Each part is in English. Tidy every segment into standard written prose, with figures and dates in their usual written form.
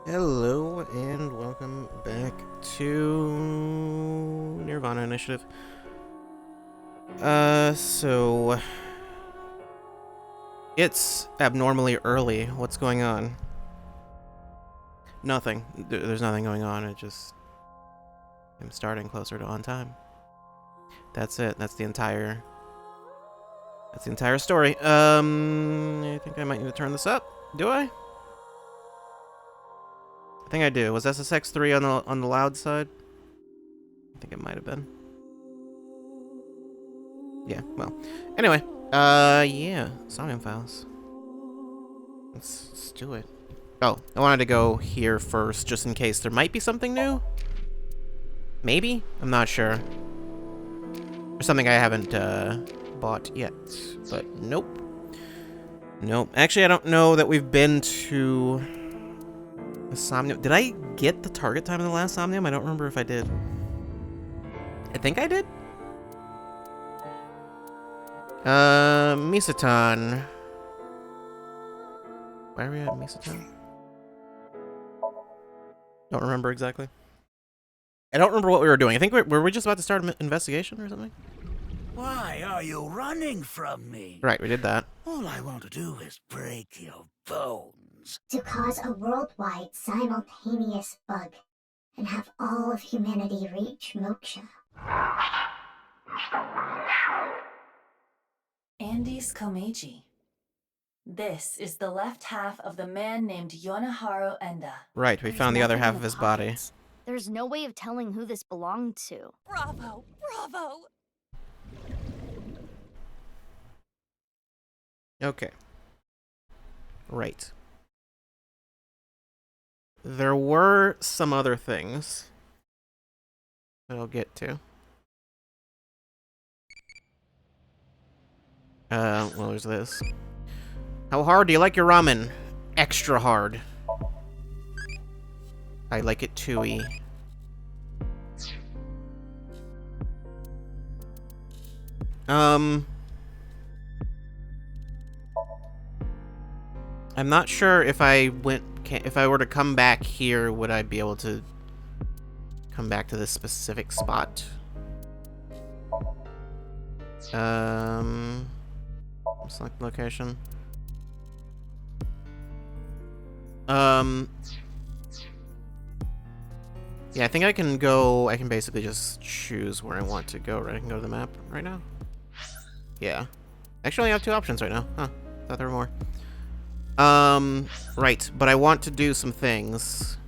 Hello and welcome back to Nirvana Initiative. So it's abnormally early. What's going on? Nothing. There's nothing going on. I'm starting closer to on time. That's it. That's the entire story. I think I might need to turn this up. Do I? I think I do. Was SSX3 on the loud side? I think it might have been. Yeah, well. Anyway, yeah. Somnium files. Let's do it. Oh, I wanted to go here first, just in case there might be something new. Maybe? I'm not sure. Or something I haven't, bought yet. But nope. Nope. Actually, I don't know that we've been to the Somnium. Did I get the target time in the last Somnium? I don't remember if I did. I think I did? Misaton. Why are we at Misaton? Don't remember exactly. I don't remember what we were doing. I think were we just about to start an investigation or something? Why are you running from me? Right, we did that. All I want to do is break your bones. To cause a worldwide simultaneous bug and have all of humanity reach moksha. Andes Komeiji. This is the left half of the man named Yonaharu Enda. Right, we found the other half of his body. There's no way of telling who this belonged to. Bravo! Bravo! Okay. Right. There were some other things that I'll get to. Well, there's this. How hard do you like your ramen? Extra hard. I like it chewy. I'm not sure if if I were to come back here, would I be able to come back to this specific spot? Select location. Yeah, I think I can basically just choose where I want to go, right? I can go to the map right now. Yeah. Actually, I have two options right now. Huh. Thought there were more. Right, but I want to do some things.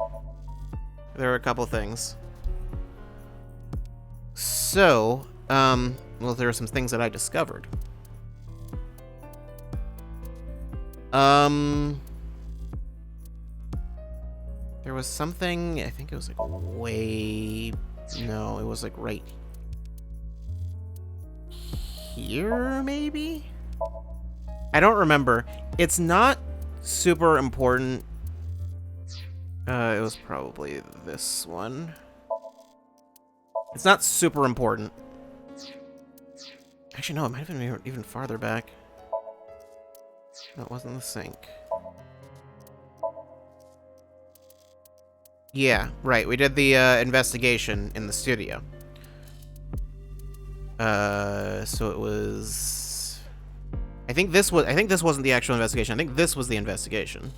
There are a couple things. So, well, there are some things that I discovered. There was something, I think it was like no, it was like right here, maybe? I don't remember. It's not super important. It was probably this one. It's not super important. Actually, no, it might have been even farther back. No, it wasn't the sink. Yeah, right. We did the investigation in the studio. So it was. I think this wasn't the actual investigation. I think this was the investigation.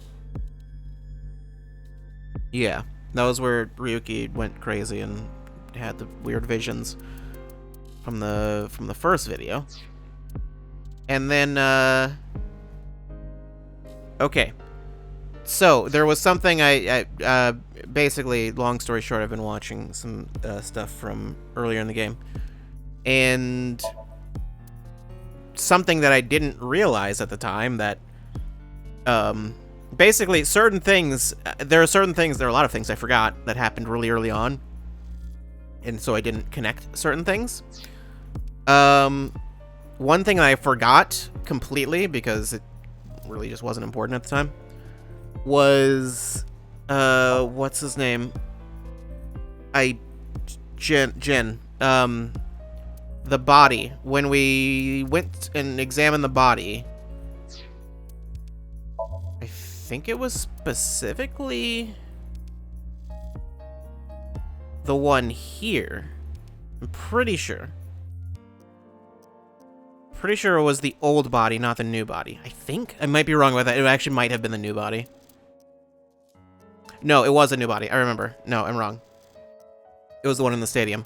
Yeah, that was where Ryuki went crazy and had the weird visions from the first video. And then okay. So, there was something I basically, long story short, I've been watching some stuff from earlier in the game. And something that I didn't realize at the time that, basically, certain things, there are a lot of things I forgot that happened really early on. And so I didn't connect certain things. One thing I forgot completely, because it really just wasn't important at the time, was what's his name? Jin. The body. When we went and examined the body, I think it was specifically the one here. I'm pretty sure. Pretty sure it was the old body, not the new body. I think. I might be wrong about that. It actually might have been the new body. No, it was a new body. I remember. No, I'm wrong. It was the one in the stadium.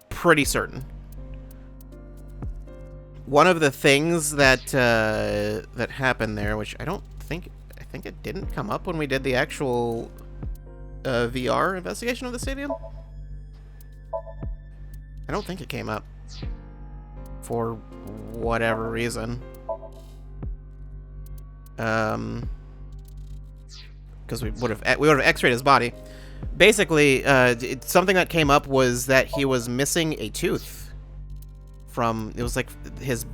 Pretty certain. One of the things that that happened there, which I think it didn't come up when we did the actual VR investigation of the stadium. I don't think it came up for whatever reason. Because we would have X-rayed his body. Basically, something that came up was that he was missing a tooth from. It was like his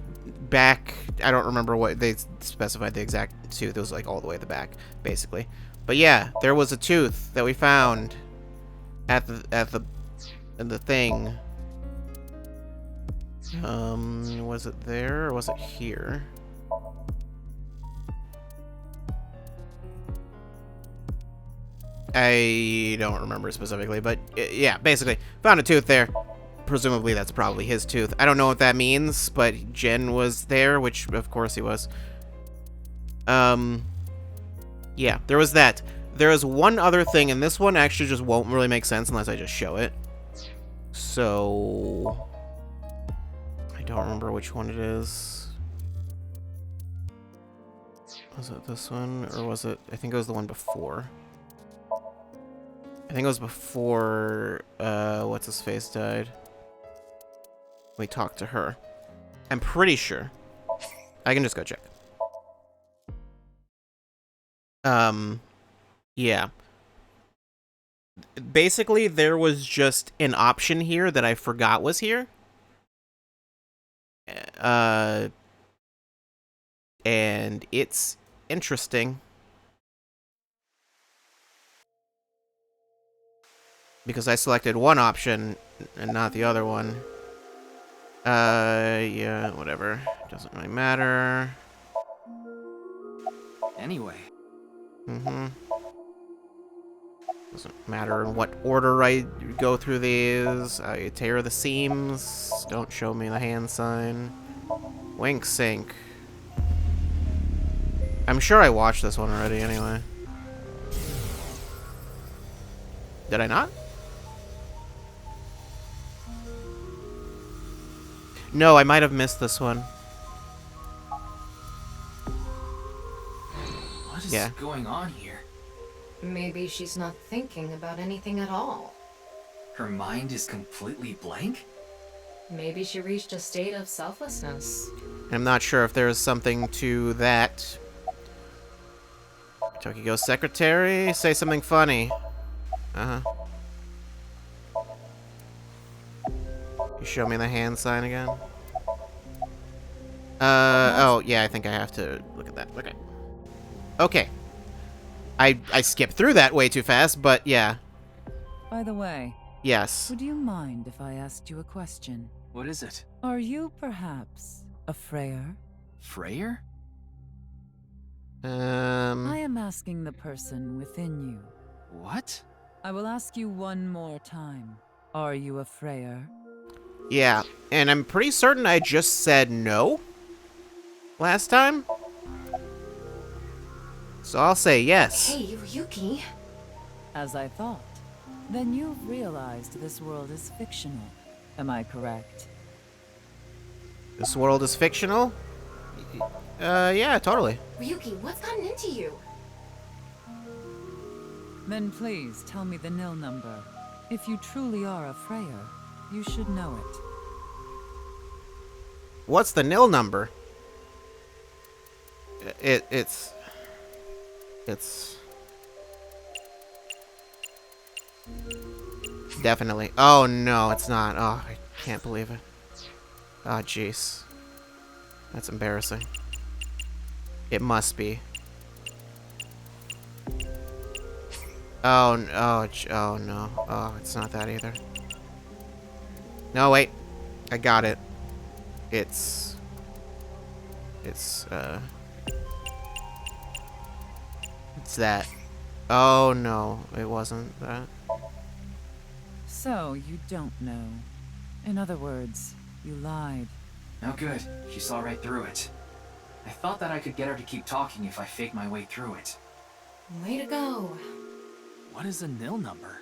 back. I don't remember what they specified the exact tooth. It was like all the way at the back, basically. But yeah, there was a tooth that we found at the thing. Was it there or was it here? I don't remember specifically, but yeah, basically found a tooth there. Presumably that's probably his tooth. I don't know what that means, but Jen was there, which of course he was. Yeah, there was that. There is one other thing, and this one actually just won't really make sense unless I just show it. So I don't remember which one it is. Was it this one, or was it? I think it was the one before. I think it was before, what's his face died. We talked to her. I'm pretty sure. I can just go check. Yeah. Basically, there was just an option here that I forgot was here. And it's interesting. Because I selected one option and not the other one. Yeah, whatever. Doesn't really matter. Anyway. Doesn't matter in what order I go through these. I tear the seams. Don't show me the hand sign. Wink sink. I'm sure I watched this one already anyway. Did I not? No, I might have missed this one. What is Yeah. going on here? Maybe she's not thinking about anything at all. Her mind is completely blank? Maybe she reached a state of selflessness. I'm not sure if there's something to that. Tokyo secretary, say something funny. You show me the hand sign again? Oh, yeah, I think I have to look at that. Okay. Okay. I skipped through that way too fast, but yeah. By the way, Yes. would you mind if I asked you a question? What is it? Are you perhaps a Freyr? Freyr? I am asking the person within you. What? I will ask you one more time. Are you a Freyr? Yeah, and I'm pretty certain I just said no last time. So I'll say yes. Hey, Ryuki. As I thought. Then you've realized this world is fictional. Am I correct? This world is fictional? Yeah, totally. Ryuki, what's gotten into you? Then please tell me the nil number. If you truly are a Freyr, you should know it. What's the nil number? It's definitely. Oh no, it's not. Oh, I can't believe it. Oh jeez, that's embarrassing. It must be. Oh no! Oh no! Oh, it's not that either. No wait, I got it. It's that. Oh, no. It wasn't that. So, you don't know. In other words, you lied. No good. She saw right through it. I thought that I could get her to keep talking if I faked my way through it. Way to go. What is a nil number?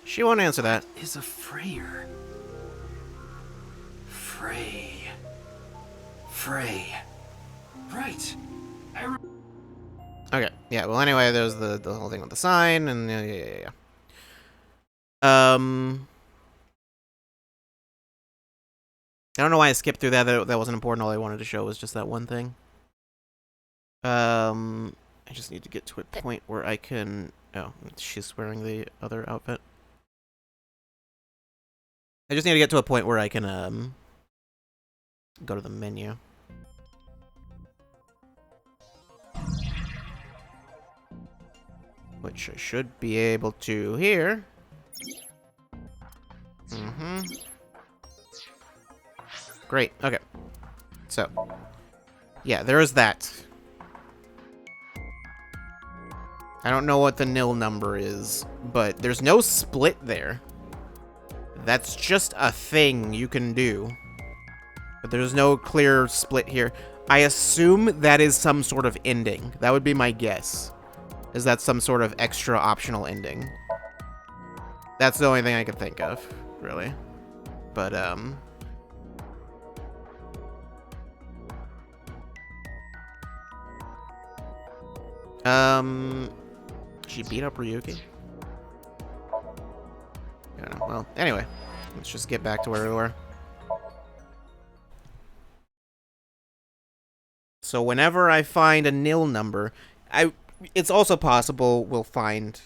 She won't answer that. What is a Freyr? Frey. Frey. Right. Okay. Yeah, well, anyway, there's the whole thing with the sign, and yeah. I don't know why I skipped through that. That wasn't important. All I wanted to show was just that one thing. I just need to get to a point where I can... Oh, she's wearing the other outfit. I just need to get to a point where I can, go to the menu. Which I should be able to here. Mm-hmm. Great, okay. So, yeah, there is that. I don't know what the nil number is, but there's no split there. That's just a thing you can do. But there's no clear split here. I assume that is some sort of ending. That would be my guess. Is that some sort of extra optional ending? That's the only thing I could think of, really. But, she beat up Ryuki? I don't know. Well, anyway. Let's just get back to where we were. So whenever I find a nil number, it's also possible we'll find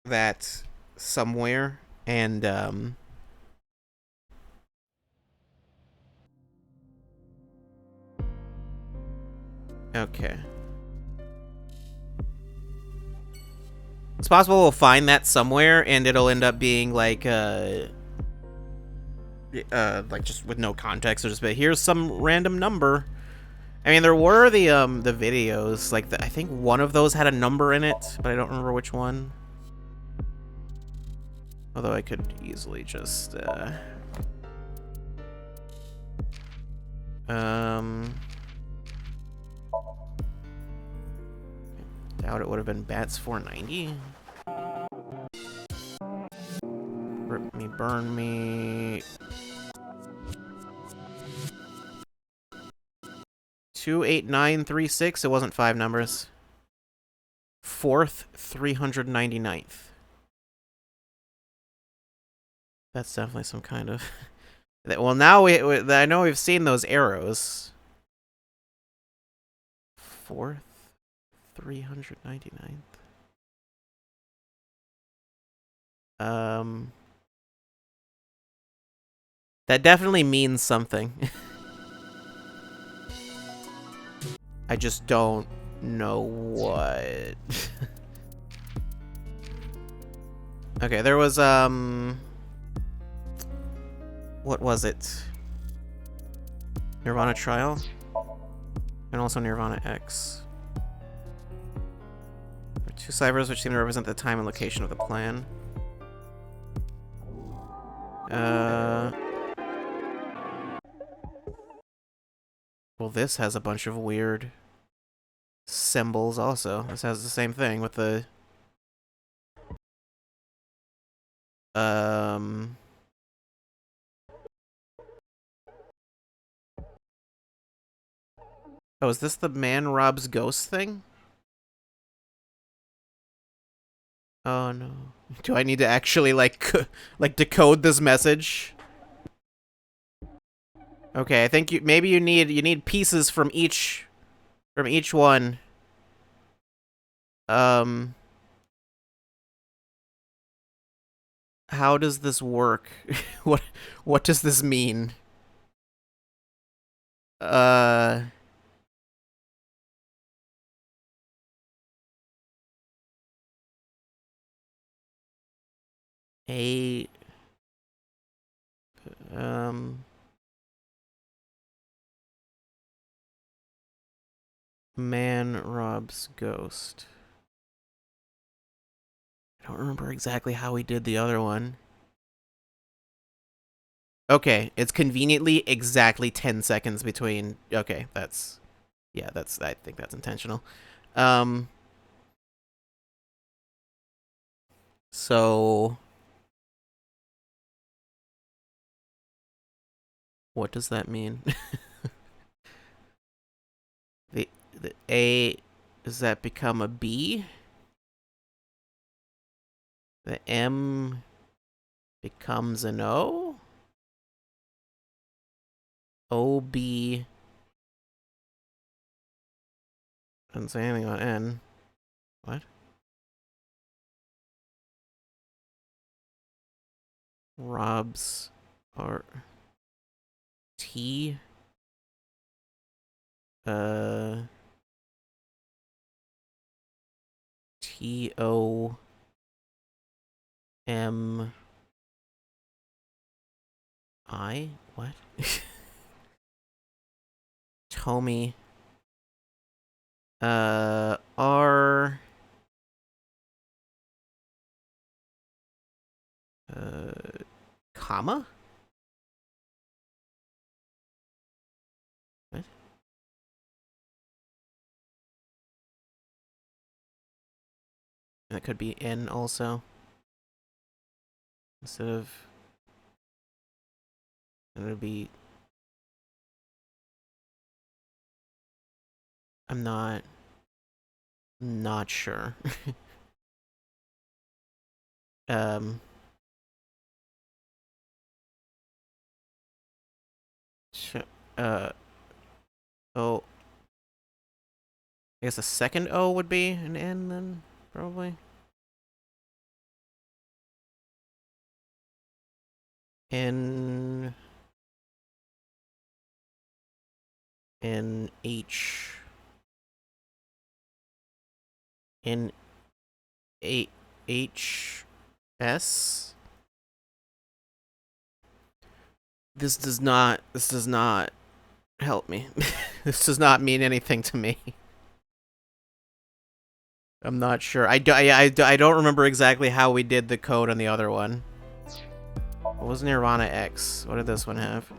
that somewhere, and, okay. It's possible we'll find that somewhere, and it'll end up being like just with no context, or just be here's some random number. I mean, there were the videos, like I think one of those had a number in it, but I don't remember which one. Although I could easily just doubt it would have been Bats 490. Rip me, burn me. 28936. It wasn't 5 numbers. 4th 399th. That's definitely some kind of. Well, now I know we've seen those arrows. 4th 399th. That definitely means something. I just don't know what. Okay, there was what was it? Nirvana Trial? And also Nirvana X. There are 2 ciphers which seem to represent the time and location of the plan. Well, this has a bunch of weird symbols also. This has the same thing with the... Oh, is this the man robs ghost thing? Oh, no. Do I need to actually, like decode this message? Okay, I think maybe you need pieces from each one. How does this work? What does this mean? A man robs ghost. I don't remember exactly how we did the other one. Okay, it's conveniently exactly 10 seconds between... Okay, that's... Yeah, that's... I think that's intentional. So... What does that mean? the A... Does that become a B? The M... becomes an O? O, B... Doesn't say anything about N. What? Rob's... Or... T... T-O... M... I? What? Tommy. R... Comma? What? That could be N also. Instead of... It would be... I'm not sure. um... Sh oh... I guess the second O would be an N then, probably. N... N... H... N... A... H... S? This does not help me. This does not mean anything to me. I'm not sure. I don't remember exactly how we did the code on the other one. What was Nirvana X? What did this one have?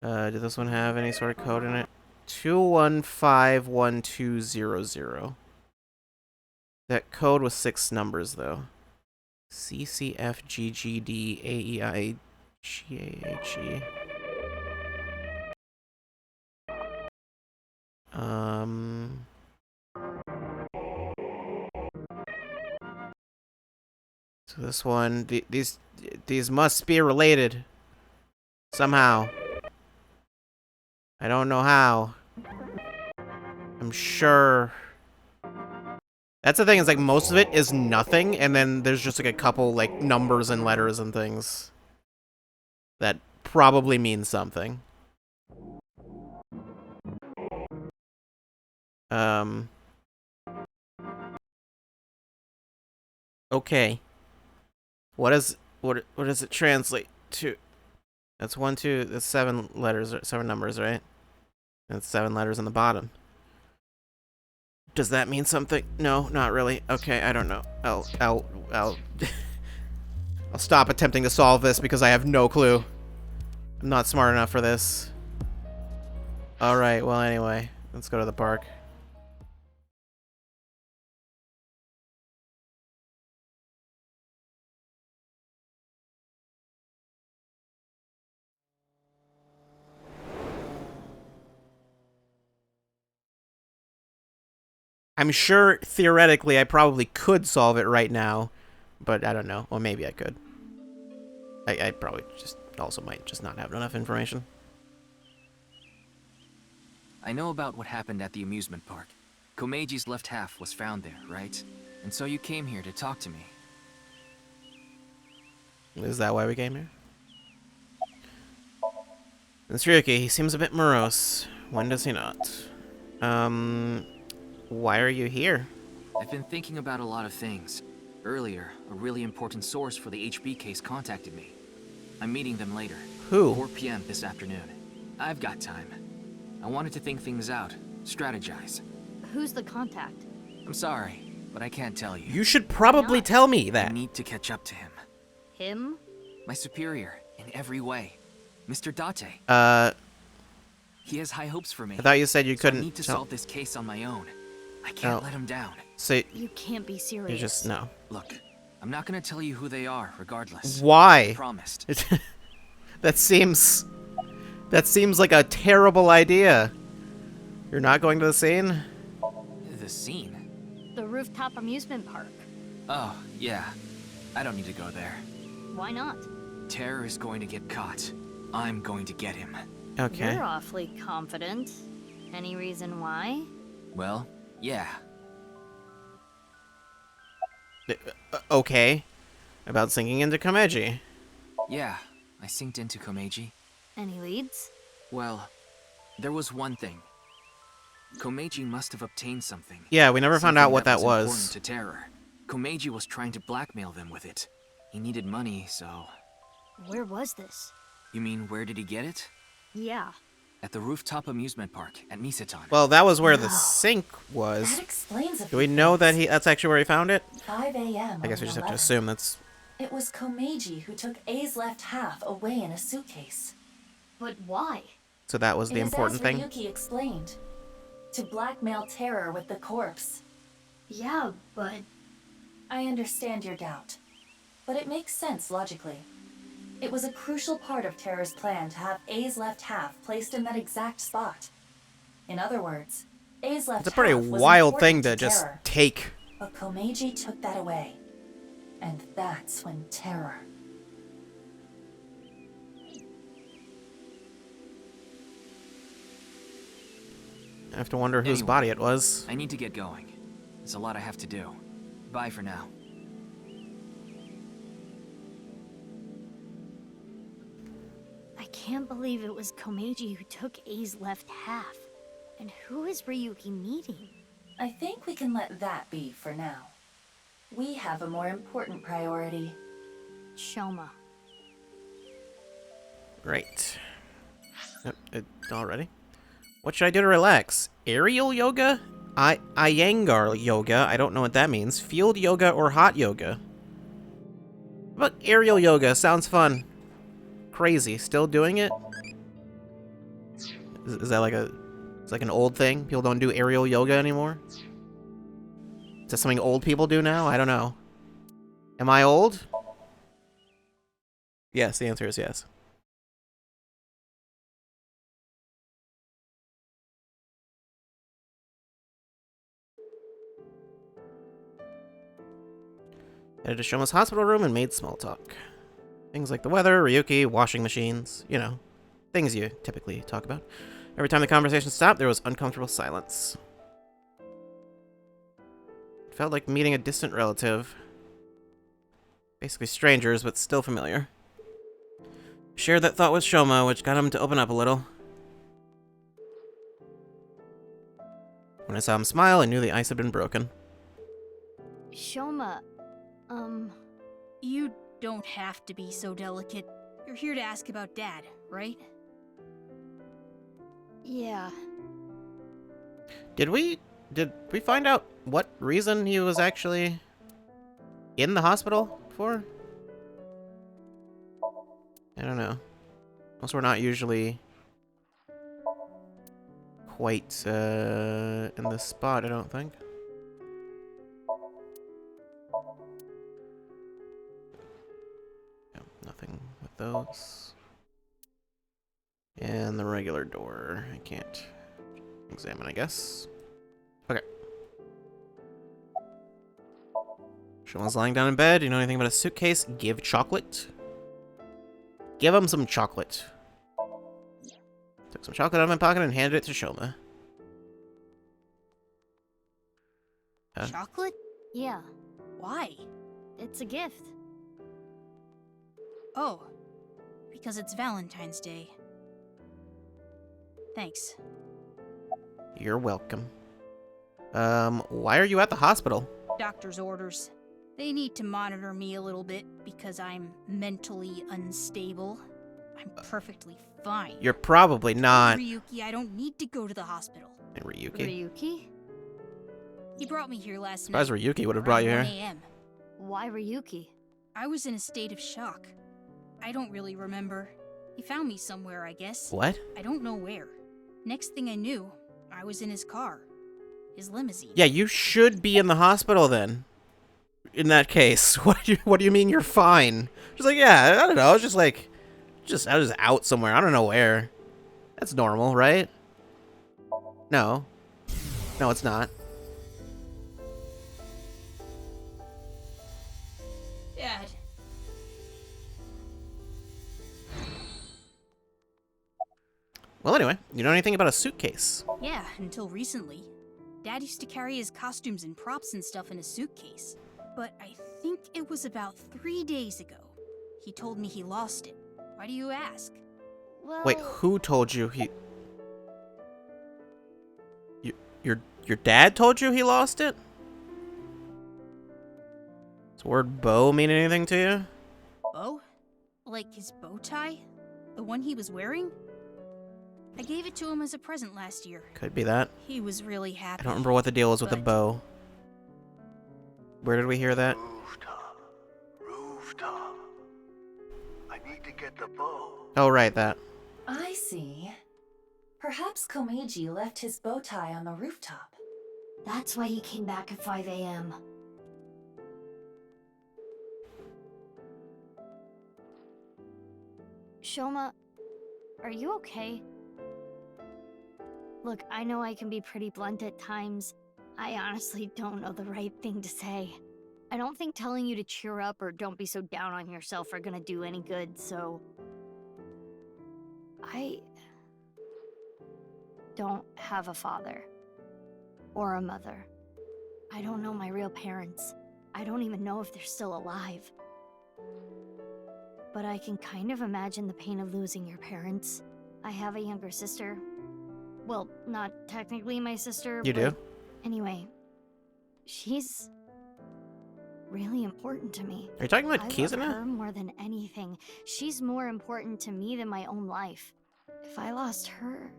Did this one have any sort of code in it? 2151200. That code was 6 numbers though. CCFGGDAEIGAHE. So this one, these must be related somehow. I don't know how. I'm sure. That's the thing, is like most of it is nothing, and then there's just like a couple like numbers and letters and things that probably mean something. Okay. What does it translate to? That's 1, 2, that's 7 letters, 7 numbers, right? That's 7 letters on the bottom. Does that mean something? No, not really. Okay, I don't know. I'll stop attempting to solve this because I have no clue. I'm not smart enough for this. Alright, well anyway, let's go to the park. I'm sure, theoretically, I probably could solve it right now, but I don't know. Well, maybe I could. I probably just also might just not have enough information. I know about what happened at the amusement park. Komeji's left half was found there, right? And so you came here to talk to me. Is that why we came here? And Ryuki, he seems a bit morose. When does he not? Why are you here? I've been thinking about a lot of things. Earlier, a really important source for the HB case contacted me. I'm meeting them later. Who? 4 p.m. this afternoon. I've got time. I wanted to think things out, strategize. Who's the contact? I'm sorry, but I can't tell you. You should probably tell me I that. need to catch up to him. Him? My superior, in every way. Mr. Date. He has high hopes for me. I thought you said you So I couldn't need to tell. solve this case on my own. I can't Oh. let him down. So You can't be serious. you just no. Look, I'm not gonna tell you who they are, regardless. I Why? promised. That seems like a terrible idea. You're not going to the scene? The scene? The rooftop amusement park. Oh, yeah. I don't need to go there. Why not? Terror is going to get caught. I'm going to get him. Okay. You're awfully confident. Any reason why? Well, yeah. Okay. About sinking into Komeiji. Yeah, I synced into Komeiji. Any leads? Well, there was one thing. Komeiji must have obtained something. Yeah, we never found out what that important was. to Terror. Komeiji was trying to blackmail them with it. He needed money, so... Where was this? You mean, where did he get it? Yeah. At the rooftop amusement park at Misetan. Well, that was where the Wow. sink was. That explains a Do we few know that things. that's actually where he found it? 5 a.m. I guess on we just the have to 11th. assume that's... It was Komeiji who took A's left half away in a suitcase. But why? So that was the It is important as thing? Ryuki explained. To blackmail Terror with the corpse. Yeah, but... I understand your doubt, but it makes sense logically. It was a crucial part of Terror's plan to have A's left half placed in that exact spot. In other words, A's left It's a pretty half was wild thing important to just Terror, take. but Komeiji took that away. And that's when Terror... I have to wonder whose Anyway. body it was. I need to get going. There's a lot I have to do. Bye for now. I can't believe it was Komeiji who took A's left half. And who is Ryuki meeting? I think we can let that be for now. We have a more important priority. Shoma. Great. Already. What should I do to relax? Aerial yoga? Iyengar yoga? I don't know what that means. Field yoga or hot yoga? But aerial yoga sounds fun. Crazy. Still doing it? Is that like a... It's like an old thing? People don't do aerial yoga anymore? Is that something old people do now? I don't know. Am I old? Yes, the answer is yes. Headed to Shoma's hospital room and made small talk. Things like the weather, Ryuki, washing machines, you know, things you typically talk about. Every time the conversation stopped, there was uncomfortable silence. It felt like meeting a distant relative. Basically strangers, but still familiar. Shared that thought with Shoma, which got him to open up a little. When I saw him smile, I knew the ice had been broken. Shoma, You don't have to be so delicate. You're here to ask about Dad, right? yeah. Did we find out what reason he was actually in the hospital for? I don't know. Also, we're not usually quite in this spot, I don't think. No, nothing with those. And the regular door, I can't examine, I guess. Okay. Someone's lying down in bed. You know anything about a suitcase? Give chocolate. Give him some chocolate. Took some chocolate out of my pocket and handed it to Shoma. Chocolate? Yeah. Why? It's a gift. Oh, because it's Valentine's Day. Thanks. You're welcome. Why are you at the hospital? Doctor's orders. They need to monitor me a little bit because I'm mentally unstable. I'm perfectly fine. You're probably not. Ryuki, I don't need to go to the hospital. Ryuki? Ryuki? He brought me here last Surprised night. Ryuki would have brought you around here. 1 a.m. Why Ryuki? I was in a state of shock. I don't really remember. He found me somewhere, I guess. What? I don't know where. Next thing I knew, I was in his car. His limousine. Yeah, you should be in the hospital then. In that case, what do you mean you're fine? Just like, yeah, I don't know. I was just like, I was out somewhere. I don't know where. That's normal, right? No. No, it's not. Dad. Well, anyway, you know anything about a suitcase? Yeah, until recently. Dad used to carry his costumes and props and stuff in a suitcase. But I think it was about 3 days ago. He told me he lost it. Why do you ask? Well, Wait, who told you he... Your dad told you he lost it? Does the word bow mean anything to you? Bow? Like his bow tie? The one he was wearing? I gave it to him as a present last year. Could be that. He was really happy. I don't remember what the deal is with the But- bow. Where did we hear that? Rooftop. Rooftop. I need to get the bow. Oh, right, that. I see. Perhaps Komeiji left his bow tie on the rooftop. that's why he came back at 5 a.m. Shoma, are you okay? Look, I know I can be pretty blunt at times. I honestly don't know the right thing to say. I don't think telling you to cheer up or don't be so down on yourself are gonna do any good, so... I don't have a father. Or a mother. I don't know my real parents. I don't even know if they're still alive. But I can kind of imagine the pain of losing your parents. I have a younger sister. Well, not technically my sister, You but do? anyway, she's really important to me. Are you talking I about love Kizuna? her more than anything. She's more important to me than my own life. If I lost her,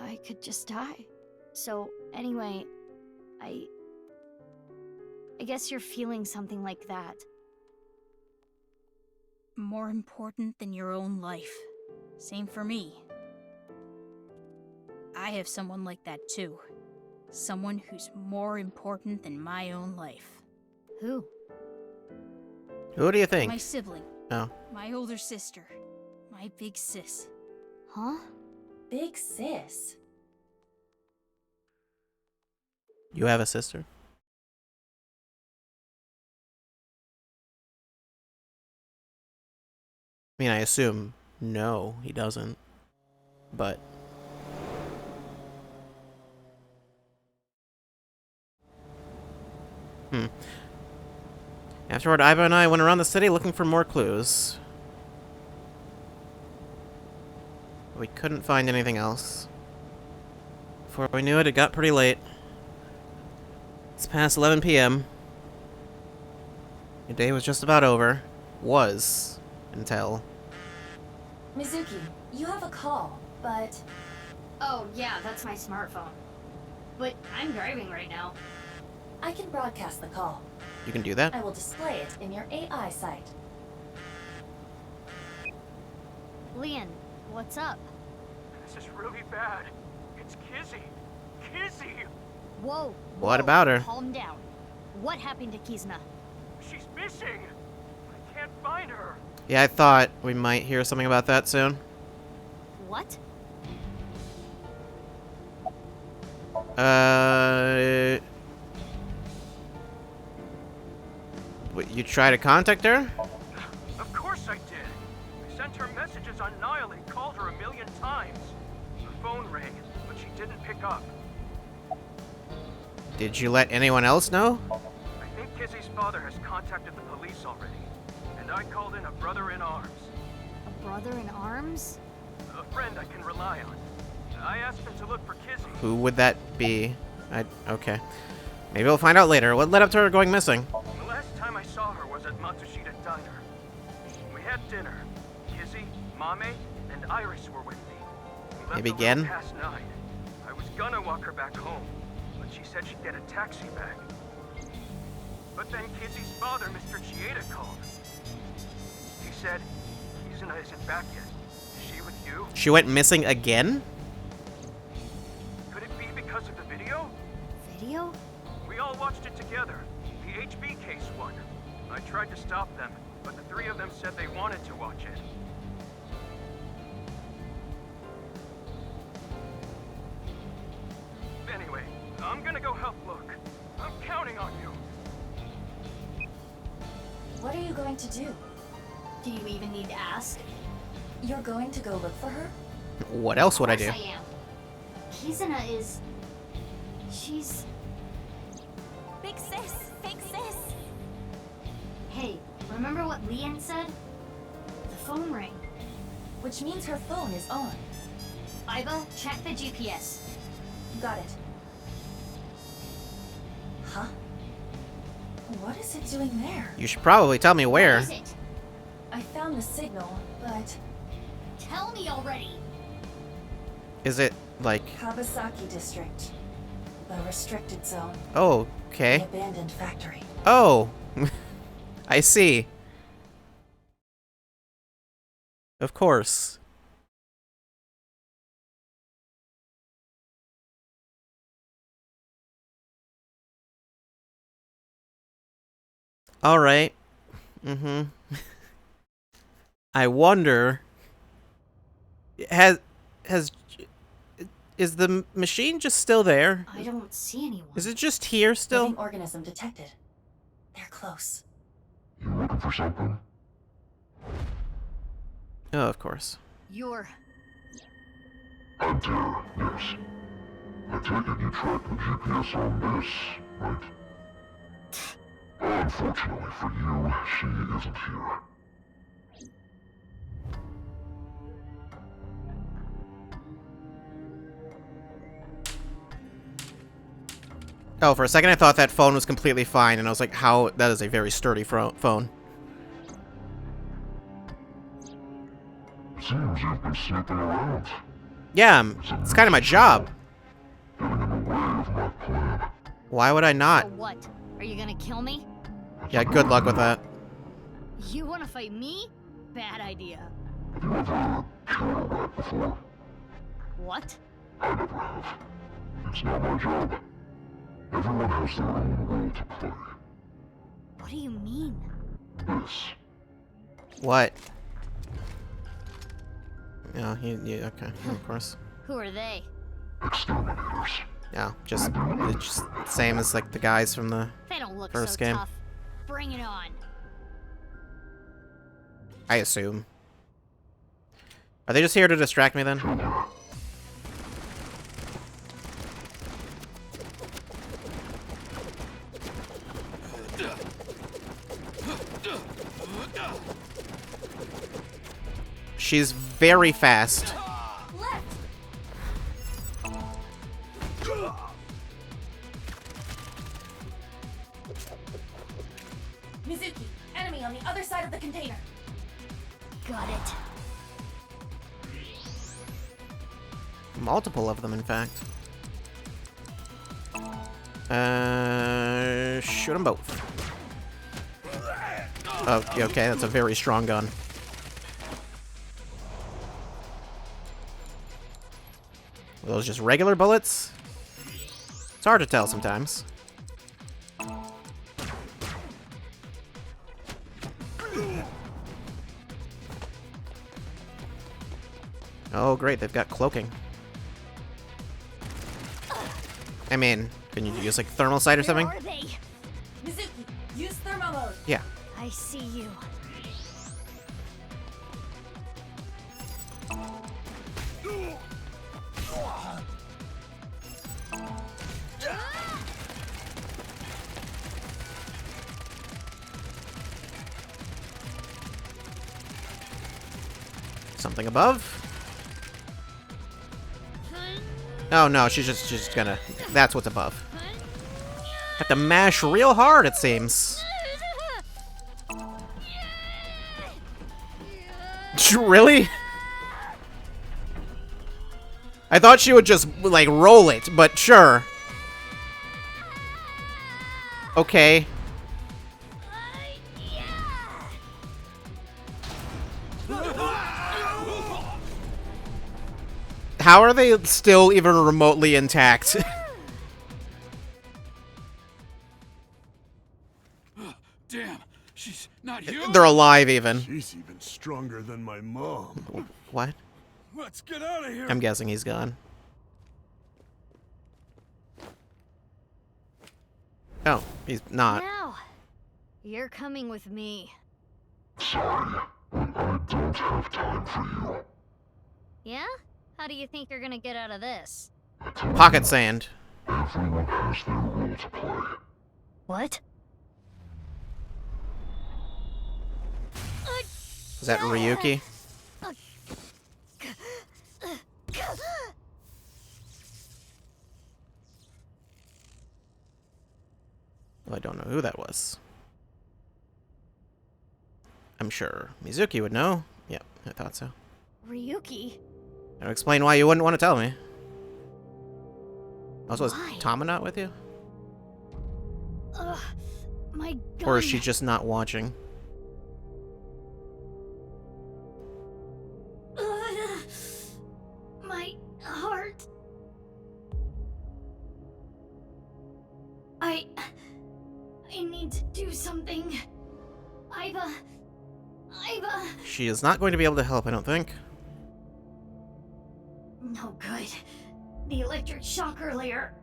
I could just die. So, anyway, I guess you're feeling something like that. More important than your own life. Same for me. I have someone like that too. Someone who's more important than my own life. Who? Who do you think? My sibling. Oh. My older sister. My big sis. Huh? Big sis. You have a sister? I mean, I assume no, he doesn't. But... Afterward, Iva and I went around the city looking for more clues. We couldn't find anything else. Before we knew it, it got pretty late. It's past 11 p.m. The day was just about over. Was. Until... Mizuki, you have a call, but Oh, yeah, that's my smartphone. But I'm driving right now. I can broadcast the call. You can do that? I will display it in your AI site. Leon, what's up? This is really bad. It's Kizzy. Kizzy! Whoa. What about her? Calm down. What happened to Kizuna? She's missing! I can't find her! Yeah, I thought we might hear something about that soon. What? What, you try to contact her? Of course I did! I sent her messages on Nile and called her 1,000,000 times. The phone rang, but she didn't pick up. Did you let anyone else know? I think Kizzy's father has contacted the police already. And I called in a brother in arms. A brother in arms? A friend I can rely on. I asked him to look for Kizzy. Who would that be? Okay. Maybe we'll find out later. What led up to her going missing? The last time I saw her was at Matsushita Diner. We had dinner. Kizzy, Mame, and Iris were with me. We left Maybe a little again? past 9. I was gonna walk her back home, but she said she'd get a taxi back. But then Kizzy's father, Mr. Chieda, called. He said Kizuna isn't back yet. Is she with you? She went missing again? Could it be because of the video? Video? We all watched it together. The HB case one. I tried to stop them, but the three of them said they wanted to watch it. Anyway, I'm gonna go help look. I'm counting on you. What are you going to do? Do you even need to ask? You're going to go look for her? What else would I Of do? course I am. Kizuna is... She's... Big sis! Big sis! Hey, remember what Leon said? The phone rang. Which means her phone is on. Iba, check the GPS. Got it. Huh? What is it doing there? You should probably tell me where. What is it? I found the signal, but Tell me already! Is it like... Kawasaki district. The restricted zone. Oh, The okay. abandoned factory. Oh, I see. Of course. All right. Mm-hmm. I wonder... Is the machine just still there? I don't see anyone. Is it just here still? Living organism detected. They're close. You looking for something? Oh, of course. You're... I dare, yes. I take it you tracked the GPS on this, right? Unfortunately for you, she isn't here. Oh, for a second I thought that phone was completely fine, and I was like, how? That is a very sturdy phone. Seems you've been snooping around. Yeah, it's kind of my job. Getting in the way of my plan. Why would I So not? what? Are you gonna kill me? Yeah, good luck with that. You wanna fight me? Bad idea. Have you ever killed a rat before? What? I never have. It's not my job. Everyone has their own role to play. What do you mean? This. What? Yeah, okay, of course. Who are they? Exterminators. Yeah, it's just same as like the guys from the They don't look first so game. tough. Bring it on. I assume. Are they just here to distract me then? She's very fast. Mizuki, enemy on the other side of the container. Got it. Multiple of them, in fact. Shoot them both. Oh, okay, that's a very strong gun. Are those just regular bullets? It's hard to tell sometimes. Oh, great, they've got cloaking. I mean, can you use like thermal sight or something? Where are they? Mizuki, use thermo mode. Yeah. I see you. Something above? Oh no, she's just gonna... That's what's above. Have to mash real hard, it seems. Really? I thought she would just, like, roll it, but sure. Okay. How are they still even remotely intact? Damn, she's not human. They're alive even. She's even stronger than my mom. What? Let's get out of here. I'm guessing he's gone. Oh, he's not. Now, you're coming with me. Sorry, but I don't have time for you. Yeah? How do you think you're gonna get out of this? Pocket sand. Everyone has their role to play. What? Is that Ryuki? Well, I don't know who that was. I'm sure Mizuki would know. Yep, I thought so. Ryuki? That'll explain why you wouldn't want to tell me. Also, is Why? Tama not with you? Ugh, my gun. Or is she just not watching? Ugh, my heart. I need to do something. Iva. She is not going to be able to help, I don't think. No good. The electric shock earlier.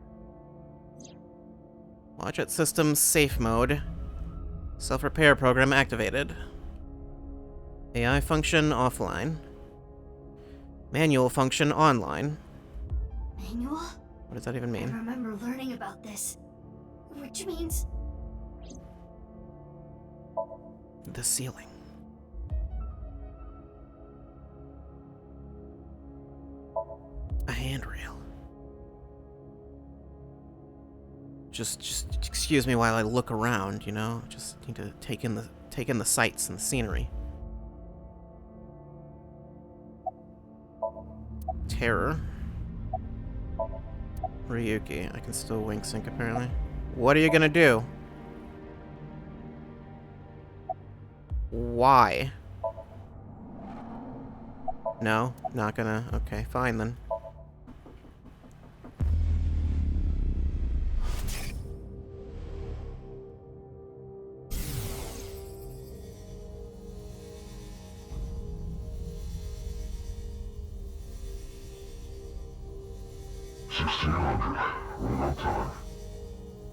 Watch it. Systems safe mode. Self-repair program activated. AI function offline. Manual function online. Manual? What does that even I mean? remember learning about this. Which means... The ceiling. A handrail. Just excuse me while I look around, you know? Just need to take in the sights and the scenery. Terror. Ryuki. I can still wink sync apparently. What are you gonna do? Why? No? Not gonna... Okay, fine then.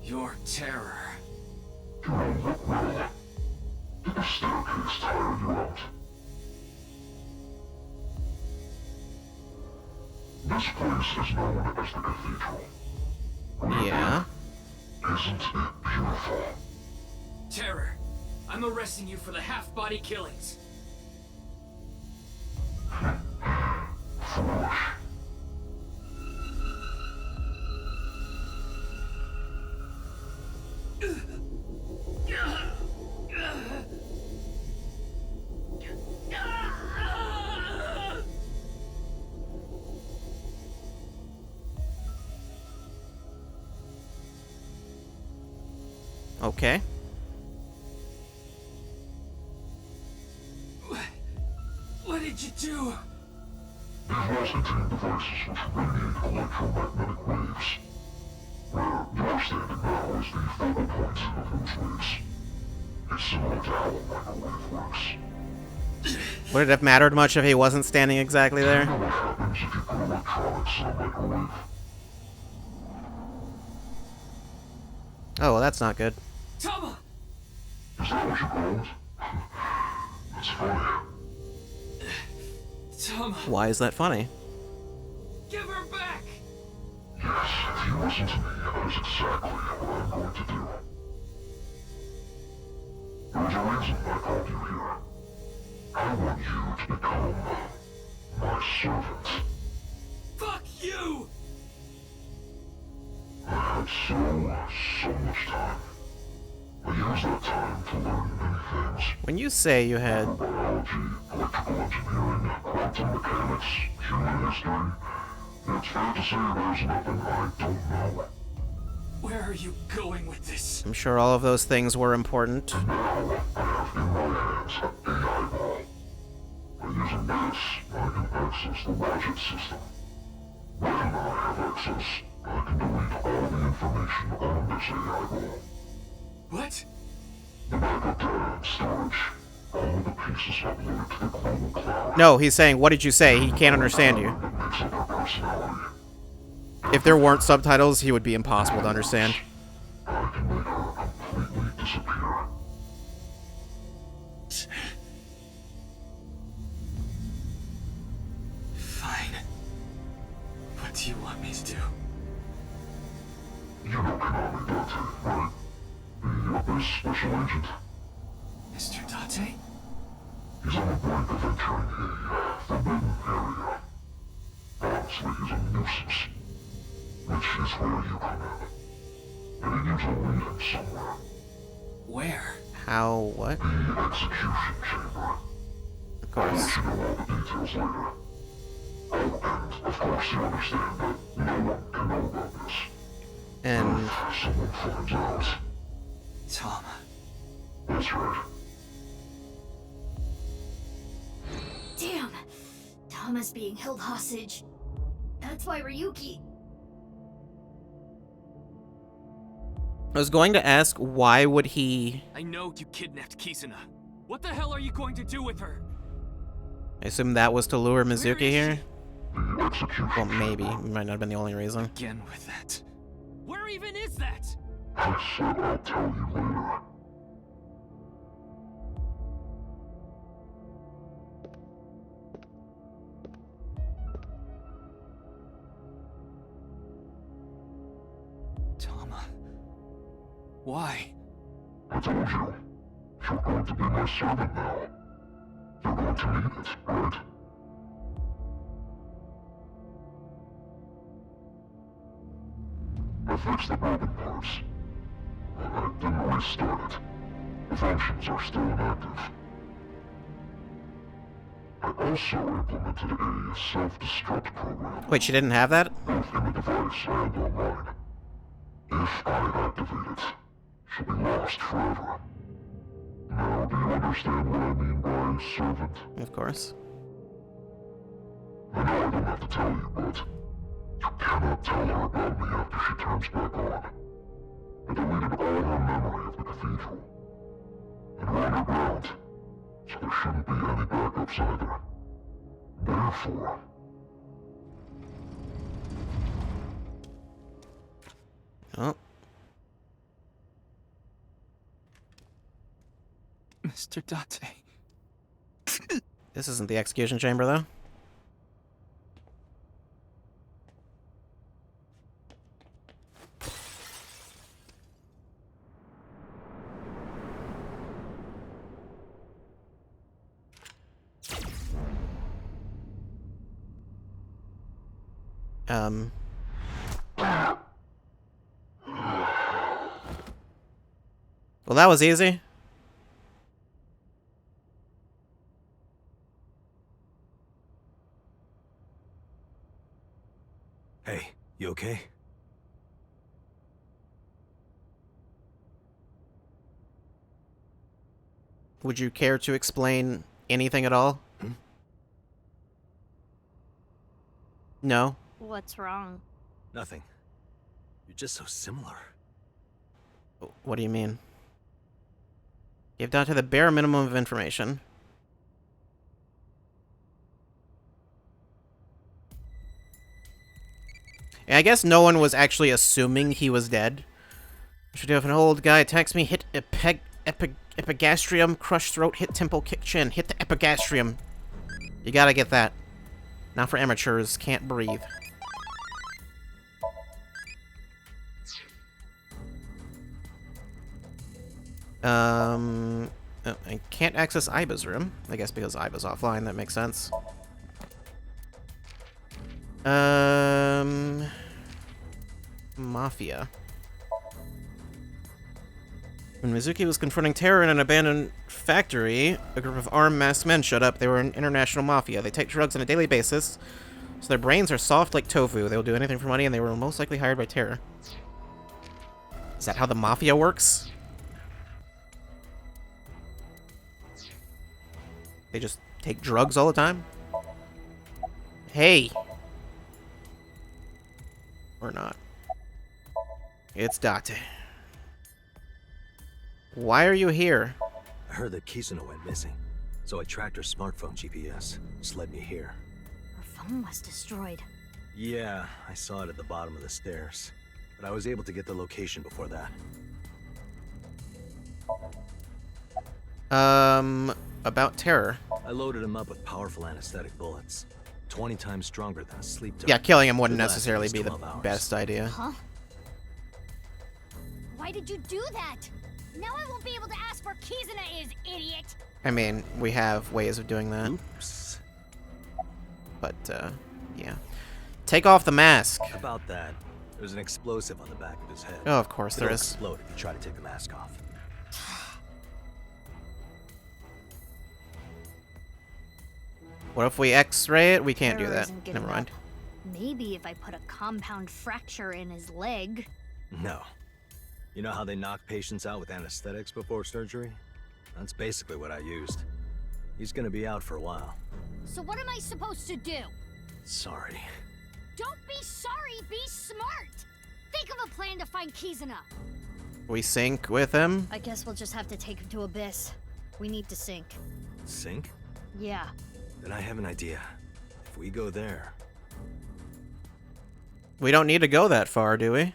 Your terror. You don't look well. Did the staircase tire you out? This place is known as the Cathedral. Yeah. Isn't it beautiful? Terror. I'm arresting you for the half-body killings. Foolish. Okay. What did you do? These walls contain devices which radiate electromagnetic waves. Where you're standing now is the focal point of those waves. It's similar to how a microwave works. Would it have mattered much if he wasn't standing exactly Do you there? know what happens if you put electronics in a microwave? Oh, well, that's not good. Tama! Is that what you call it? That's funny. Tama, Why is that funny? give her back! Yes, if you listen to me, that is exactly what I'm going to do. There was a reason I called you here. I want you to become my servant. Fuck you! I had so much time. I used that time to learn many things. When you say you had... Biology, electrical engineering, quantum mechanics, human history. It's fair to say there's nothing I don't know. Where are you going with this? I'm sure all of those things were important. Now, I have in my hands an AI ball. By using this, I can access the logic system. When I have access, I can delete all the information on this AI ball. What? The backup data and storage. All the pieces uploaded to the global cloud. No, he's saying, what did you say? He can't understand you. It makes up her personality. If there weren't subtitles, he would be impossible to understand. I can make her completely disappear. Fine. What do you want me to do? You know Konami Date, right? The Abyss Special Agent. Mr. Date? He's on the brink of entering a forbidden area. Honestly, he's a nuisance. Which is where you come in. And he needs to lead him somewhere. Where? How, what? The execution chamber. Of I'll course. let you know all the details later. Oh, and of course you understand that no one can know about this. And If someone finds out, Tom. that's right. Damn! Thomas being held hostage. That's why Ryuki... I was going to ask, why would he... I know you kidnapped Kisuna. What the hell are you going to do with her? I assume that was to lure Mizuki here? The execution Well, maybe. It might not have been the only reason. Again with that. Where even is that? I said I'll tell you later. Tama. Why? I told you. You're going to be my servant now. You're going to need it, right? I fixed the broken parts. I didn't restart it. The functions are still inactive. I also implemented a self-destruct program, Wait, she didn't have that? both in the device and online. If I activate it, she'll be lost forever. Now, do you understand what I mean by servant? Of course. I know I don't have to tell you, but you cannot tell her about me after she turns back on. I deleted all her memory of the cathedral. And we're underground, so there shouldn't be any backups either. Therefore, Oh. Mr. Date. This isn't the execution chamber, though. Well, that was easy. Hey, you okay? Would you care to explain anything at all? Hmm? No? What's wrong? Nothing. You're just so similar. What do you mean? Give down to the bare minimum of information. And I guess no one was actually assuming he was dead. Should do if an old guy attacks me, hit epigastrium, crush throat, hit temple, kick chin, hit the epigastrium. You gotta get that. Not for amateurs, can't breathe. Oh, I can't access Iba's room. I guess because Iba's offline, that makes sense. Mafia. When Mizuki was confronting terror in an abandoned factory, a group of armed masked men showed up. They were an international mafia. They take drugs on a daily basis, so their brains are soft like tofu. They will do anything for money, and they were most likely hired by terror. Is that how the mafia works? They just take drugs all the time? Hey! Or not. It's Date. Why are you here? I heard that Kizuna went missing, so I tracked her smartphone GPS, which led me here. Her phone was destroyed. Yeah, I saw it at the bottom of the stairs, but I was able to get the location before that. About terror. I loaded him up with powerful anesthetic bullets, 20 times stronger than a sleep dart. Yeah, killing him wouldn't It lasted necessarily us be the 12 hours. best idea. Huh? Why did you do that? Now I won't be able to ask where Kizuna is, idiot! I mean, we have ways of doing that. Oops. But, yeah. Take off the mask. About that, there's an explosive on the back of his head. Oh, of course there It'll is. explode if you try to take the mask off. What if we x-ray it? We can't do Terror that. isn't giving Never mind. up. Maybe if I put a compound fracture in his leg. No. You know how they knock patients out with anesthetics before surgery? That's basically what I used. He's gonna be out for a while. So what am I supposed to do? Sorry. Don't be sorry, be smart! Think of a plan to find Kizuna. We sync with him? I guess we'll just have to take him to Abyss. We need to sync. Sink? Yeah. Then I have an idea. If we go there... We don't need to go that far, do we?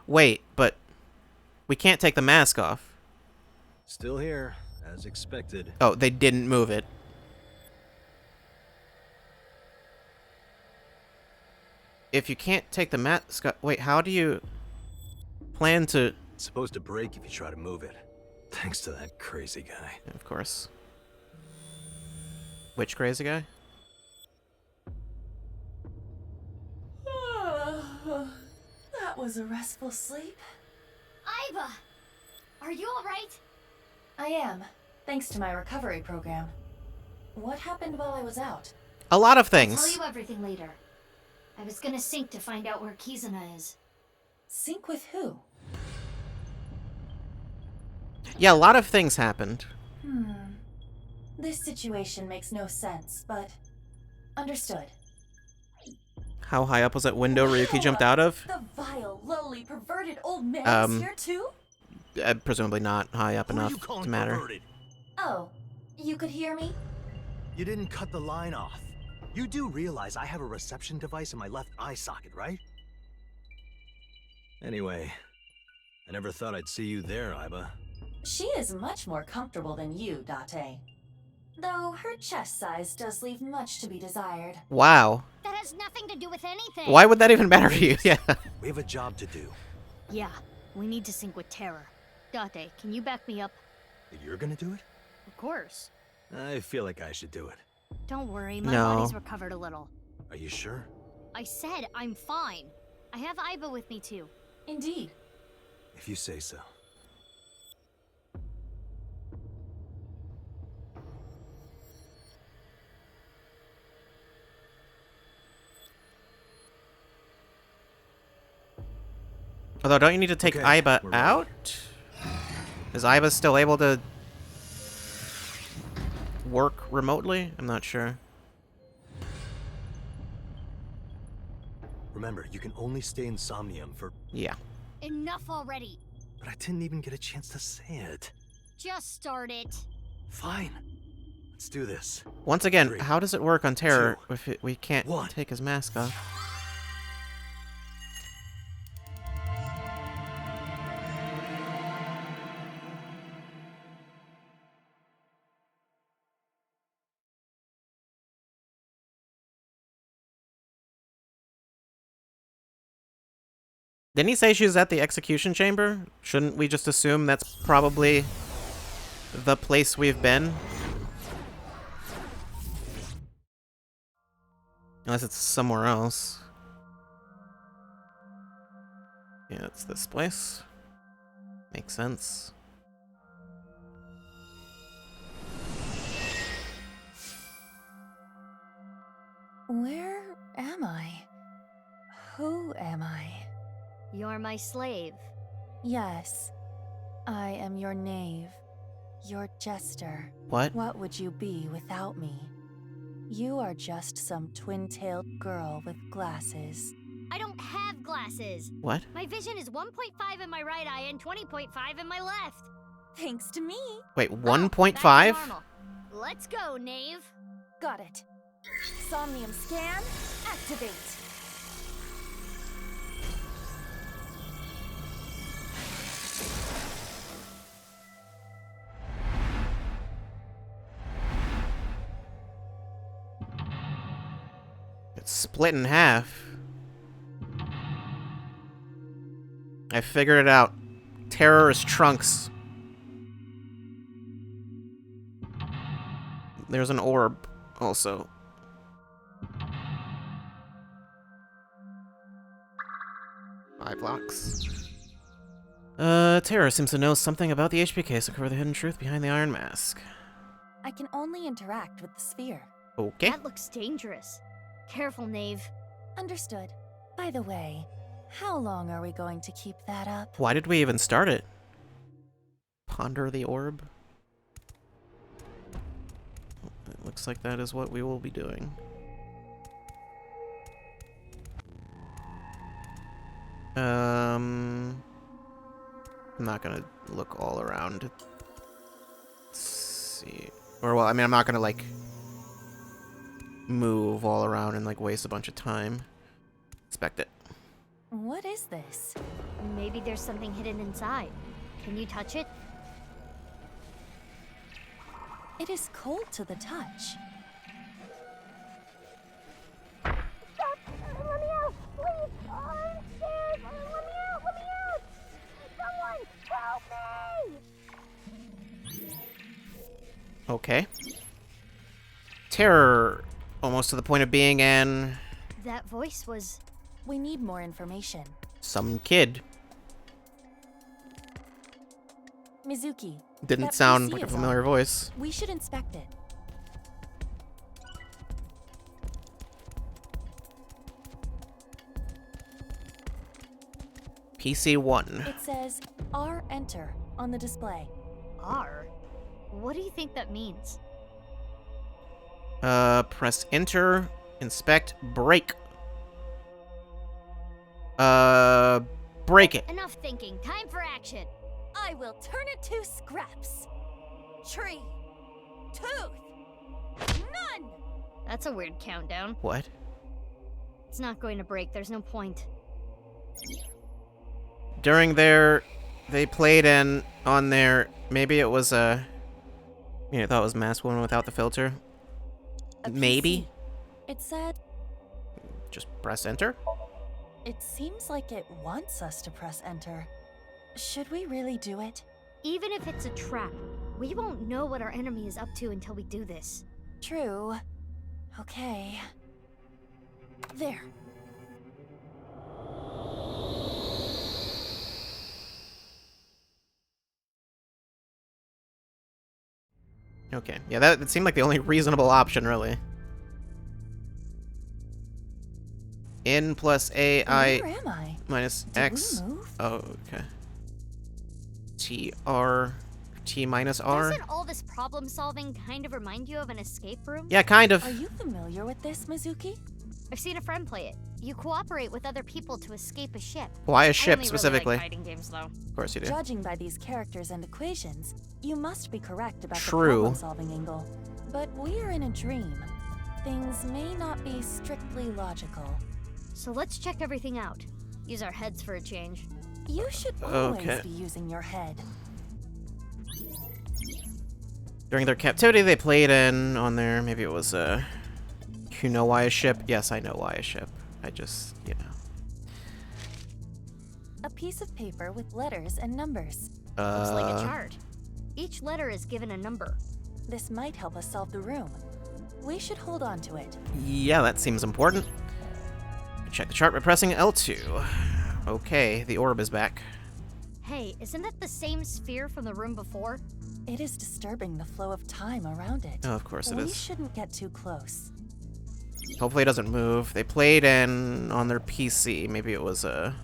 Wait, but we can't take the mask off. Still here, as expected. Oh, they didn't move it. If you can't take the mask off... Wait, how do you plan to... It's supposed to break if you try to move it. Thanks to that crazy guy. Of course. Which crazy guy? That was a restful sleep. Iva! Are you alright? I am, thanks to my recovery program. What happened while I was out? A lot of I'll things. tell you everything later. I was gonna sync to find out where Kizuna is. Sync with who? Yeah, a lot of things happened. This situation makes no sense, but understood. How high up was that window Ryuki jumped out of? The vile, lowly, perverted old man is here too? Presumably not high up Who are enough you calling to matter. perverted? Oh, you could hear me? You didn't cut the line off. You do realize I have a reception device in my left eye socket, right? Anyway, I never thought I'd see you there, Iba. She is much more comfortable than you, Date. Though her chest size does leave much to be desired. Wow. That has nothing to do with anything. Why would that even matter to you? Yeah. We have a job to do. Yeah, we need to sync with Terror. Date, can you back me up? You're gonna do it? Of course. I feel like I should do it. Don't worry, my No. body's recovered a little. Are you sure? I said I'm fine. I have Iba with me too. Indeed. If you say so. Although, don't you need to take Okay, Iba we're ready. out? Is Iba still able to work remotely? I'm not sure. Remember, you can only stay in Somnium for... Yeah. Enough already. But I didn't even get a chance to say it. Just start it. Fine. Let's do this. Once again, 3, how does it work on Terror 2, if we can't 1. take his mask off? Didn't he say she was at the execution chamber? Shouldn't we just assume that's probably the place we've been? Unless it's somewhere else. Yeah, it's this place. Makes sense. Where am I? Who am I? You're my slave. Yes. I am your knave. Your jester. What? What would you be without me? You are just some twin-tailed girl with glasses. I don't have glasses. What? My vision is 1.5 in my right eye and 20.5 in my left. Thanks to me. Wait, Oh, 1.5? back to normal. Let's go, knave. Got it. Somnium scan, activate. It's split in half. I figured it out. Terror is Trunks. There's an orb, also. Five blocks. Terror seems to know something about the HP case to cover the hidden truth behind the iron mask. I can only interact with the sphere. Okay. That looks dangerous. Careful, knave. Understood. By the way, how long are we going to keep that up? Why did we even start it? Ponder the orb? It looks like that is what we will be doing. I'm not gonna look all around. Let's see. Or, well, I mean, I'm not gonna, like, move all around and, like, waste a bunch of time. Expect it. What is this? Maybe there's something hidden inside. Can you touch it? It is cold to the touch. Stop! Let me out! Please! I'm scared! Let me out! Let me out! Someone help me! Okay. Terror, almost to the point of being an... That voice was... We need more information. some kid. Mizuki. Didn't that sound PC like a is familiar on. voice. We should inspect it. PC1. It says R enter on the display. R? What do you think that means? Press enter, inspect, break. Break it. Enough thinking. Time for action. I will turn it to scraps. Tree. Tooth. None! That's a weird countdown. What? It's not going to break. There's no point. During their... They played on their... Maybe it was a... You know, I thought it was Mass Woman without the filter. A Maybe? PC. It said... Just press enter? It seems like it wants us to press enter. Should we really do it? Even if it's a trap, we won't know what our enemy is up to until we do this. True. Okay. There. Okay. Yeah, that seemed like the only reasonable option, really. N plus AI Where am I? minus Did X. we move? Oh, okay. T minus R? Doesn't all this problem solving kind of remind you of an escape room? Yeah, kind of. Are you familiar with this, Mizuki? I've seen a friend play it. You cooperate with other people to escape a ship. Why a I ship only specifically? Really like fighting games, though. Of course you do. Judging by these characters and equations, you must be correct about True. the problem-solving angle. But we are in a dream. Things may not be strictly logical. So let's check everything out. Use our heads for a change. You should always Okay. be using your head. During their captivity, they played on their... Maybe it was, You know why a ship? Yes, I know why a ship. I just, you know. A piece of paper with letters and numbers. Looks like a chart. Each letter is given a number. This might help us solve the room. We should hold on to it. Yeah, that seems important. Check the chart by pressing L2. Okay, the orb is back. Hey, isn't that the same sphere from the room before? It is disturbing the flow of time around it. Oh, of course it We is. shouldn't get too close. Hopefully it doesn't move. They played in on their PC. Maybe it was a...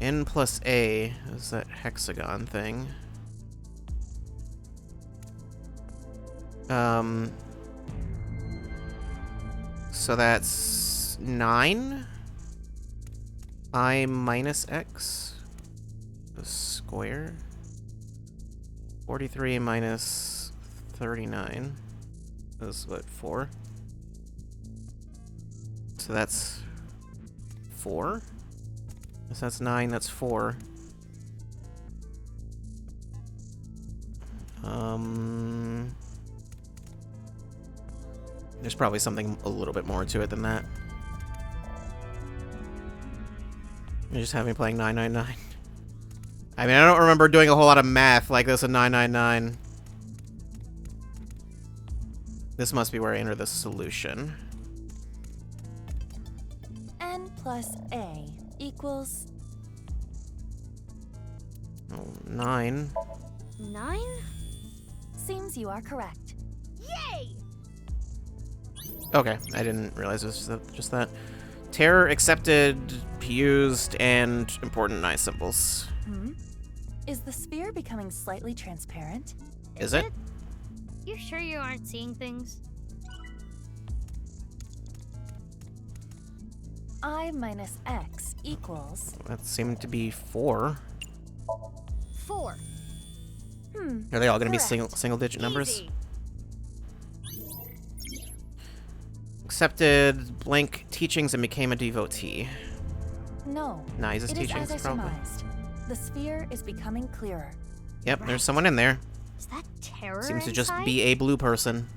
N plus A is that hexagon thing. So that's 9. I minus X. The square. 43 minus 39 is what, 4? So that's 4? So that's 9, that's 4. There's probably something a little bit more to it than that. You just have me playing 999. I mean, I don't remember doing a whole lot of math like this in 999. This must be where I enter the solution. N plus A equals... Oh, 9. 9? Seems you are correct. Yay! Okay, I didn't realize it was just that. Terror accepted, used, and important nice symbols. Is the sphere becoming slightly transparent? Is it? You sure you aren't seeing things? I minus X equals... That seemed to be 4. 4. Are they all going to be Correct. single digit numbers? Easy. Accepted blank teachings and became a devotee. No. Nah, he's It just is teachings, as I probably. surmised. The sphere is becoming clearer. Yep, there's someone in there. Is that terror Seems to just inside? be a blue person.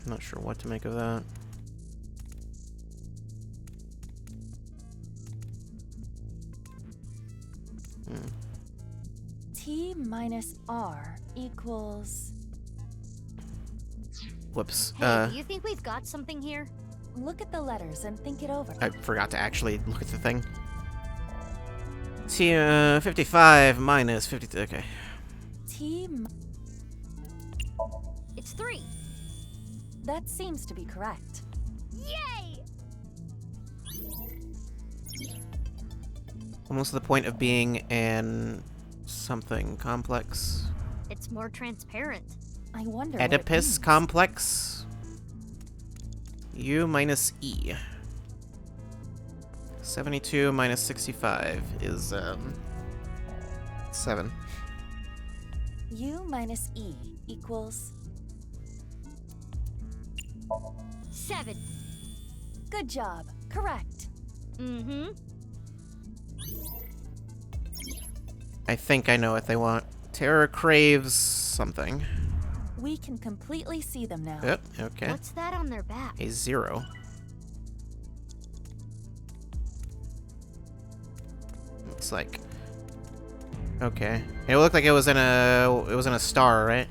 I'm not sure what to make of that. T minus R equals... Whoops. Hey, do you think we've got something here? Look at the letters and think it over. I forgot to actually look at the thing. T, 55 minus 50. Okay. It's 3. That seems to be correct. Yay! Almost to the point of being an something complex. It's more transparent. I wonder what it Oedipus means. complex. U minus E. 72 minus 65 is 7. U minus E equals... 7. Good job. Correct. Mm-hmm. I think I know what they want. Terror craves something. We can completely see them now. Yep, okay. What's that on their back? A 0. Looks like... Okay. It looked like it was in a star, right?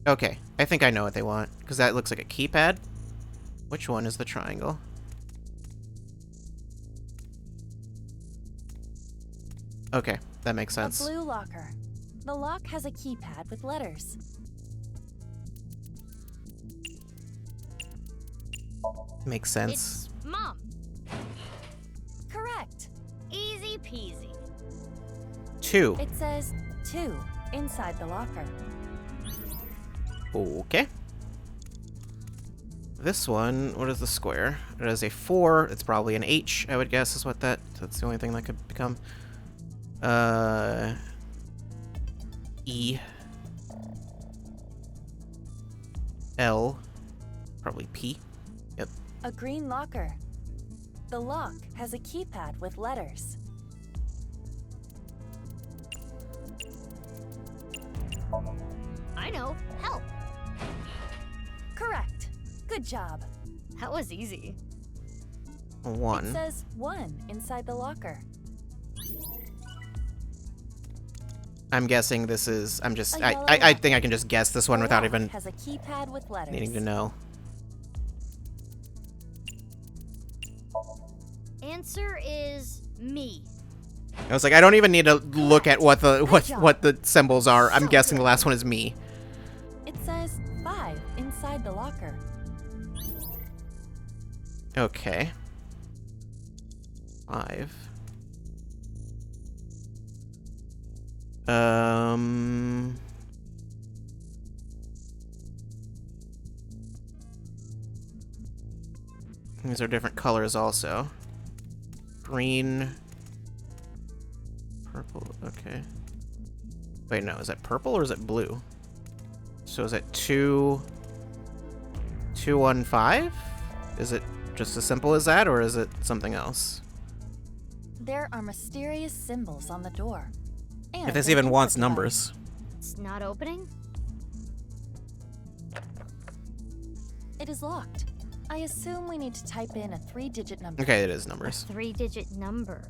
Okay. I think I know what they want. Because that looks like a keypad. Which one is the triangle? Okay, that makes sense. A blue locker. The lock has a keypad with letters. Makes sense. It's Mom. Correct. Easy peasy. 2. It says 2 inside the locker. Okay. This one, what is the square? It is a 4. It's probably an H, I would guess, is what that's the only thing that could become. E. L. Probably P. Yep. A green locker. The lock has a keypad with letters. I know. Help. Correct. Good job. That was easy. 1. It says 1 inside the locker. I'm guessing this is... I'm just... A yellow I lock. think I can just guess this one The without lock even has a keypad with letters. needing to know. Answer is me. I was like, I don't even need to look at what the symbols are. I'm guessing the last one is me. It says 5 inside the locker. Okay. 5. These are different colors also. Green. Purple, okay. Wait, no, is that purple or is it blue? So is it 215? Is it just as simple as that, or is it something else? There are mysterious symbols on the door. And If this an even input wants device. numbers. It's not opening? It is locked. I assume we need to type in a 3-digit number. Okay, it is numbers. 3-digit number.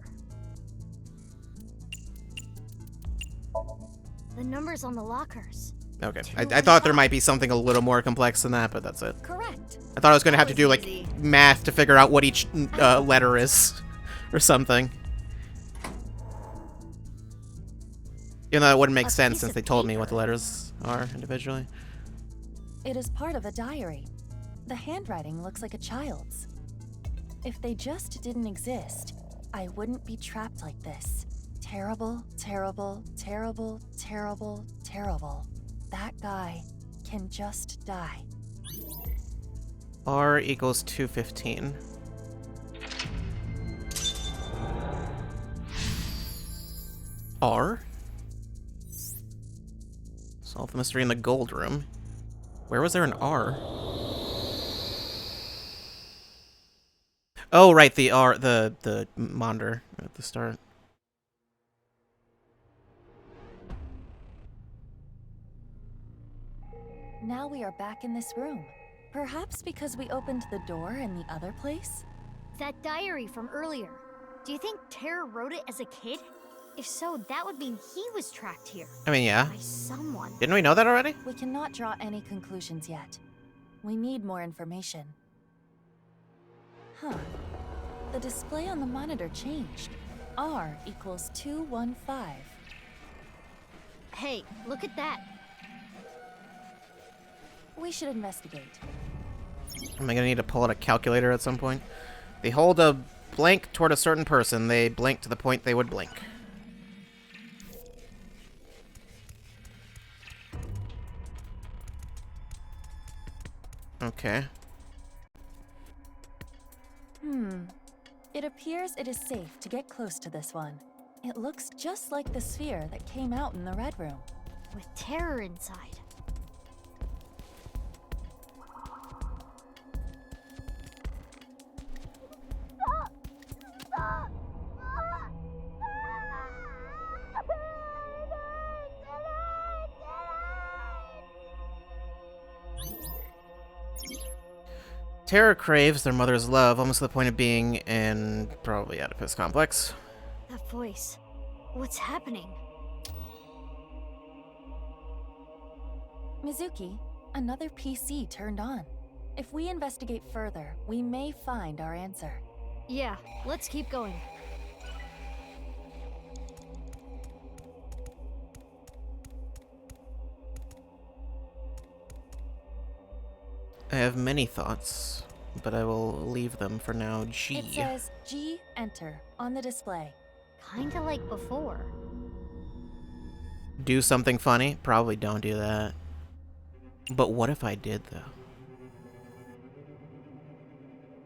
The numbers on the lockers. Okay, I thought there might be something a little more complex than that, but that's it. Correct. I thought I was going to have to do, like, easy. math to figure out what each letter is. Or something. Even though that wouldn't make A sense piece since of they told me what paper. the letters are individually. It is part of a diary. The handwriting looks like a child's. If they just didn't exist, I wouldn't be trapped like this. Terrible, terrible, terrible, terrible, terrible. That guy can just die. R equals 215. R? Solve the mystery in the gold room. Where was there an R? Oh, right, the R, the monitor at the start. Now we are back in this room. Perhaps because we opened the door in the other place? That diary from earlier. Do you think Tara wrote it as a kid? If so, that would mean he was tracked here. I mean, yeah. By someone. Didn't we know that already? We cannot draw any conclusions yet. We need more information. Huh. The display on the monitor changed. R equals 215. Hey, look at that. We should investigate. Am I gonna need to pull out a calculator at some point? They hold a blank toward a certain person. They blink to the point they would blink. Okay. It appears it is safe to get close to this one. It looks just like the sphere that came out in the red room. With terror inside. Tara craves their mother's love, almost to the point of being in probably Oedipus complex. That voice. What's happening? Mizuki, another PC turned on. If we investigate further, we may find our answer. Yeah, let's keep going. I have many thoughts, but I will leave them for now. G. It says G, enter, on the display. Kinda like before. Do something funny? Probably don't do that. But what if I did, though?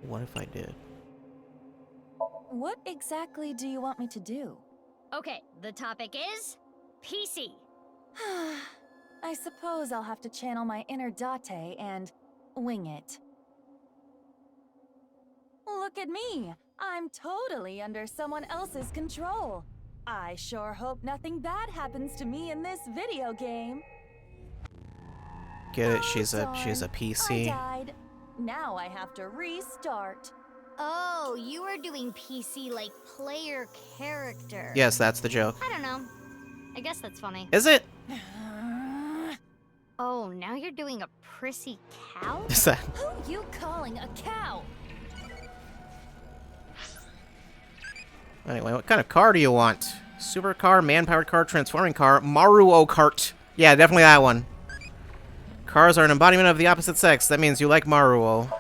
What if I did? What exactly do you want me to do? Okay, the topic is PC. I suppose I'll have to channel my inner Date and wing it. Look at me! I'm totally under someone else's control. I sure hope nothing bad happens to me in this video game. Get it? Oh, She's a darn. PC. I died. Now I have to restart. Oh, you are doing PC like player character. Yes, that's the joke. I don't know. I guess that's funny. Is it? Oh, now you're doing a prissy cow? Is that? Who you calling a cow? Anyway, what kind of car do you want? Supercar, man-powered car, transforming car, Maruo kart. Yeah, definitely that one. Cars are an embodiment of the opposite sex. That means you like Maruo.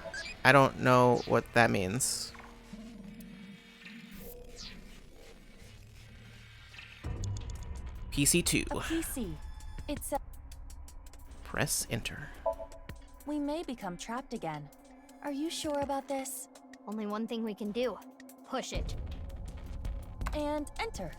I don't know what that means. PC2. A PC. It's a... Press enter. We may become trapped again. Are you sure about this? Only one thing we can do. Push it. And enter.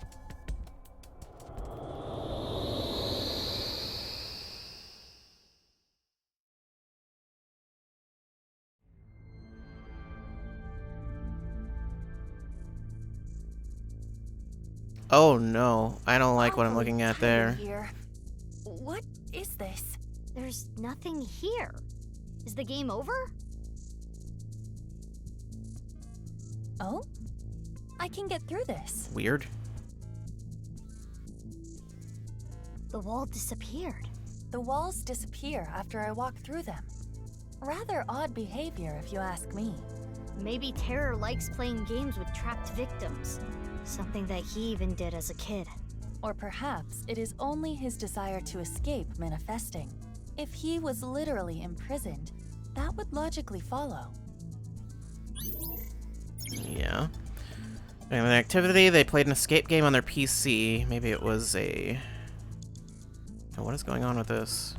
Oh no, I don't like what I'm looking at there. Here. What is this? There's nothing here. Is the game over? Oh? I can get through this. Weird. The wall disappeared. The walls disappear after I walk through them. Rather odd behavior, if you ask me. Maybe Terror likes playing games with trapped victims. Something that he even did as a kid. Or perhaps it is only his desire to escape manifesting. If he was literally imprisoned, that would logically follow. Yeah. Anyway, the activity, they played an escape game on their PC. Maybe it was a... Oh, what is going on with this?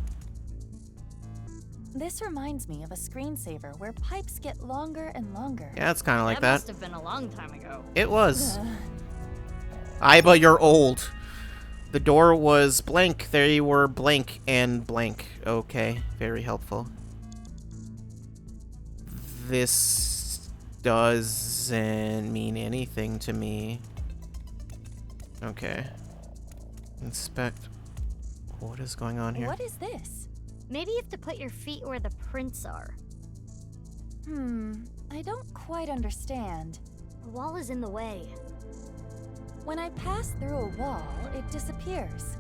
This reminds me of a screensaver where pipes get longer and longer. Yeah, it's kind of like that. Must have been a long time ago. It was. But you're old. The door was blank. They were blank and blank. Okay, very helpful. This doesn't mean anything to me. Okay. Inspect. What is going on here? What is this? Maybe you have to put your feet where the prints are. I don't quite understand. The wall is in the way. When I pass through a wall, it disappears.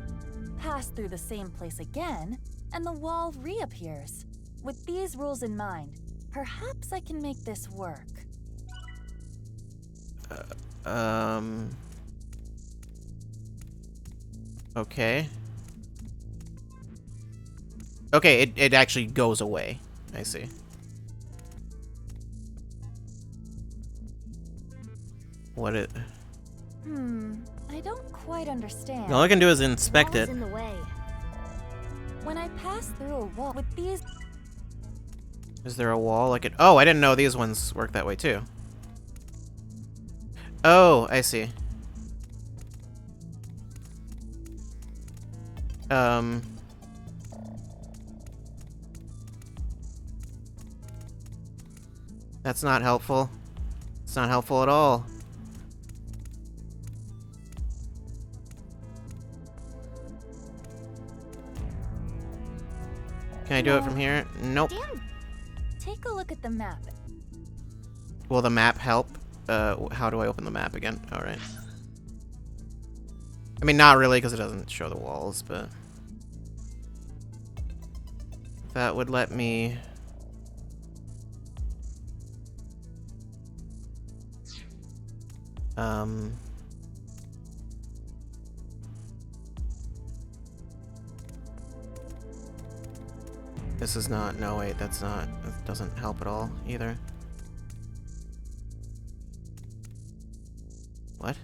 Pass through the same place again, and the wall reappears. With these rules in mind, perhaps I can make this work. Okay. Okay, it actually goes away. I see. What it... I don't quite understand. All I can do is inspect The wall is it. in the way. When I pass through a wall with these... Is there a wall? Like it? Oh, I didn't know these ones work that way too. Oh, I see. That's not helpful. It's not helpful at all. Can I do it from here? Nope. Damn. Take a look at the map. Will the map help? How do I open the map again? Alright. I mean, not really, because it doesn't show the walls, but... That would let me... This is not... No, wait, that's not... That doesn't help at all, either. What?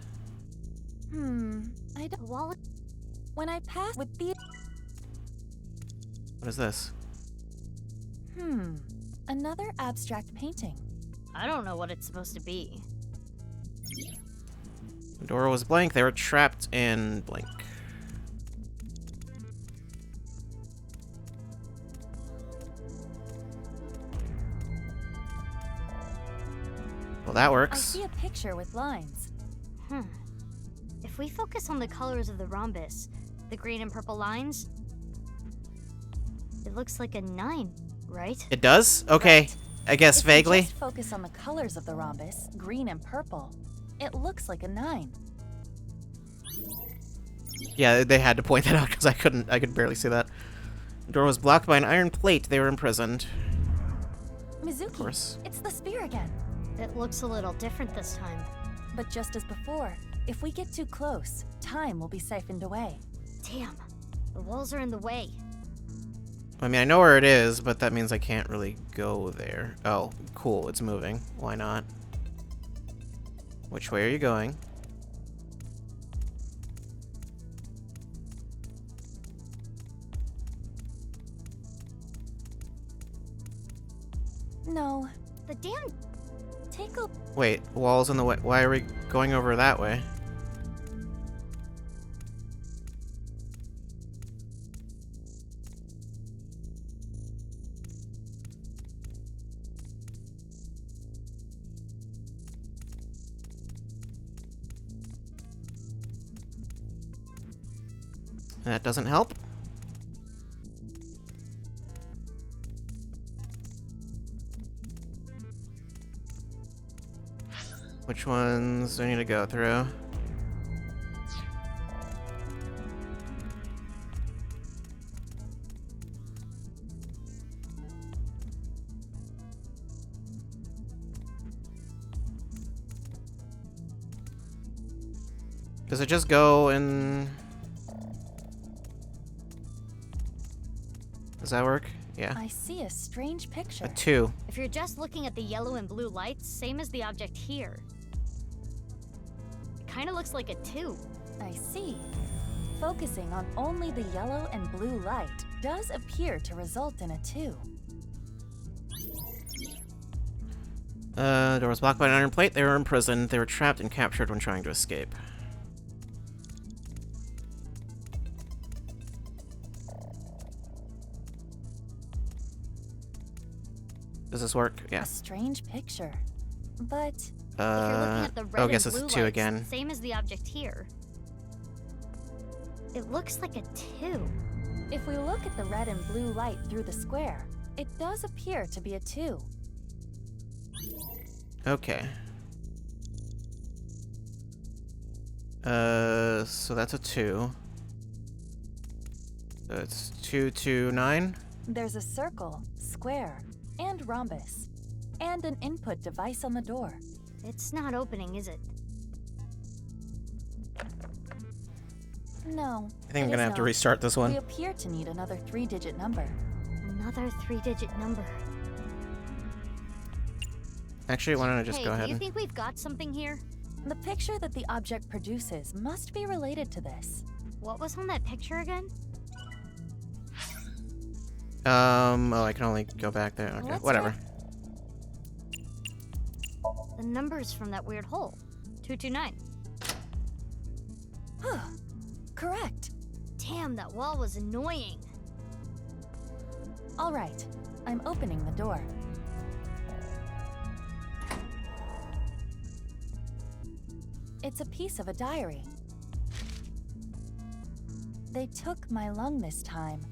I don't... Wall... When I pass with the... What is this? Another abstract painting. I don't know what it's supposed to be. The door was blank. They were trapped in blank. Well, that I works. see a picture with lines. If we focus on the colors of the rhombus, the green and purple lines, it looks like a 9, right? It does? Okay. Right. I guess If we vaguely. just focus on the colors of the rhombus, green and purple, it looks like a 9. Yeah, they had to point that out because I could barely see that. The door was blocked by an iron plate. They were imprisoned. Mizuki, Of course. it's the spear again. It looks a little different this time. But just as before, if we get too close, time will be siphoned away. Damn, the walls are in the way. I mean, I know where it is, but that means I can't really go there. Oh, cool, it's moving. Why not? Which way are you going? No. The damn... Take a... Wait, wall's in the way. Why are we going over that way? That doesn't help. Which ones do I need to go through? Does it just go in... Does that work? Yeah. I see a strange picture. A 2. If you're just looking at the yellow and blue lights, same as the object here. It kinda looks like a 2. I see. Focusing on only the yellow and blue light does appear to result in a 2. Door was blocked by an iron plate. They were imprisoned. They were trapped and captured when trying to escape. Does this work? Yeah. A strange picture. But... If you're looking at the red I guess and it's blue a 2 lights, again. same as the object here. It looks like a 2. if we look at the red and blue light through the square, it does appear to be a 2. Okay. So that's a 2. So it's 2, 2, 9. There's a circle, square, and rhombus, and an input device on the door. It's not opening, is it? No. I think I'm it gonna is have to not. restart this one. We appear to need another 3-digit number. Another 3-digit number. Actually, why don't I just Hey, go do ahead you and... think we've got something here? The picture that the object produces must be related to this. What was on that picture again? Oh, I can only go back there. Okay, Let's whatever. The numbers from that weird hole. 229. Correct. Damn, that wall was annoying. All right, I'm opening the door. It's a piece of a diary. They took my lung this time.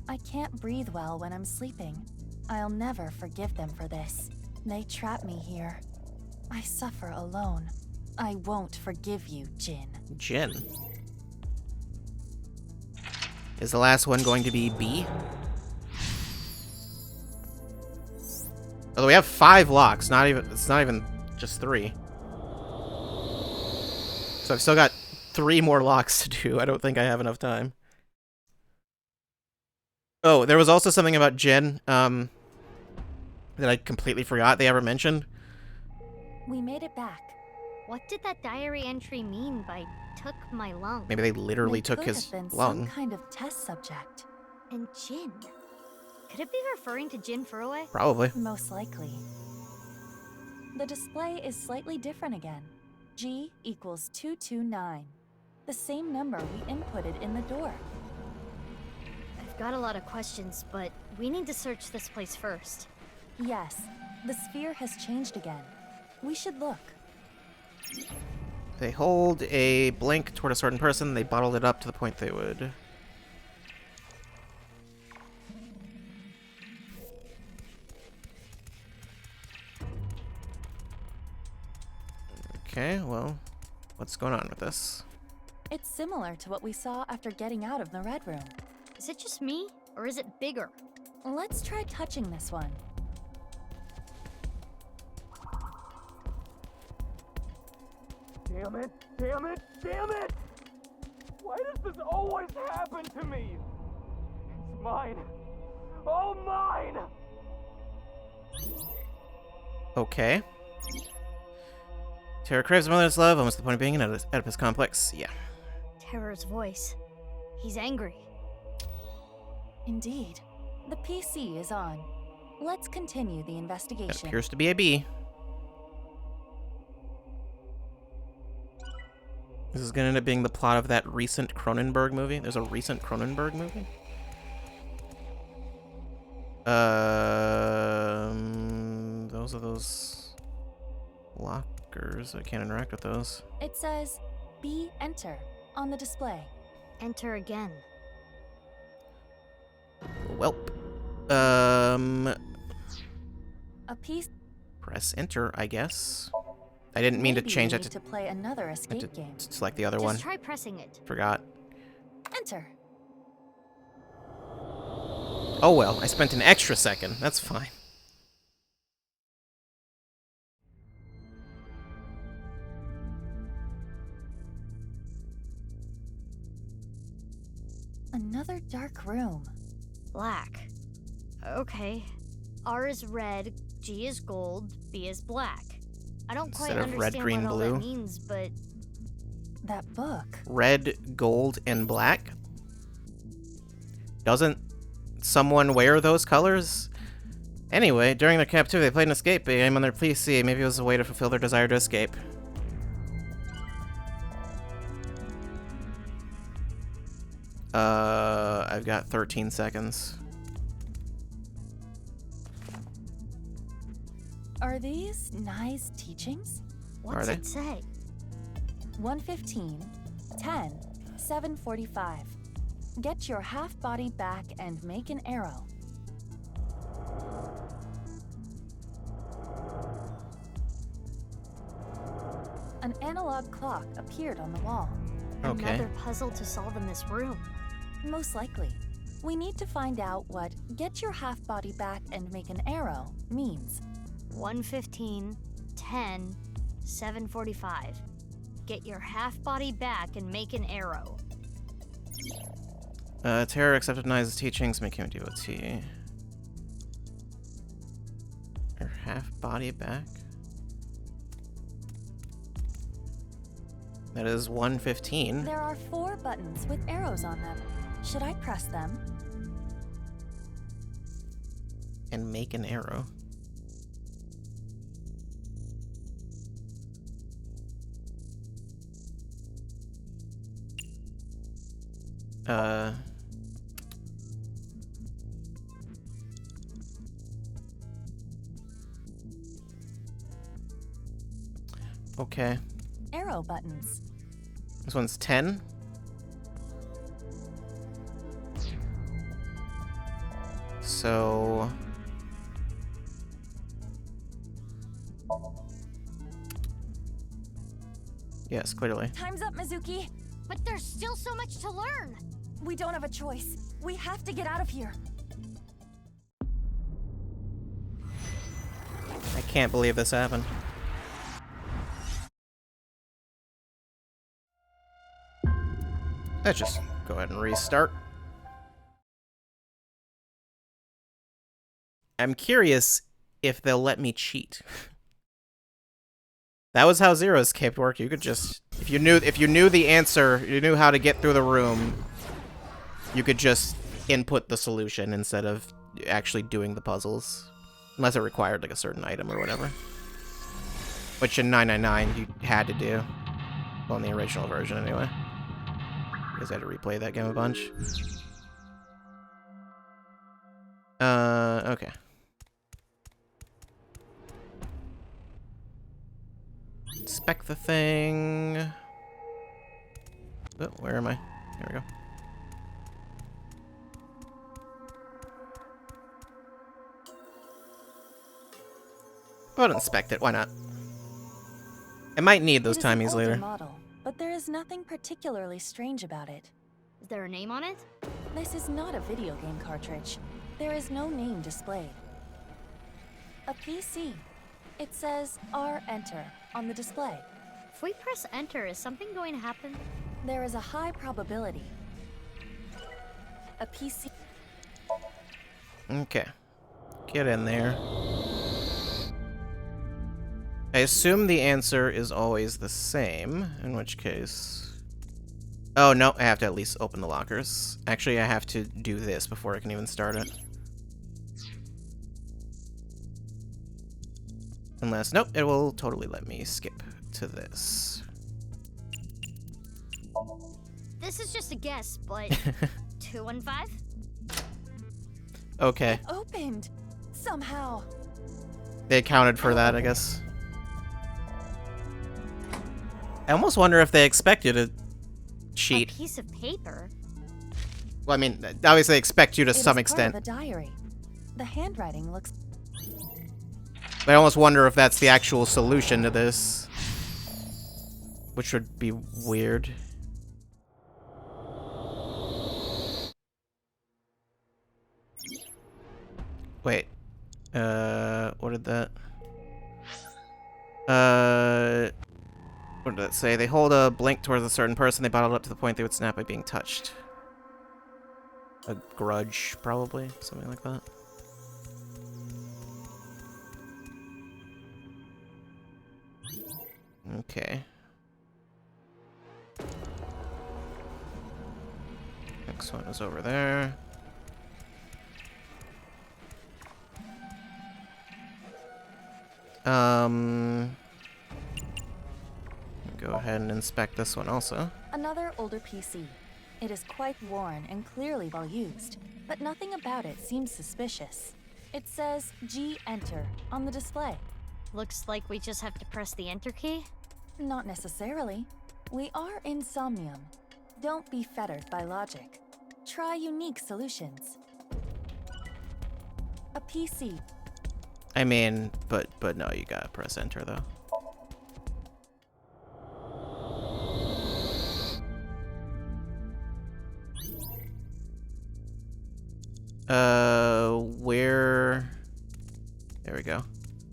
I can't breathe well when I'm sleeping. I'll never forgive them for this. They trap me here. I suffer alone. I won't forgive you, Jin. Jin. Is the last one going to be B? Although we have 5 locks, it's not even just 3. So I've still got 3 more locks to do. I don't think I have enough time. Oh, there was also something about Jin, that I completely forgot they ever mentioned. We made it back. What did that diary entry mean by took my lung? Maybe they literally They took could his have been lung. some kind of test subject. And Jin. Could it be referring to Jin Furue? Probably. Most likely. The display is slightly different again. G equals 229. The same number we inputted in the door. I've got a lot of questions, but we need to search this place first. Yes, the sphere has changed again. We should look. They hold a blank toward a certain person. They bottled it up to the point they would. Okay, well, what's going on with this? It's similar to what we saw after getting out of the Red Room. Is it just me, or is it bigger? Let's try touching this one. Damn it! Damn it! Damn it! Why does this always happen to me? It's mine. All mine! Okay. Terra craves mother's love, almost to the point of being an Oedipus complex. Yeah. Terror's voice. He's angry. Indeed. The PC is on. Let's continue the That investigation. appears to be a B. This is gonna end up being the plot of that recent Cronenberg movie. There's a recent Cronenberg movie? Those are those lockers. I can't interact with those. It says, B enter on the display. Enter again. Welp. A piece. Press enter, I guess. I didn't mean to change that need to play another escape game. select the other Just one. try pressing it. Forgot. Enter. Oh well, I spent an extra second. That's fine. Another dark room. Black. Okay. R is red, G is gold, B is black. I don't quite Instead of red, understand green, what all blue. that means, but That book. Red, gold, and black? Doesn't someone wear those colors? Anyway, during their captivity, they played an escape game on their PC. Maybe it was a way to fulfill their desire to escape. I've got 13 seconds. Are these Nye's teachings? what's they? it say? 115, 10, 745. Get your half body back and make an arrow. An analog clock appeared on the wall. Okay. Another puzzle to solve in this room. Most likely. We need to find out what get your half body back and make an arrow means. 115, 10, 745. Get your half body back and make an arrow. Terror accepted Nye's teachings, make him devotee. Her half body back? That is 115. There are 4 buttons with arrows on them. Should I press them? And make an arrow. Okay. Arrow buttons. This one's 10. So... yes, clearly. Time's up, Mizuki. But there's still so much to learn. We don't have a choice. We have to get out of here. I can't believe this happened. Let's just go ahead and restart. I'm curious if they'll let me cheat. That was how Zero Escape worked. You could just, if you knew the answer, you knew how to get through the room, you could just input the solution instead of actually doing the puzzles. Unless it required like a certain item or whatever. Which in 999 you had to do. Well, in the original version anyway. Because I had to replay that game a bunch. Okay. Inspect the thing. Oh, where am I? There we go. Go ahead and inspect it, why not? I might need those It is an timies older later. model, but there is nothing particularly strange about it. Is there a name on it? This is not a video game cartridge. There is no name displayed. A PC. It says R Enter on the display. If we press enter, is something going to happen? There is a high probability. A PC. Okay. Get in there. I assume the answer is always the same, in which case... Oh, no, I have to at least open the lockers. Actually, I have to do this before I can even start it. Unless, nope, it will totally let me skip to this. This is just a guess, but 215? Okay. It opened somehow. They accounted for that, I guess. I almost wonder if they expect you to cheat. A piece of paper? Well, I mean, obviously they expect you to some extent. It is part of a diary. The handwriting looks... But I almost wonder if that's the actual solution to this. Which would be weird. Wait. What did that... What did that say? They hold a blink towards a certain person, they bottle it up to the point they would snap by being touched. A grudge, probably. Something like that. Okay. Next one is over there. Go ahead and inspect this one also. Another older PC. It is quite worn and clearly well used, but nothing about it seems suspicious. It says G Enter on the display. Looks like we just have to press the enter key? Not necessarily. We are in Somnium. Don't be fettered by logic. Try unique solutions. A PC. I mean, but no, you gotta press enter though. Where... There we go.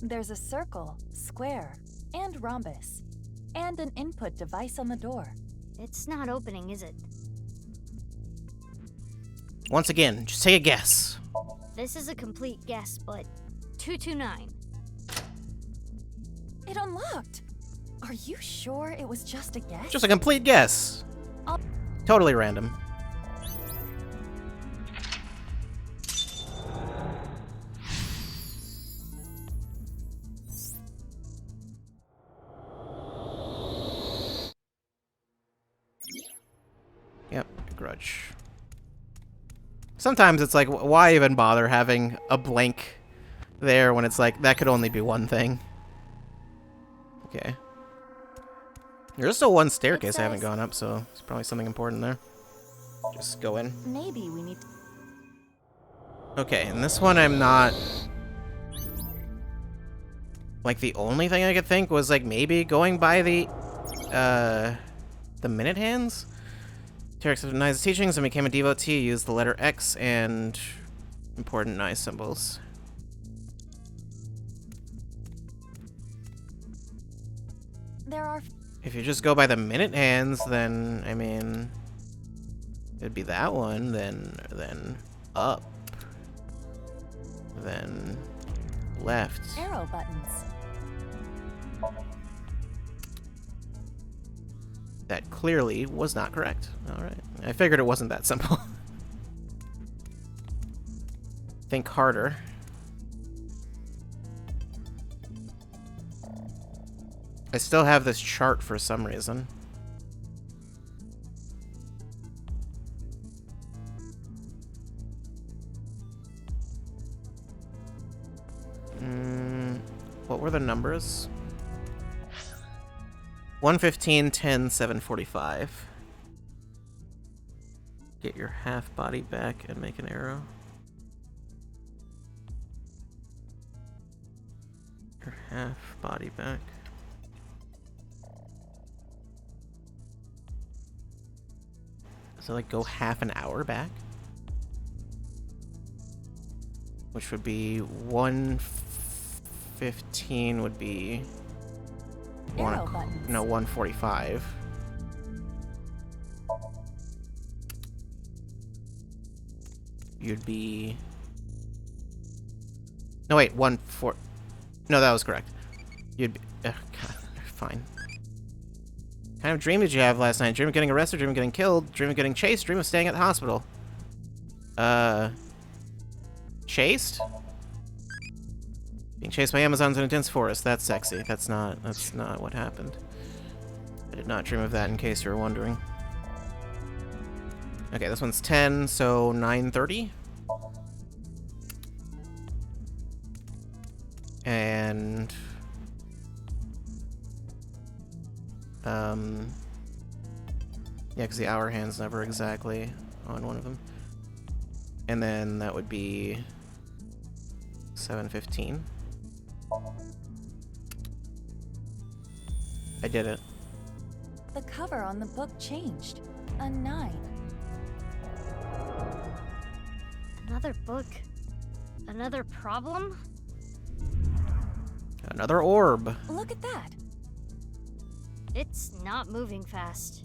There's a circle, square, and rhombus, and an input device on the door. It's not opening, is it? Once again, just take a guess. This is a complete guess, but 229. It unlocked! Are you sure it was just a guess? Just a complete guess. Totally random. Yep, grudge. Sometimes it's like, why even bother having a blank there when it's like, that could only be one thing. Okay. There's still one staircase I haven't gone up, so there's probably something important there. Just go in. Maybe we need to... Okay, and this one I'm not... Like, the only thing I could think was, like, maybe going by the minute hands? Terry accepted Nai's teachings and became a devotee, used the letter X and important Nai symbols. There are... If you just go by the minute hands, then, I mean... It'd be that one, then up. Then left. arrow buttons. That clearly was not correct. Alright. I figured it wasn't that simple. Think harder. I still have this chart for some reason. What were the numbers? 115, 10, 745. Get your half body back and make an arrow. Your half body back. So like go half an hour back? Which would be 115 would be Arrow buttons. No, 145. You'd be... No, wait, 14... No, that was correct. You'd be... God, fine. What kind of dream did you have last night? Dream of getting arrested? Dream of getting killed? Dream of getting chased? Dream of staying at the hospital? Chased? Being chased by Amazons in a dense forest. That's sexy. That's not what happened. I did not dream of that, in case you were wondering. Okay, this one's 10, so 9:30. And... yeah, because the hour hand's never exactly on one of them. And then that would be 7:15. I did it. The cover on the book changed. A 9. Another book? Another problem? Another orb. Look at that. It's not moving fast.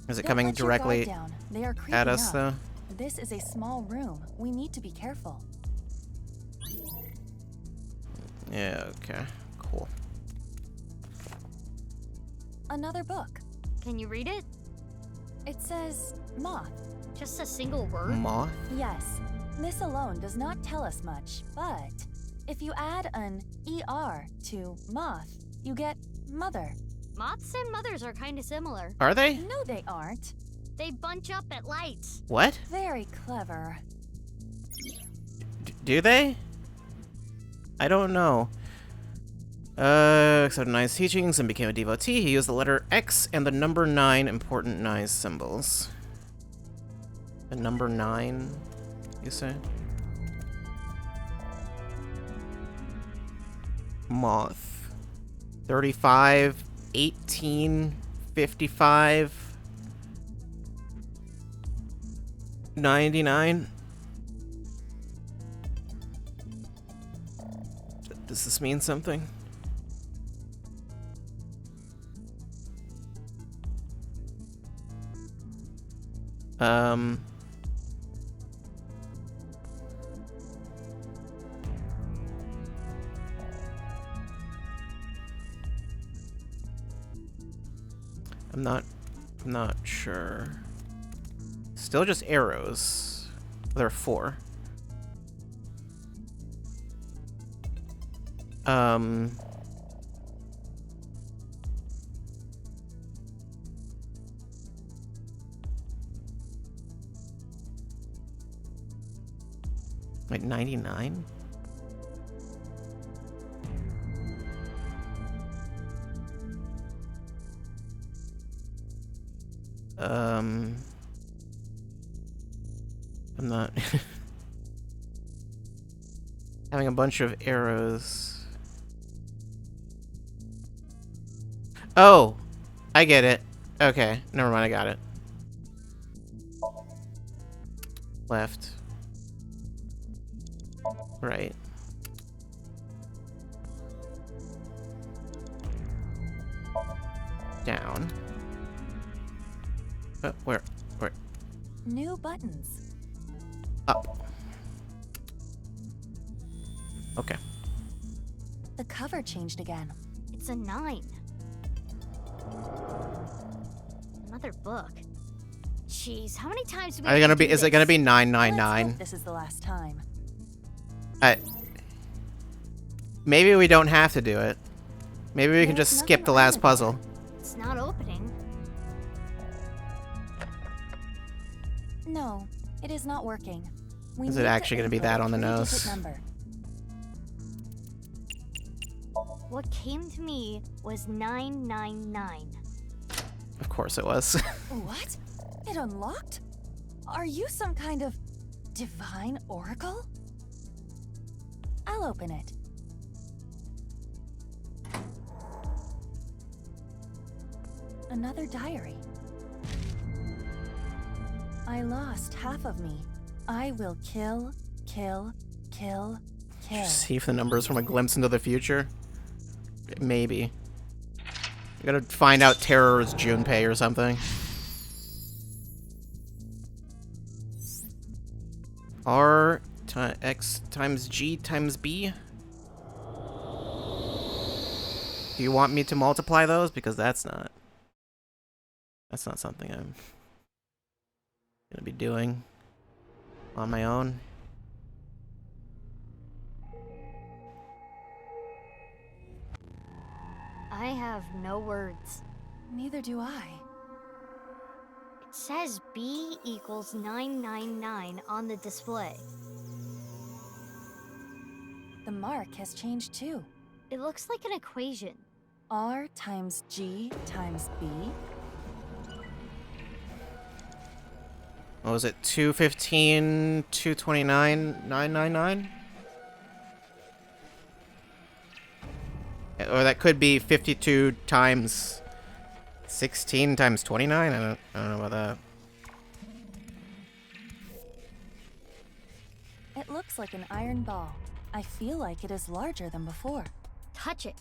Is it Don't coming let your guard directly down. They are creeping at us, up. though? This is a small room. We need to be careful. Yeah, okay. Cool. Another book. Can you read it? It says moth. Just a single word? Moth? Yes. This alone does not tell us much, but if you add an ER to moth, you get mother. Moths and mothers are kind of similar. Are they? No, they aren't. They bunch up at lights. What? Very clever. Do they? I don't know. Accepted Nye's teachings and became a devotee. He used the letter X and the number 9 important Nye's symbols. The number 9, you say? Moth. 35, 18, 55, 99. Does this mean something? I'm not sure. Still just arrows. There are 4. Like 99? I'm not having a bunch of arrows. Oh, I get it. Okay, never mind, I got it. Left. Right. Down. Where? New buttons. Up. Okay. The cover changed again. It's a 9. Another book. Jeez, how many times do we Are they gonna be? do Is it gonna this? be Let's 999? hope this is the last time. Maybe we don't have to do it. Maybe we can There's just skip nothing the on last it. puzzle. It's not opening. No, it is not working. We Is it need to actually gonna be input that a on the 3-digit nose? number. What came to me was 999. Of course it was. What? It unlocked? Are you some kind of divine oracle? I'll open it. Another diary. I lost half of me. I will kill, kill, kill, kill. See if the numbers from a glimpse into the future. Maybe. I gotta find out Terror is Junpei or something. X times G times B. Do you want me to multiply those? Because that's not something I'm gonna be doing on my own. I have no words. Neither do I. It says B equals 999 on the display. The mark has changed too. It looks like an equation. R times G times B. What was it? 215, 229, 999? Or that could be 52 times 16 times 29? I don't know about that. It looks like an iron ball. I feel like it is larger than before. Touch it.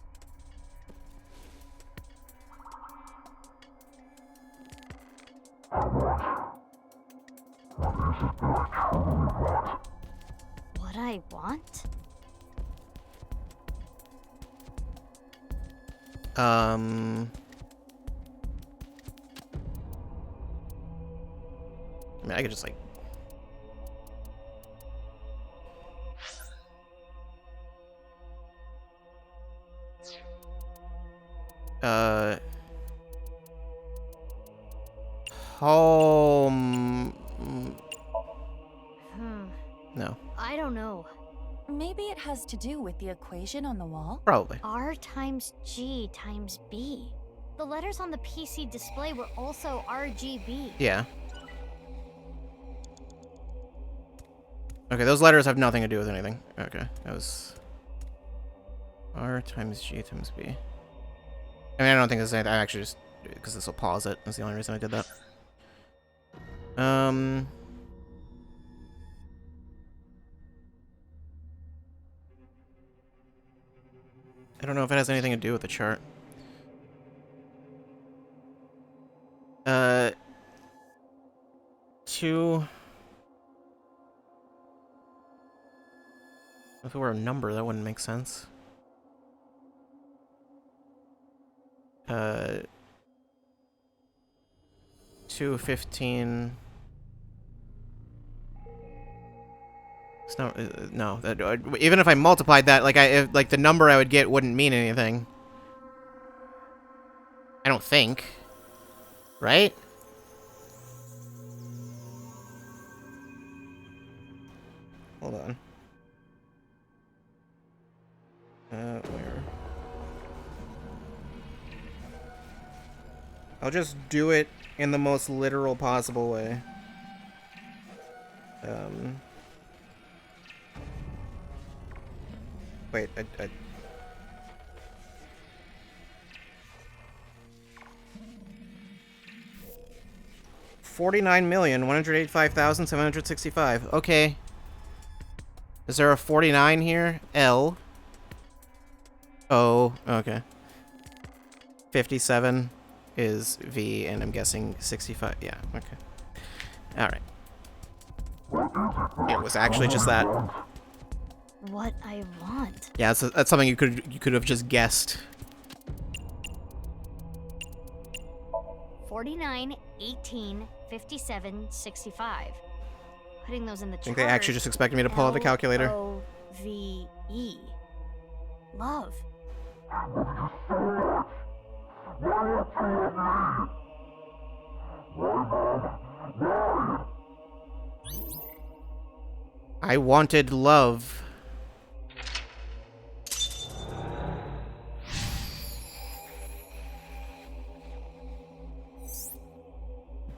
What I want? I mean, I could just like... Home... No. I don't know. Maybe it has to do with the equation on the wall? Probably. R times G times B. The letters on the PC display were also RGB. Yeah. Okay, those letters have nothing to do with anything. Okay, that was... R times G times B. I mean, I don't think there's anything. I actually just... Because this will pause it. That's the only reason I did that. I don't know if it has anything to do with the chart. Two... If it were a number, that wouldn't make sense. 215... It's not, no, even if I multiplied that, like like the number I would get wouldn't mean anything. I don't think. Right? Hold on. Where? I'll just do it in the most literal possible way. Wait, 49,185,765. Okay. Is there a 49 here? L. O. Okay. 57 is V, and I'm guessing 65. Yeah, okay. Alright. It was actually just that. What I want. Yeah, that's something you could have just guessed. 49, 18, 57, 65. Putting those in the chart. I think they actually just expected me to pull out the calculator. L-O-V-E. Love. I wanted love.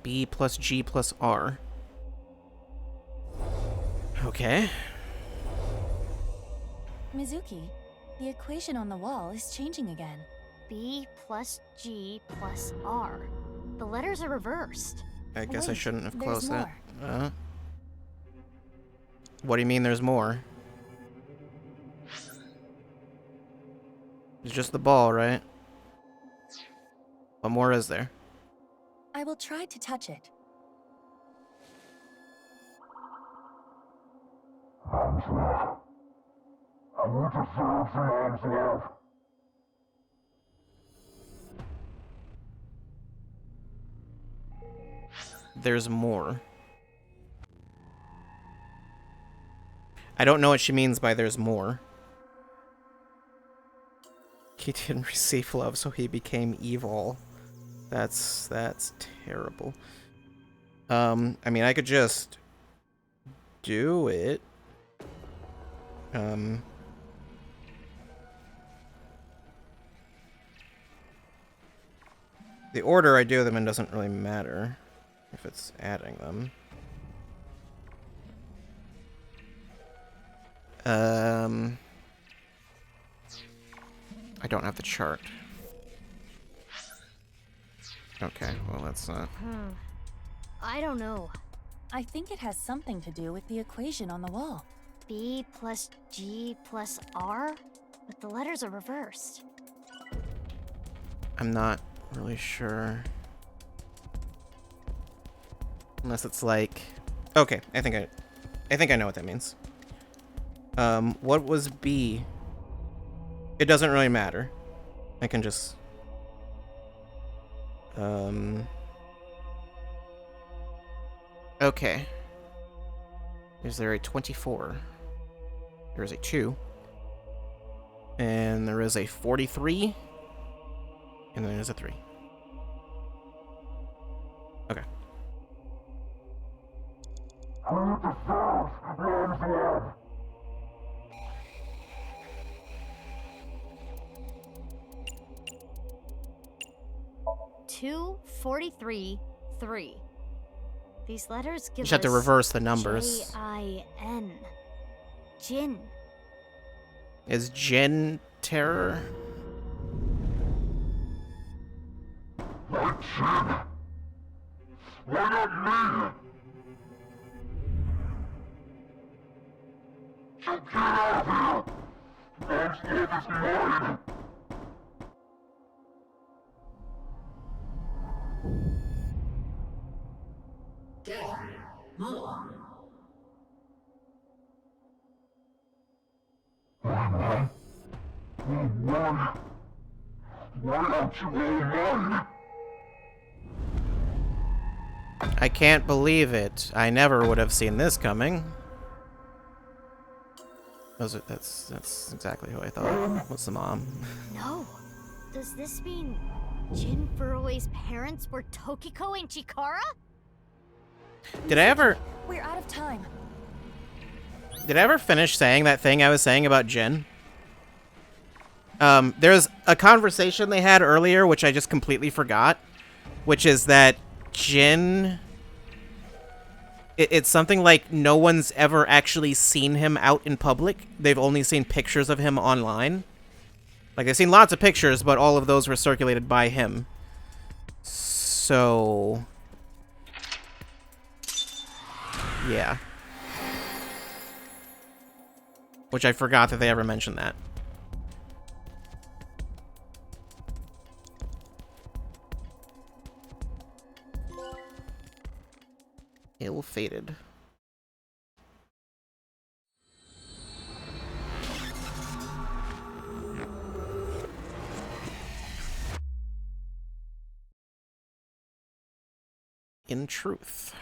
B plus G plus R. Okay. Mizuki, the equation on the wall is changing again. B plus G plus R. The letters are reversed. I guess I Wait, shouldn't have there's closed that. more. What do you mean there's more? It's just the ball, right? What more is there? I will try to touch it. Mom's love. I want to serve for Mom's love. There's more. I don't know what she means by there's more. He didn't receive love, so he became evil. That's terrible. I mean, I could just do it. The order I do them in doesn't really matter if it's adding them. I don't have the chart. Okay, well, that's not... I don't know. I think it has something to do with the equation on the wall. B plus G plus R? But the letters are reversed. I'm not really sure. Unless it's like... Okay, I think I know what that means. What was B? It doesn't really matter. I can just... Okay. Is there a 24? There is a 2. And there is a 43. And then there's a 3. Okay. I want to serve Mom's love. 2, 43, 3. These letters give You just have to us reverse the numbers. J-I-N. Jin. Is Jin terror? Why Jin? Why not me? So get out of here! Mom's love is mine! Mom. Why, Mom? Why? Why aren't you all mine? I can't believe it. I never would have seen this coming. That's exactly who I thought was the mom. No. Does this mean Jin Furue's parents were Tokiko and Chikara? Did I ever We're out of time. finish saying that thing I was saying about Jin? There's a conversation they had earlier, which I just completely forgot, which is that Jin... It's something like no one's ever actually seen him out in public. They've only seen pictures of him online. Like, they've seen lots of pictures, but all of those were circulated by him. So... yeah. Which I forgot that they ever mentioned that. Ill-fated. In truth.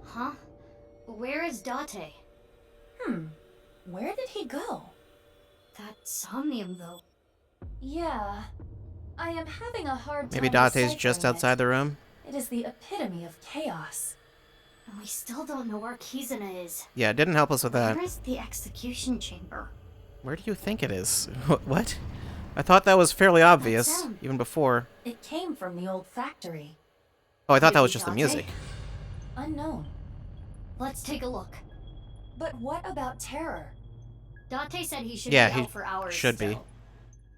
Huh? Where is Date? Where did he go? That Somnium, though. Yeah. I am having a hard time Maybe Date's just deciphering outside it. the room? It is the epitome of chaos. And we still don't know where Kizuna is. Yeah, it didn't help us with that. Where is the execution chamber? Where do you think it is? What? I thought that was fairly obvious, sound. even before. It came from the old factory. Oh, I thought that Maybe was just the Date? music. Unknown. Let's take a look. But what about Terror? Date said he should Yeah, be he out for hours should be. still.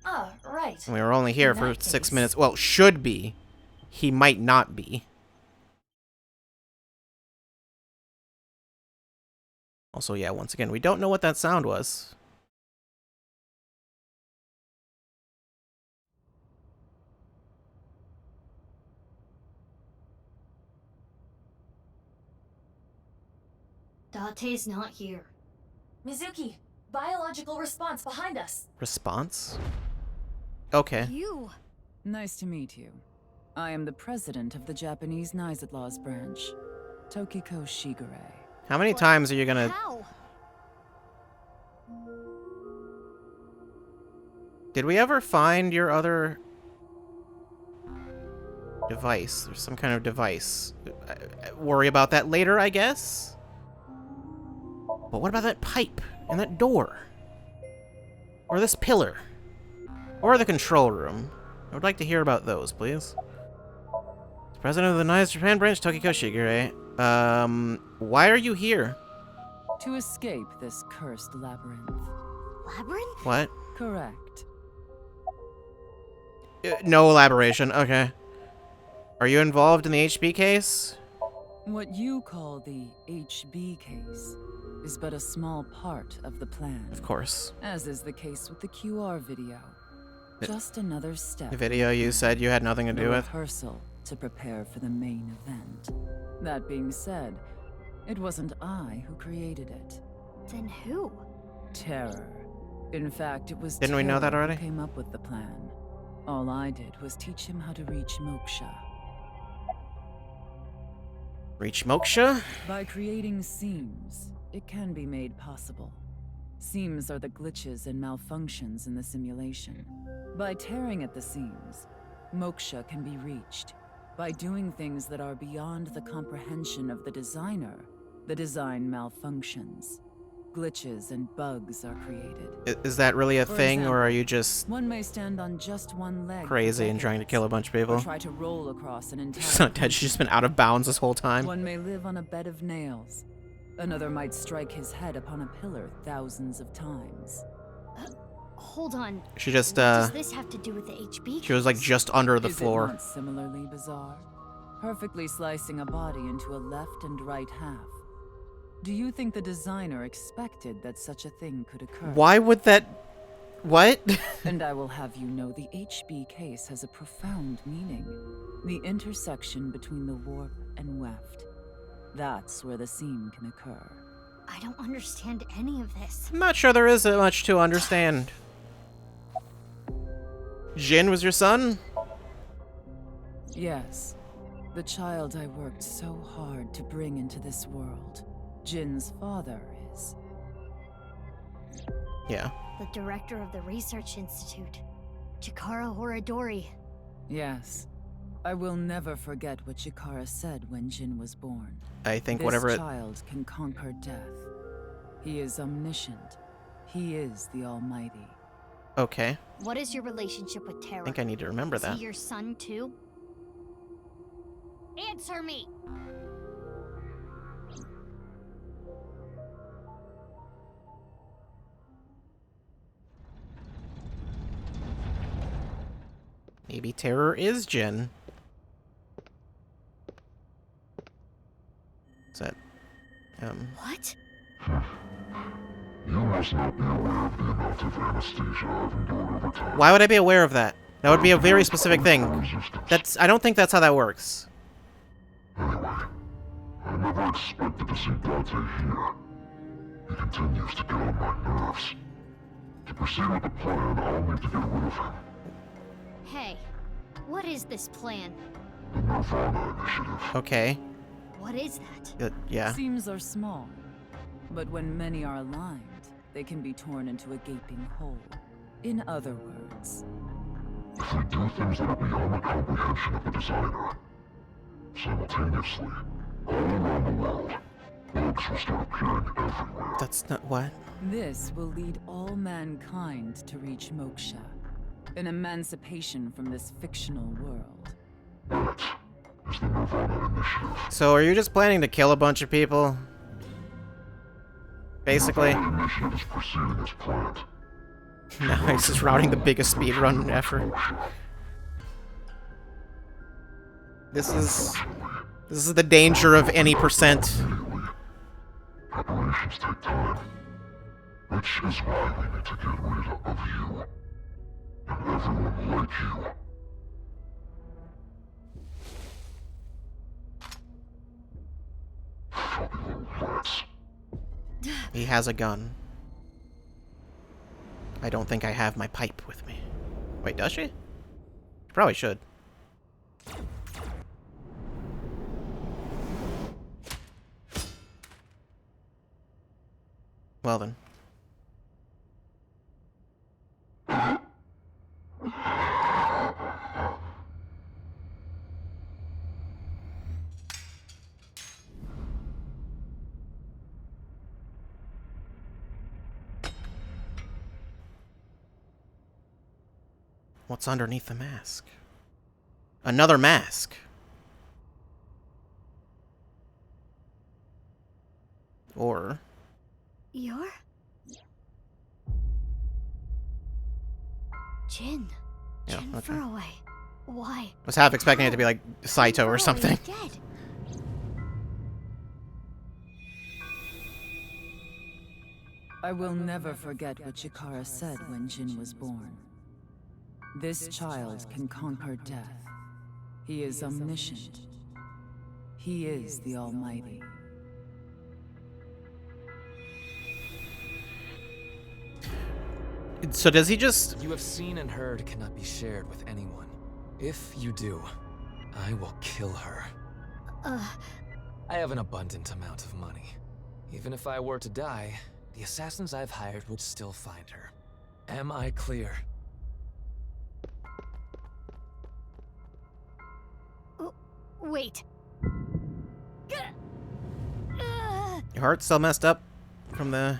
Ah, right. We were only here In for that 6 case- minutes. Well, should be. He might not be. Also, yeah, once again, we don't know what that sound was. Date's not here. Mizuki, biological response behind us. Response? Okay. You? Nice to meet you. I am the president of the Japanese Nisetlaws branch, Tokiko Shigure. How many times are you gonna... How? Did we ever find your other... device? There's some kind of device. Worry about that later, I guess? But what about that pipe and that door? Or this pillar? Or the control room? I would like to hear about those, please. President of the Nice Japan branch, Tokiko Shigure. Why are you here? To escape this cursed labyrinth. Labyrinth? What? Correct. No elaboration, okay. Are you involved in the HB case? What you call the HB case is but a small part of the plan. Of course. As is the case with the QR video. Just another step. The video you said you had nothing to do with? Rehearsal to prepare for the main event. That being said, it wasn't I who created it. Then who? Terror. In fact, it was Didn't we know that Terror who already? came up with the plan. All I did was teach him how to reach moksha. Reach moksha? By creating seams, it can be made possible. Seams are the glitches and malfunctions in the simulation. By tearing at the seams, moksha can be reached. By doing things that are beyond the comprehension of the designer, the design malfunctions. Glitches and bugs are created. Is that really a For thing, example, or are you just one may stand on just one leg for crazy and trying to kill a bunch of people? or try to roll across an entire She's not dead, she's just been out of bounds this whole time. One may live on a bed of nails. Another might strike his head upon a pillar thousands of times. Hold on. She just, What does this have to do with the HB? she was like just under the Is floor. it not similarly bizarre? Perfectly slicing a body into a left and right half. Do you think the designer expected that such a thing could occur? Why would that... What? And I will have you know the HB case has a profound meaning. The intersection between the warp and weft. That's where the seam can occur. I don't understand any of this. I'm not sure there is much to understand. Jin was your son? Yes. The child I worked so hard to bring into this world. Jin's father is. Yeah. The director of the Research Institute, Chikara Horadori. Yes. I will never forget what Chikara said when Jin was born. I think This whatever it... child can conquer death. He is omniscient. He is the Almighty. Okay. What is your relationship with Terra? I think I need to remember Is that. he your son too? Answer me! Maybe Terror is Jin. Is that... What? You must not be aware of the amount of anesthesia I've endured over time. Why would I be aware of that? That would be a very specific thing. That's... I don't think that's how that works. Anyway, I never expected to see Dante here. He continues to get on my nerves. To proceed with the plan, I'll need to get rid of him. Hey, what is this plan? The Nirvana initiative. Okay. What is that? Yeah. Seams are small, but when many are aligned, they can be torn into a gaping hole. In other words, If we do things that are beyond the comprehension of the designer, simultaneously, all around the world, bugs will start appearing everywhere. That's not... What? this will lead all mankind to reach moksha, an emancipation from this fictional world. That is the Nirvana initiative. So are you just planning to kill a bunch of people? Basically. The Nirvana initiative is proceeding as planned. Now he's just routing the biggest speedrun ever. This is the danger of any percent. Preparations take time, which is why we need to get rid of you and everyone like you. Filthy little rats. He has a gun. I don't think I have my pipe with me. Wait, does she? Probably should. Well then. What's underneath the mask? Another mask. Or... You're? Jin. Yeah, Jin okay. Furaway. Why? I was half expecting it to be like Saito or something. Dead. I will never forget what Chikara said when Jin was born. This child can conquer death. He is omniscient. He is the Almighty. So does he just... You have seen and heard cannot be shared with anyone. If you do, I will kill her. I have an abundant amount of money. Even if I were to die, the assassins I've hired would still find her. Am I clear? Wait. Your heart's still messed up from the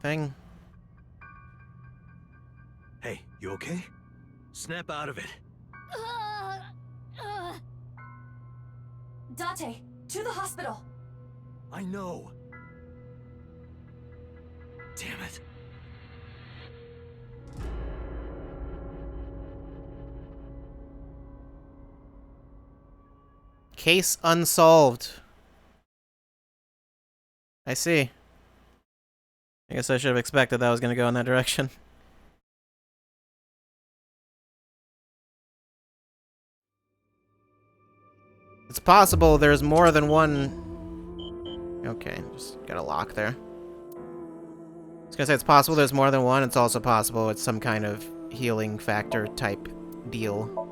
thing? Hey, you okay? Snap out of it. Date, to the hospital. I know. Damn it. Case unsolved. I see. I guess I should have expected that was going to go in that direction. It's possible there's more than one... Okay, just got a lock there. I was gonna say it's possible there's more than one. It's also possible it's some kind of healing factor type deal.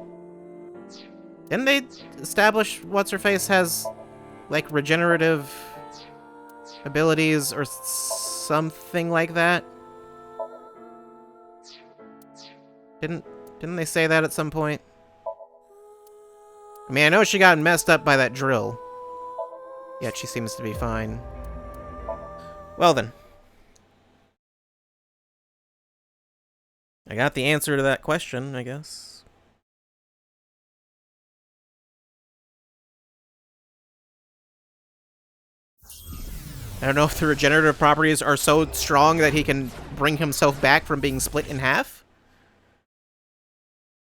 Didn't they establish What's-Her-Face has, like, regenerative abilities or something like that? Didn't they say that at some point? I mean, I know she got messed up by that drill. Yet she seems to be fine. Well then. I got the answer to that question, I guess. I don't know if the regenerative properties are so strong that he can bring himself back from being split in half.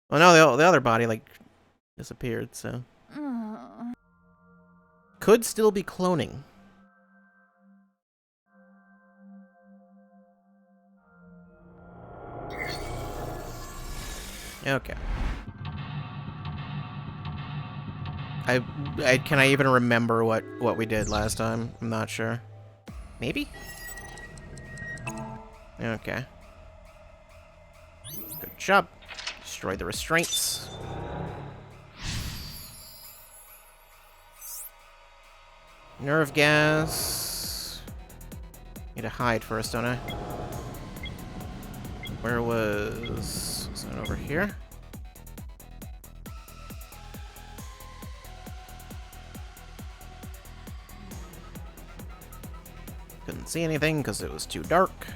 Well, no, the other body, like, disappeared, so... Could still be cloning. Okay. Can I even remember what we did last time? I'm not sure. Maybe? Okay. Good job. Destroy the restraints. Nerve gas. Need to hide first, don't I? Where was it over here? Couldn't see anything because it was too dark.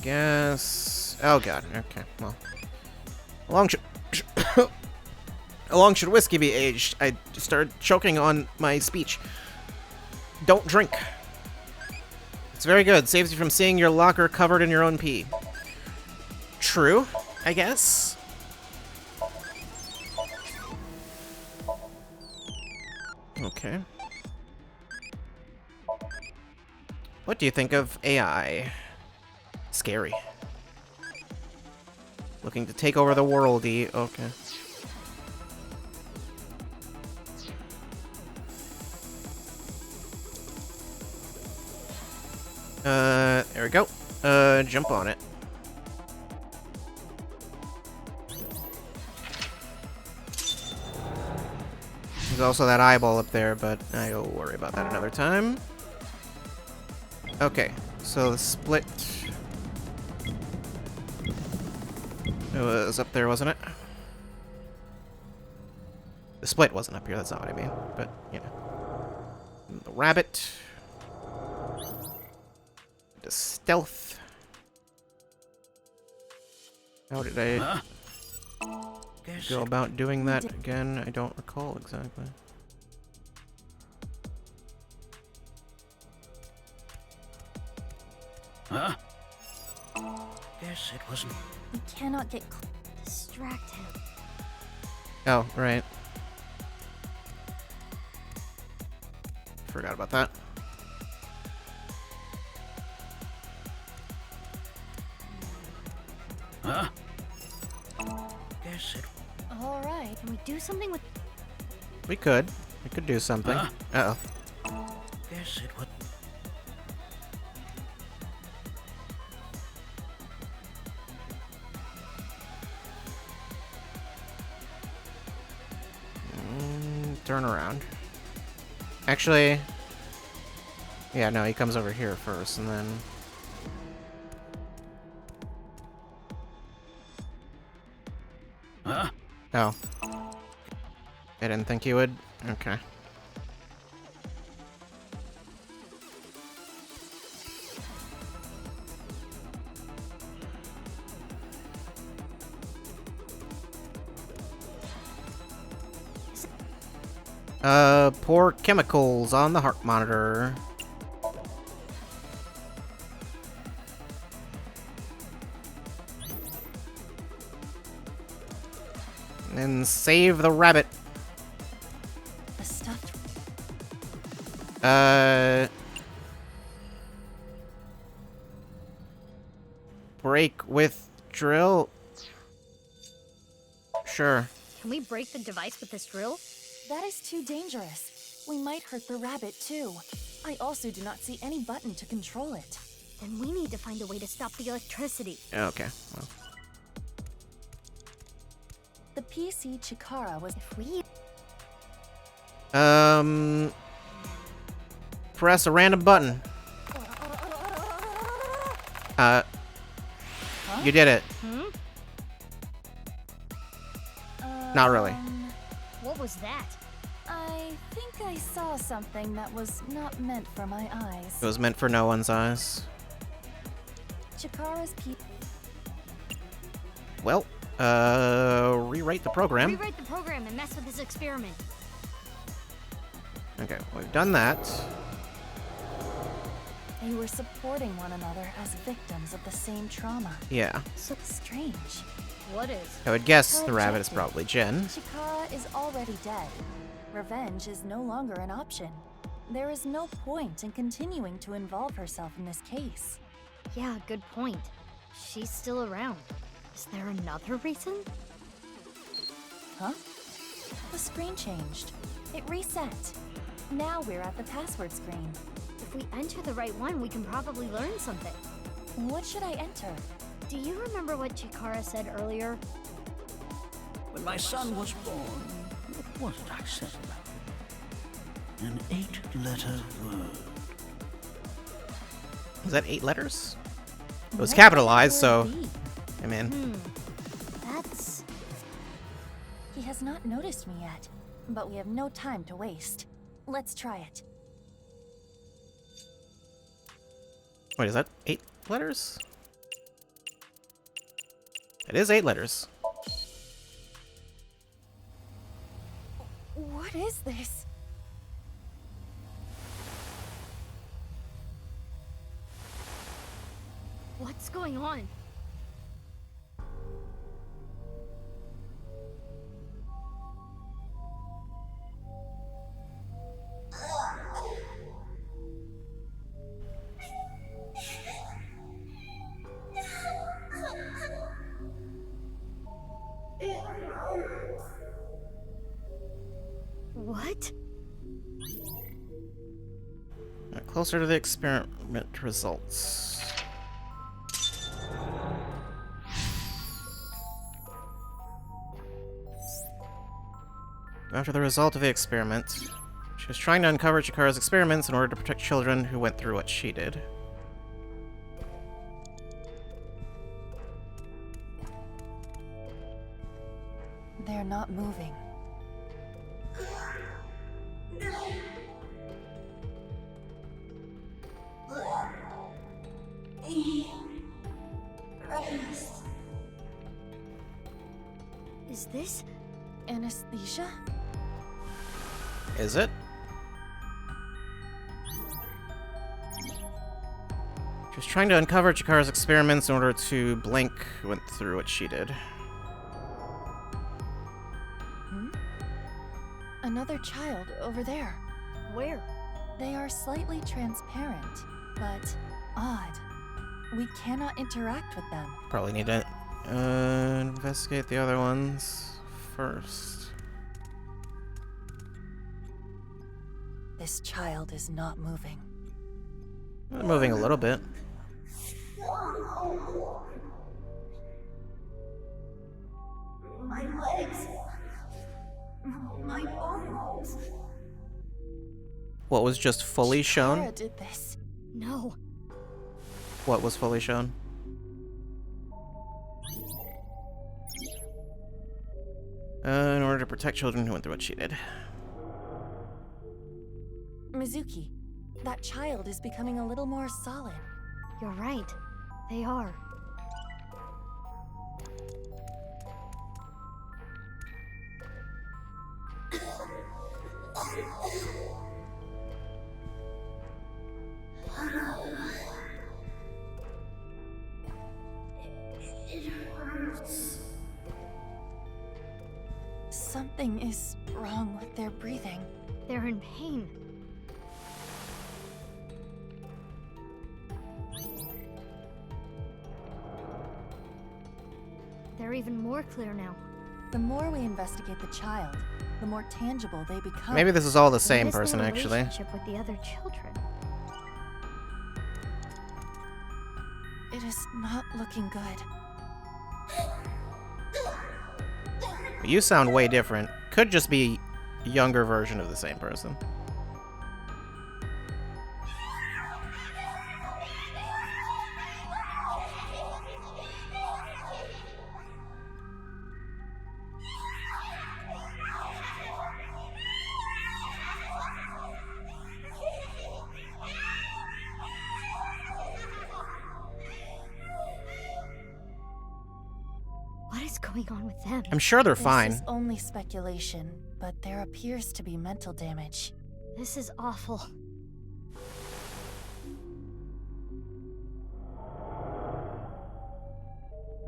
Guess. Oh god. Okay. Well, how long should whiskey be aged? I started choking on my speech. Don't drink. It's very good. Saves you from seeing your locker covered in your own pee. True, I guess. Okay. What do you think of AI? Scary. Looking to take over the world-y. Okay. There we go. Jump on it. There's also that eyeball up there, but I'll worry about that another time. Okay, so the split... It was up there, wasn't it? The split wasn't up here, that's not what I mean, but, you know. The rabbit. The stealth. How did I go about doing that again? I don't recall exactly. Huh? Guess it wasn't. We cannot get Distract him. Oh, right. Forgot about that. Huh? Guess it. All right. Can we do something with? We could. We could do something. Huh? Uh-oh. Guess it was. Turn around. Actually... Yeah, no, he comes over here first, and then... Huh? Oh. I didn't think you would. Okay. Pour chemicals on the heart monitor. And save the rabbit. The stuffed. Break with drill. Sure. Can we break the device with this drill? That is too dangerous. We might hurt the rabbit too. I also do not see any button to control it. Then we need to find a way to stop the electricity. Okay, well. The PC Chikara was... If we... Press a random button. You did it. Not really. What was that? I think I saw something that was not meant for my eyes. It was meant for no one's eyes. Chikara's Well, rewrite the program. Rewrite the program and mess with this experiment. Okay, we've done that. They were supporting one another as victims of the same trauma. Yeah. So strange. What is? I would guess Her the rabbit is objective. probably Jen. Chikara is already dead. Revenge is no longer an option. There is no point in continuing to involve herself in this case. Yeah, good point. She's still around. Is there another reason? Huh? The screen changed. It reset. Now we're at the password screen. If we enter the right one, we can probably learn something. What should I enter? Do you remember what Chikara said earlier? When my son was born, what did I say about it? An 8-letter word. Was that 8 letters? It was What capitalized, would so it be? I'm in. That's... He has not noticed me yet, but we have no time to waste. Let's try it. Wait, is that 8 letters? It is 8 letters. What is this? What's going on? What? Closer to the experiment results. After the result of the experiment, she was trying to uncover Chikara's experiments in order to protect children who went through what she did. They're not moving. Is this anesthesia? Is it? She was trying to uncover Chikara's experiments in order to Blink who went through what she did. Another child over there. Where? They are slightly transparent, but odd. We cannot interact with them. Probably need to investigate the other ones first. This child is not moving. Moving a little bit. My legs. My bones. What was just fully shown? Chikara did this. No. What was fully shown? In order to protect children who went through what she did. Mizuki, that child is becoming a little more solid. You're right. They are. It hurts. Something is wrong with their breathing. They're in pain. They're even more clear now. The more we investigate the child, the more tangible they become. Maybe this is all the What same is their person, actually. relationship with the other children? It is not looking good. You sound way different. Could just be a younger version of the same person. What is going on with them? I'm sure they're fine. This is only speculation, but there appears to be mental damage. This is awful.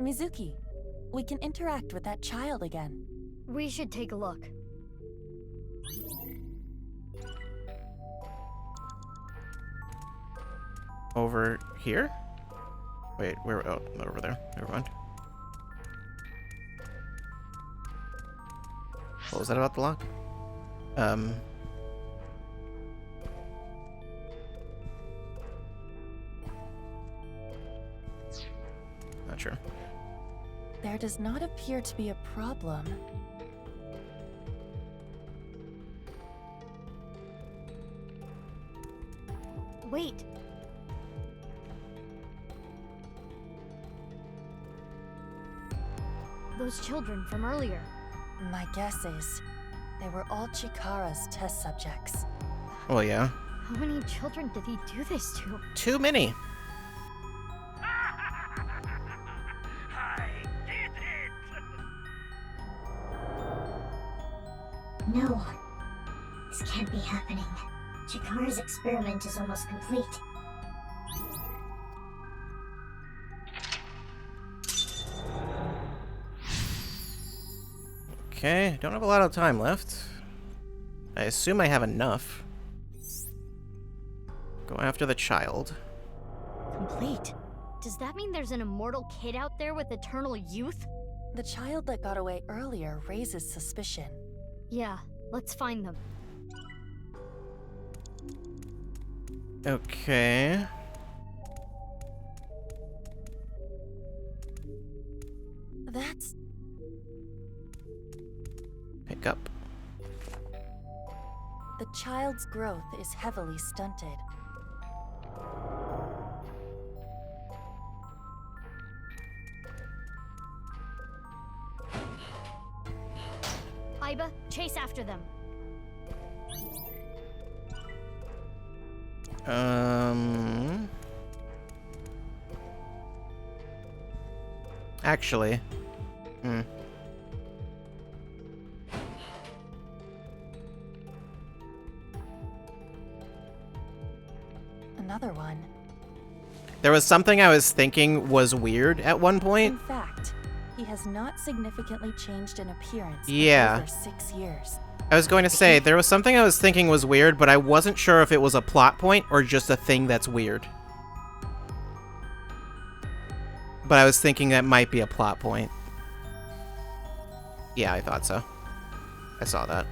Mizuki, we can interact with that child again. We should take a look. Over here? Wait, where? Oh, over there. Never mind. What was that about the lock? Not sure. There does not appear to be a problem. Wait. Those children from earlier. My guess is they were all Chikara's test subjects. Well, yeah. How many children did he do this to? Too many. I did it! No. This can't be happening. Chikara's experiment is almost complete. Okay, don't have a lot of time left. I assume I have enough. Go after the child. Complete. Does that mean there's an immortal kid out there with eternal youth? The child that got away earlier raises suspicion. Yeah, let's find them. Okay. That's... Pick up. The child's growth is heavily stunted. Iba, chase after them. Actually. Another one. There was something I was thinking was weird at one point. In fact, he has not significantly changed in appearance Yeah. in over 6 years. I was going to say, there was something I was thinking was weird, but I wasn't sure if it was a plot point or just a thing that's weird. But I was thinking that might be a plot point. Yeah, I thought so. I saw that.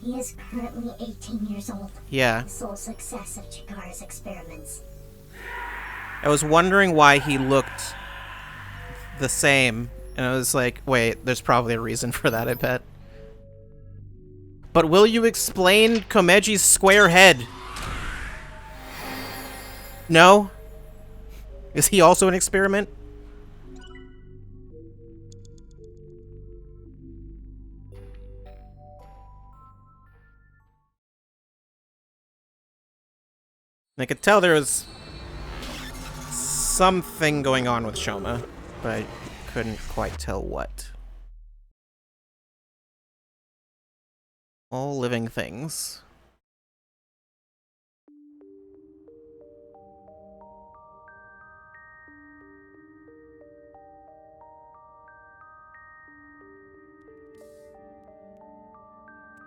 He is currently 18 years old. Yeah. The sole success of Chikara's experiments. I was wondering why he looked the same, and I was like, wait, there's probably a reason for that, I bet. But will you explain Komeji's square head? No? Is he also an experiment? I could tell there was something going on with Shoma, but I couldn't quite tell what. All living things.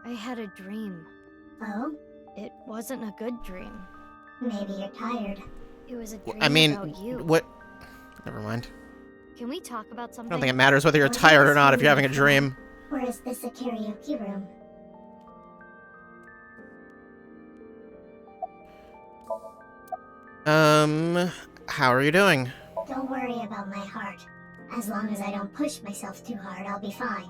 I had a dream. Oh? It wasn't a good dream. Maybe you're tired. It was a dream I mean, about you. what? Never mind. Can we talk about I something? don't think it matters whether you're tired or not if you're having a dream. Or is this a karaoke room? How are you doing? Don't worry about my heart. As long as I don't push myself too hard, I'll be fine.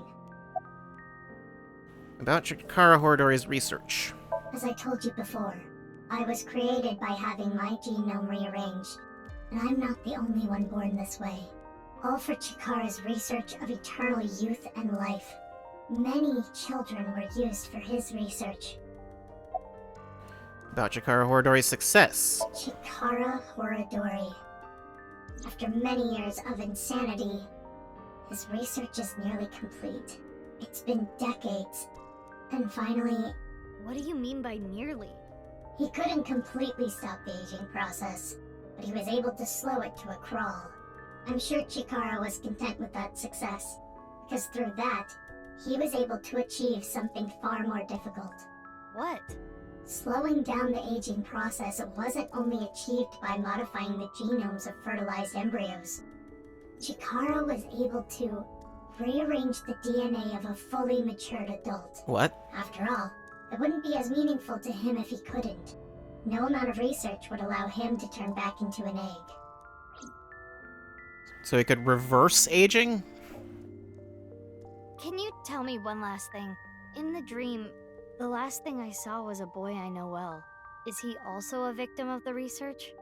About Chikara Horidori's research. As I told you before, I was created by having my genome rearranged, and I'm not the only one born this way. All for Chikara's research of eternal youth and life. Many children were used for his research. About Chikara Horidori's success. Chikara Horidori. After many years of insanity, his research is nearly complete. It's been decades, and finally... What do you mean by nearly? He couldn't completely stop the aging process, but he was able to slow it to a crawl. I'm sure Chikara was content with that success, because through that, he was able to achieve something far more difficult. What? Slowing down the aging process wasn't only achieved by modifying the genomes of fertilized embryos. Chikara was able to rearrange the DNA of a fully matured adult. What? After all, it wouldn't be as meaningful to him if he couldn't. No amount of research would allow him to turn back into an egg. So he could reverse aging? Can you tell me one last thing? In the dream, the last thing I saw was a boy I know well. Is he also a victim of the research?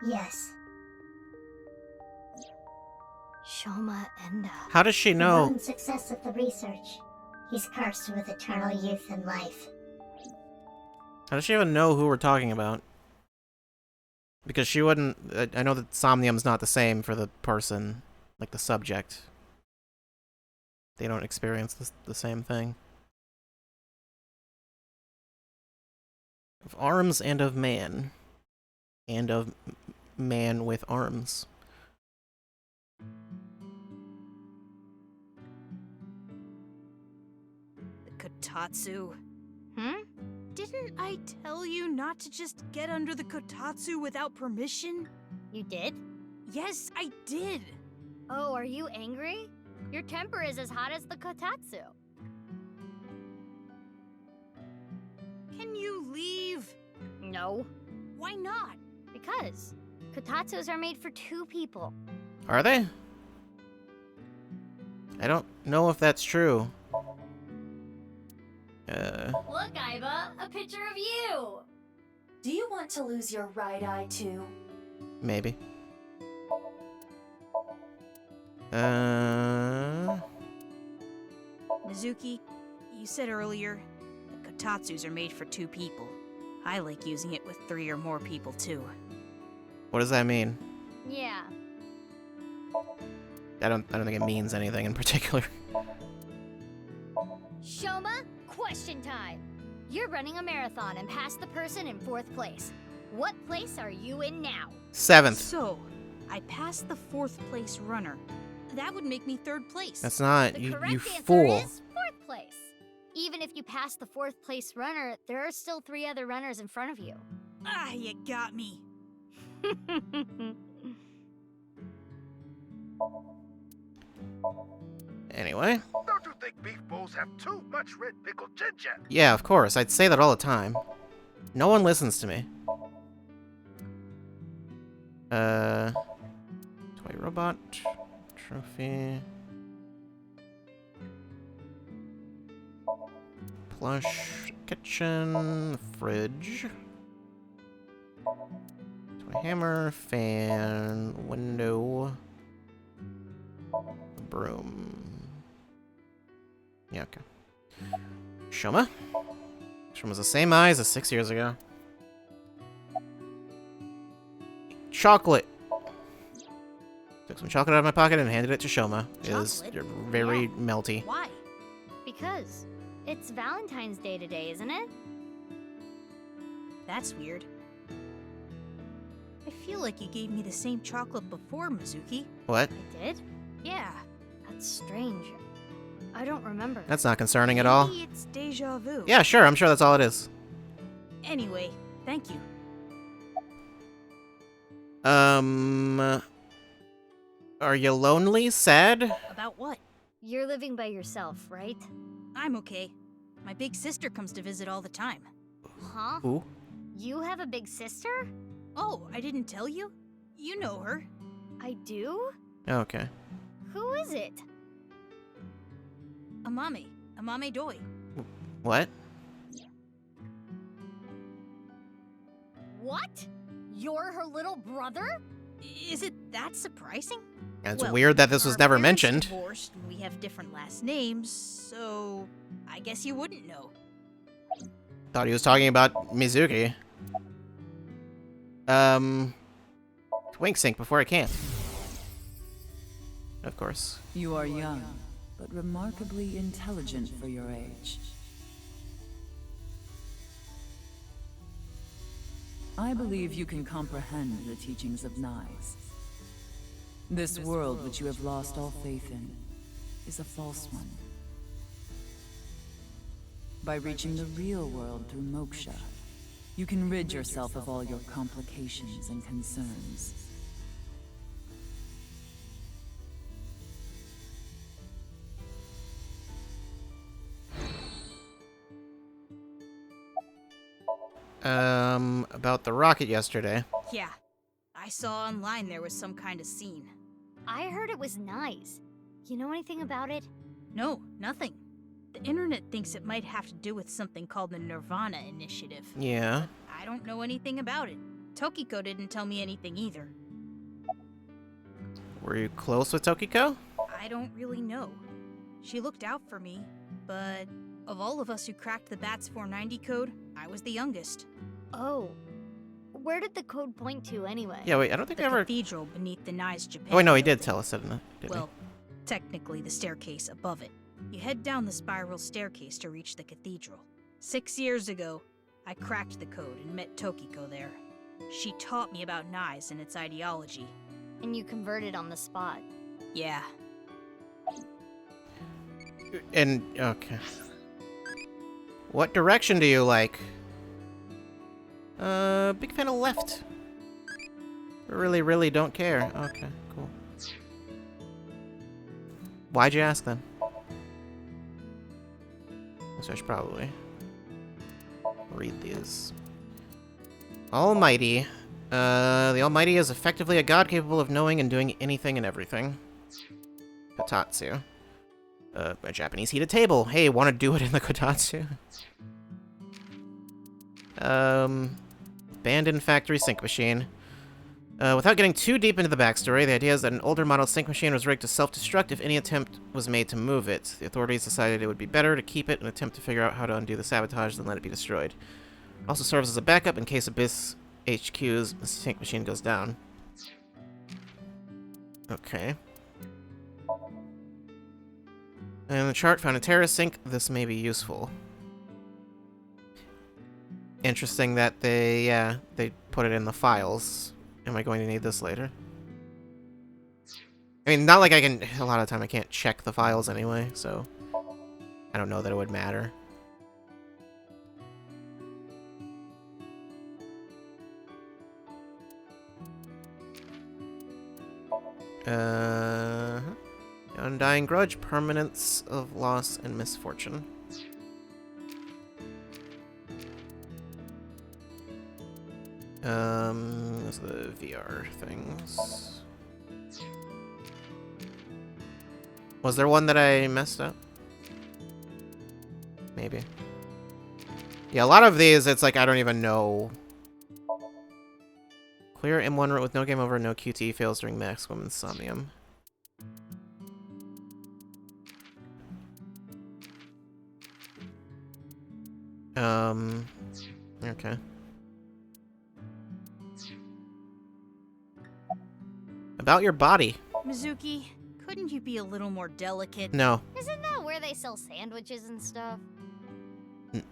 Yes. Shoma Enda. How does she For know? one success of the research, he's cursed with eternal youth and life. How does she even know who we're talking about? Because she wouldn't... I know that Somnium's not the same for the person, like the subject. they don't experience the same thing. Of arms and of man. And of man with arms. The Kotatsu. Hmm? Didn't I tell you not to just get under the Kotatsu without permission? You did? Yes, I did. Oh, are you angry? Your temper is as hot as the Kotatsu. Can you leave? No. Why not? Because Kotatsus are made for 2 people. Are they? I don't know if that's true. Look, Iva, a picture of you! Do you want to lose your right eye too? Maybe. Mizuki, you said earlier, the Kotatsus are made for 2 people. I like using it with 3 or more people too. What does that mean? Yeah. I don't think it means anything in particular. Shoma, question time. You're running a marathon and passed the person in 4th place. What place are you in now? 7th. So, I passed the 4th place runner. That would make me 3rd place. That's not. The You correct answer fool. is 4th place. Even if you pass the 4th place runner, there are still 3 other runners in front of you. Ah, you got me. Anyway. Don't you think beef bowls have too much red pickled ginger? Yeah, of course. I'd say that all the time. No one listens to me. Toy robot. Trophy. Plush. Kitchen. Fridge. Toy hammer. Fan. Window. Broom. Yeah, okay. Shoma? Shoma's the same eyes as 6 years ago. Chocolate! Took some chocolate out of my pocket and handed it to Shoma. It was very melty. Why? Because it's Valentine's Day today, isn't it? That's weird. I feel like you gave me the same chocolate before, Mizuki. What? I did? Yeah. That's strange. I don't remember. That's not concerning at all. Maybe it's deja vu. Yeah, sure. I'm sure that's all it is. Anyway, thank you. Are you lonely? Sad? About what? You're living by yourself, right? I'm okay. My big sister comes to visit all the time. Huh? Who? You have a big sister? Oh, I didn't tell you? You know her. I do? Okay. Who is it? Amame Doi. What? What? You're her little brother? Is it that surprising? It's Well, weird that this was our never parents mentioned. divorced and we have different last names, so I guess you wouldn't know. Thought he was talking about Mizuki. Wink sync before I can. Of course. You are young, but remarkably intelligent for your age. I believe you can comprehend the teachings of Nyes. This world which you have lost all faith in is a false one. By reaching the real world through moksha, you can rid yourself of all your complications and concerns. About the rocket yesterday. Yeah. I saw online there was some kind of scene. I heard it was nice. You know anything about it? No, nothing. The internet thinks it might have to do with something called the Nirvana initiative. Yeah. I don't know anything about it. Tokiko didn't tell me anything either. Were you close with Tokiko? I don't really know. She looked out for me, but of all of us who cracked the BATS 490 code, I was the youngest. Oh. Where did the code point to anyway? Yeah, wait, I don't think The I ever... cathedral beneath the Nyes Japan. Oh, wait, no, he did tell us, didn't he? Well, technically the staircase above it. You head down the spiral staircase to reach the cathedral. 6 years ago, I cracked the code and met Tokiko there. She taught me about Nyes and its ideology. And you converted on the spot. Yeah. And, okay. What direction do you like? Big fan of left. Really, really don't care. Okay, cool. Why'd you ask then? So I should probably read these. Almighty. The Almighty is effectively a god capable of knowing and doing anything and everything. Kotatsu. A Japanese heated table. Hey, want to do it in the Kotatsu? Abandoned factory sink machine. Without getting too deep into the backstory, the idea is that an older model sink machine was rigged to self-destruct if any attempt was made to move it. The authorities decided it would be better to keep it and attempt to figure out how to undo the sabotage than let it be destroyed. It also serves as a backup in case Abyss HQ's sink machine goes down. Okay. And the chart found a terrorist sink. This may be useful. Interesting that they put it in the files. Am I going to need this later? I mean, not like I can... A lot of the time I can't check the files anyway, so... I don't know that it would matter. Undying grudge, permanence of loss and misfortune. Those are the VR things. Was there one that I messed up? Maybe. Yeah, a lot of these, it's like I don't even know. Clear M1 route with no game over, no QTE fails during maximum Somnium. Okay. About your body. Mizuki, couldn't you be a little more delicate? No. Isn't that where they sell sandwiches and stuff?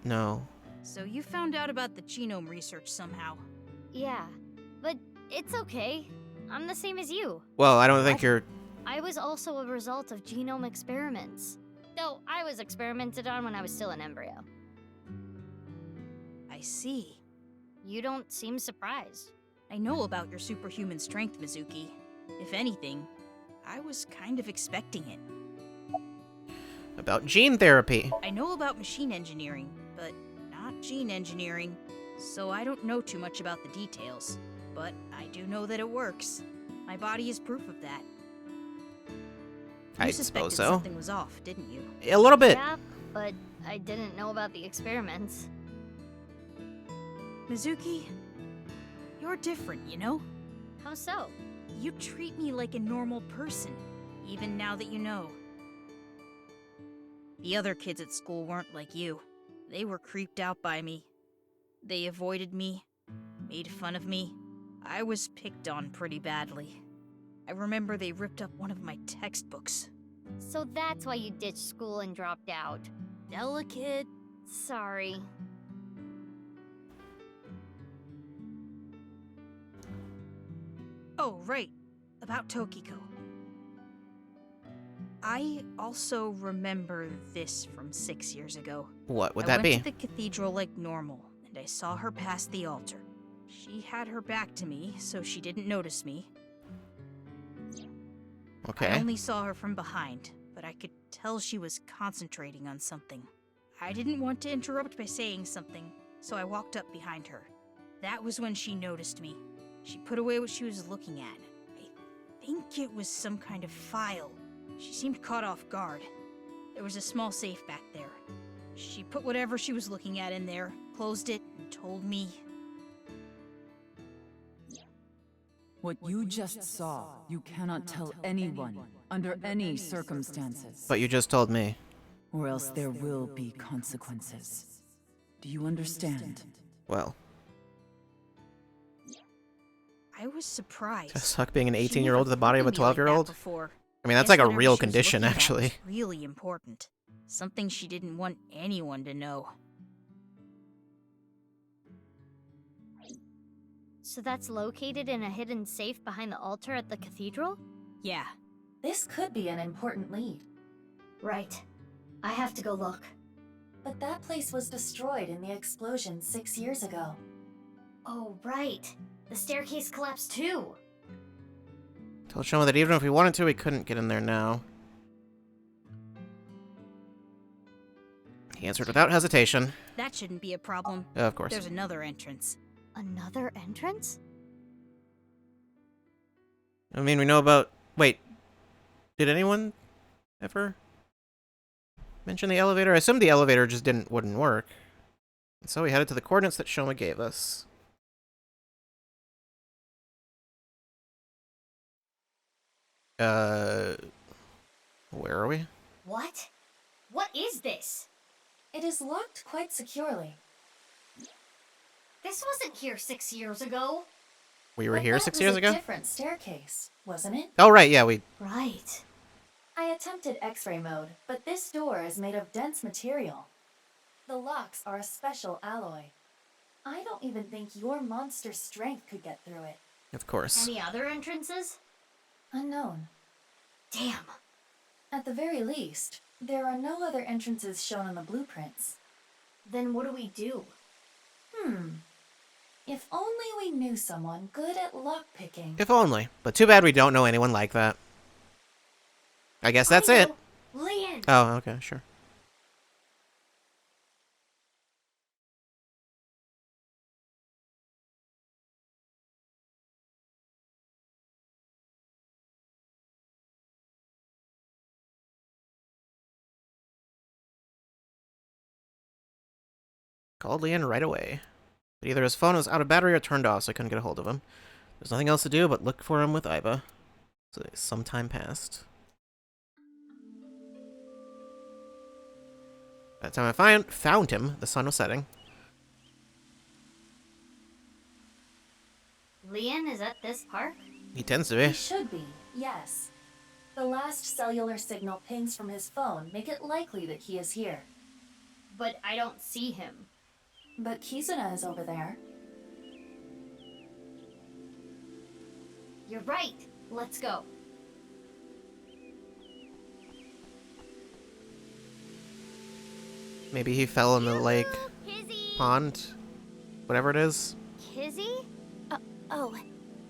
No. So you found out about the genome research somehow. Yeah, but it's okay. I'm the same as you. Well, I don't think you're... I was also a result of genome experiments. Though I was experimented on when I was still an embryo. I see. You don't seem surprised. I know about your superhuman strength, Mizuki. If anything, I was kind of expecting it. About gene therapy. I know about machine engineering, but not gene engineering, so I don't know too much about the details. But I do know that it works. My body is proof of that. I You suppose suspected so. something was off, didn't you? A little bit. Yeah, but I didn't know about the experiments. Mizuki, you're different, you know? How so? You treat me like a normal person, even now that you know. The other kids at school weren't like you. They were creeped out by me. They avoided me, made fun of me. I was picked on pretty badly. I remember they ripped up one of my textbooks. So that's why you ditched school and dropped out. Delicate. Sorry. Oh, right. About Tokiko. I also remember this from 6 years ago. What would I that be? went to the cathedral like normal, and I saw her past the altar. She had her back to me, so she didn't notice me. Okay. I only saw her from behind, but I could tell she was concentrating on something. I didn't want to interrupt by saying something, so I walked up behind her. That was when she noticed me. She put away what she was looking at. I think it was some kind of file. She seemed caught off guard. There was a small safe back there. She put whatever she was looking at in there, closed it, and told me... What you just saw, you cannot tell anyone, under any circumstances. But you just told me. Or else there will be consequences. Do you understand? Well. I was surprised. Does it suck being an 18-year-old with the body of a 12-year-old? Before. I mean, that's Guess like a whatever real she was condition, looking at actually. was really important. Something she didn't want anyone to know. So that's located in a hidden safe behind the altar at the cathedral? Yeah. This could be an important lead. Right. I have to go look. But that place was destroyed in the explosion 6 years ago. Oh, right. The staircase collapsed too. Told Shoma that even if we wanted to, we couldn't get in there now. He answered without hesitation. That shouldn't be a problem. Of course. There's another entrance. Another entrance? I mean, we know about... Wait. Did anyone ever mention the elevator? I assumed the elevator just wouldn't work. And so we headed to the coordinates that Shoma gave us. Where are we? What? What is this? It is locked quite securely. This wasn't here 6 years ago. We were But here that 6 was years a ago? different staircase, wasn't it? Oh, right, yeah, we... Right. I attempted X-ray mode, but this door is made of dense material. The locks are a special alloy. I don't even think your monster strength could get through it. Of course. Any other entrances? Unknown. Damn. At the very least, there are no other entrances shown on the blueprints. Then what do we do? If only we knew someone good at lockpicking. If only. But too bad we don't know anyone like that. I guess that's it. Leon! Oh, okay, sure. Called Leon right away. But either his phone was out of battery or turned off, so I couldn't get a hold of him. There's nothing else to do but look for him with Iba. So some time passed. By the time I found him, the sun was setting. Leon is at this park? He tends to be. He should be, yes. The last cellular signal pings from his phone make it likely that he is here. But I don't see him. But Kizuna is over there. You're right. Let's go. Maybe he fell in the lake, Kizzy! pond, whatever it is. Kizzy? Oh,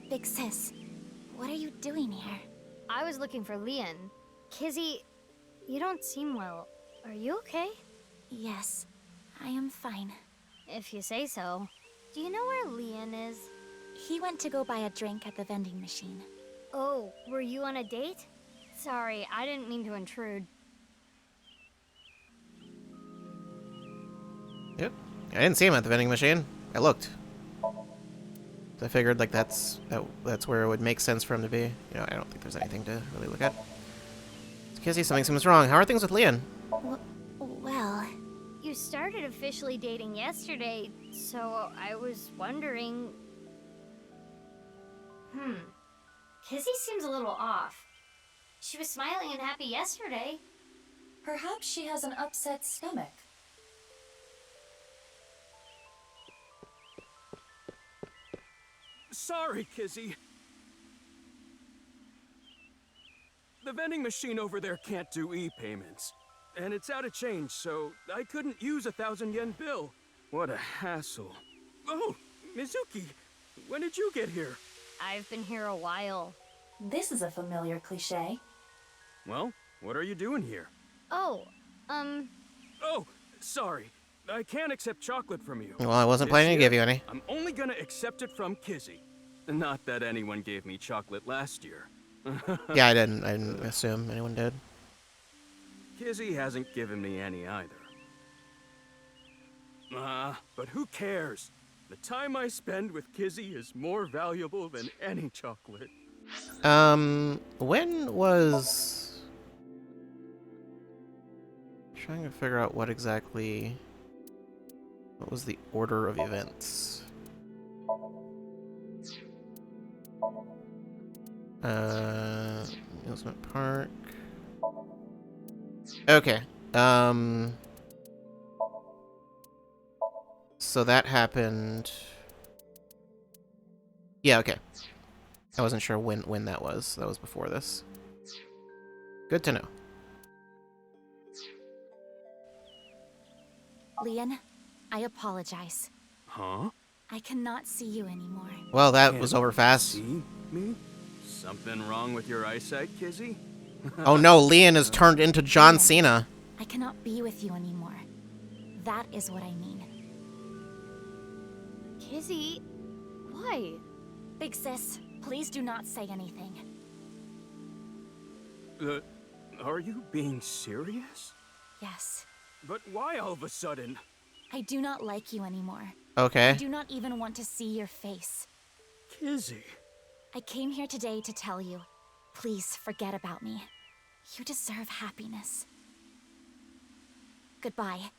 big sis. What are you doing here? I was looking for Leon. Kizzy, you don't seem well. Are you okay? Yes, I am fine. If you say so. Do you know where Leon is? He went to go buy a drink at the vending machine. Oh, were you on a date? Sorry, I didn't mean to intrude. Yep. I didn't see him at the vending machine. I looked. I figured like that's where it would make sense for him to be. You know, I don't think there's anything to really look at. It's Kizzy, something seems wrong. How are things with Leon? Well... You started officially dating yesterday, so I was wondering... Kizzy seems a little off. She was smiling and happy yesterday. Perhaps she has an upset stomach. Sorry, Kizzy. The vending machine over there can't do e-payments. And it's out of change, so I couldn't use a 1,000-yen bill. What a hassle. Oh, Mizuki, when did you get here? I've been here a while. This is a familiar cliché. Well, what are you doing here? Oh, Oh, sorry. I can't accept chocolate from you. Well, I wasn't This planning to year, give you any. I'm only gonna accept it from Kizzy. Not that anyone gave me chocolate last year. Yeah, I didn't assume anyone did. Kizzy hasn't given me any either. But who cares? The time I spend with Kizzy is more valuable than any chocolate. When was... Trying to figure out what was the order of events? Amusement Park. Okay. So that happened. Yeah, okay. I wasn't sure when that was. That was before this. Good to know. Leon, I apologize. Huh? I cannot see you anymore. Well, that Can't was over fast. See me? Something wrong with your eyesight, Kizzy? Oh no, Leon is turned into John Leon, Cena. I cannot be with you anymore. That is what I mean. Kizzy, why? Big sis, please do not say anything. Are you being serious? Yes. But why all of a sudden? I do not like you anymore. Okay. I do not even want to see your face. Kizzy. I came here today to tell you, please forget about me. You deserve happiness. Goodbye.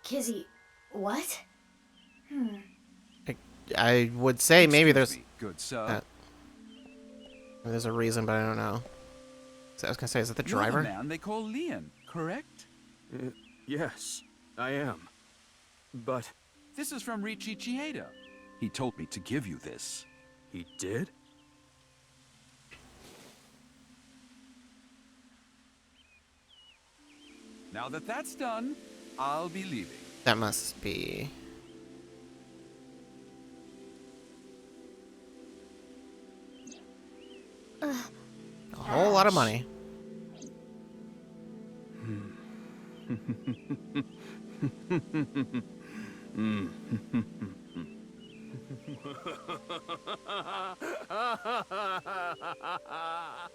Kizzy, what? I would say maybe there's good sir. there's a reason, but I don't know. So I was gonna say, is it the driver? You're the man they call Leon, correct? Yes, I am. But this is from Richie Chieda. He told me to give you this. He did? Now that that's done, I'll be leaving. That must be. A whole lot of money.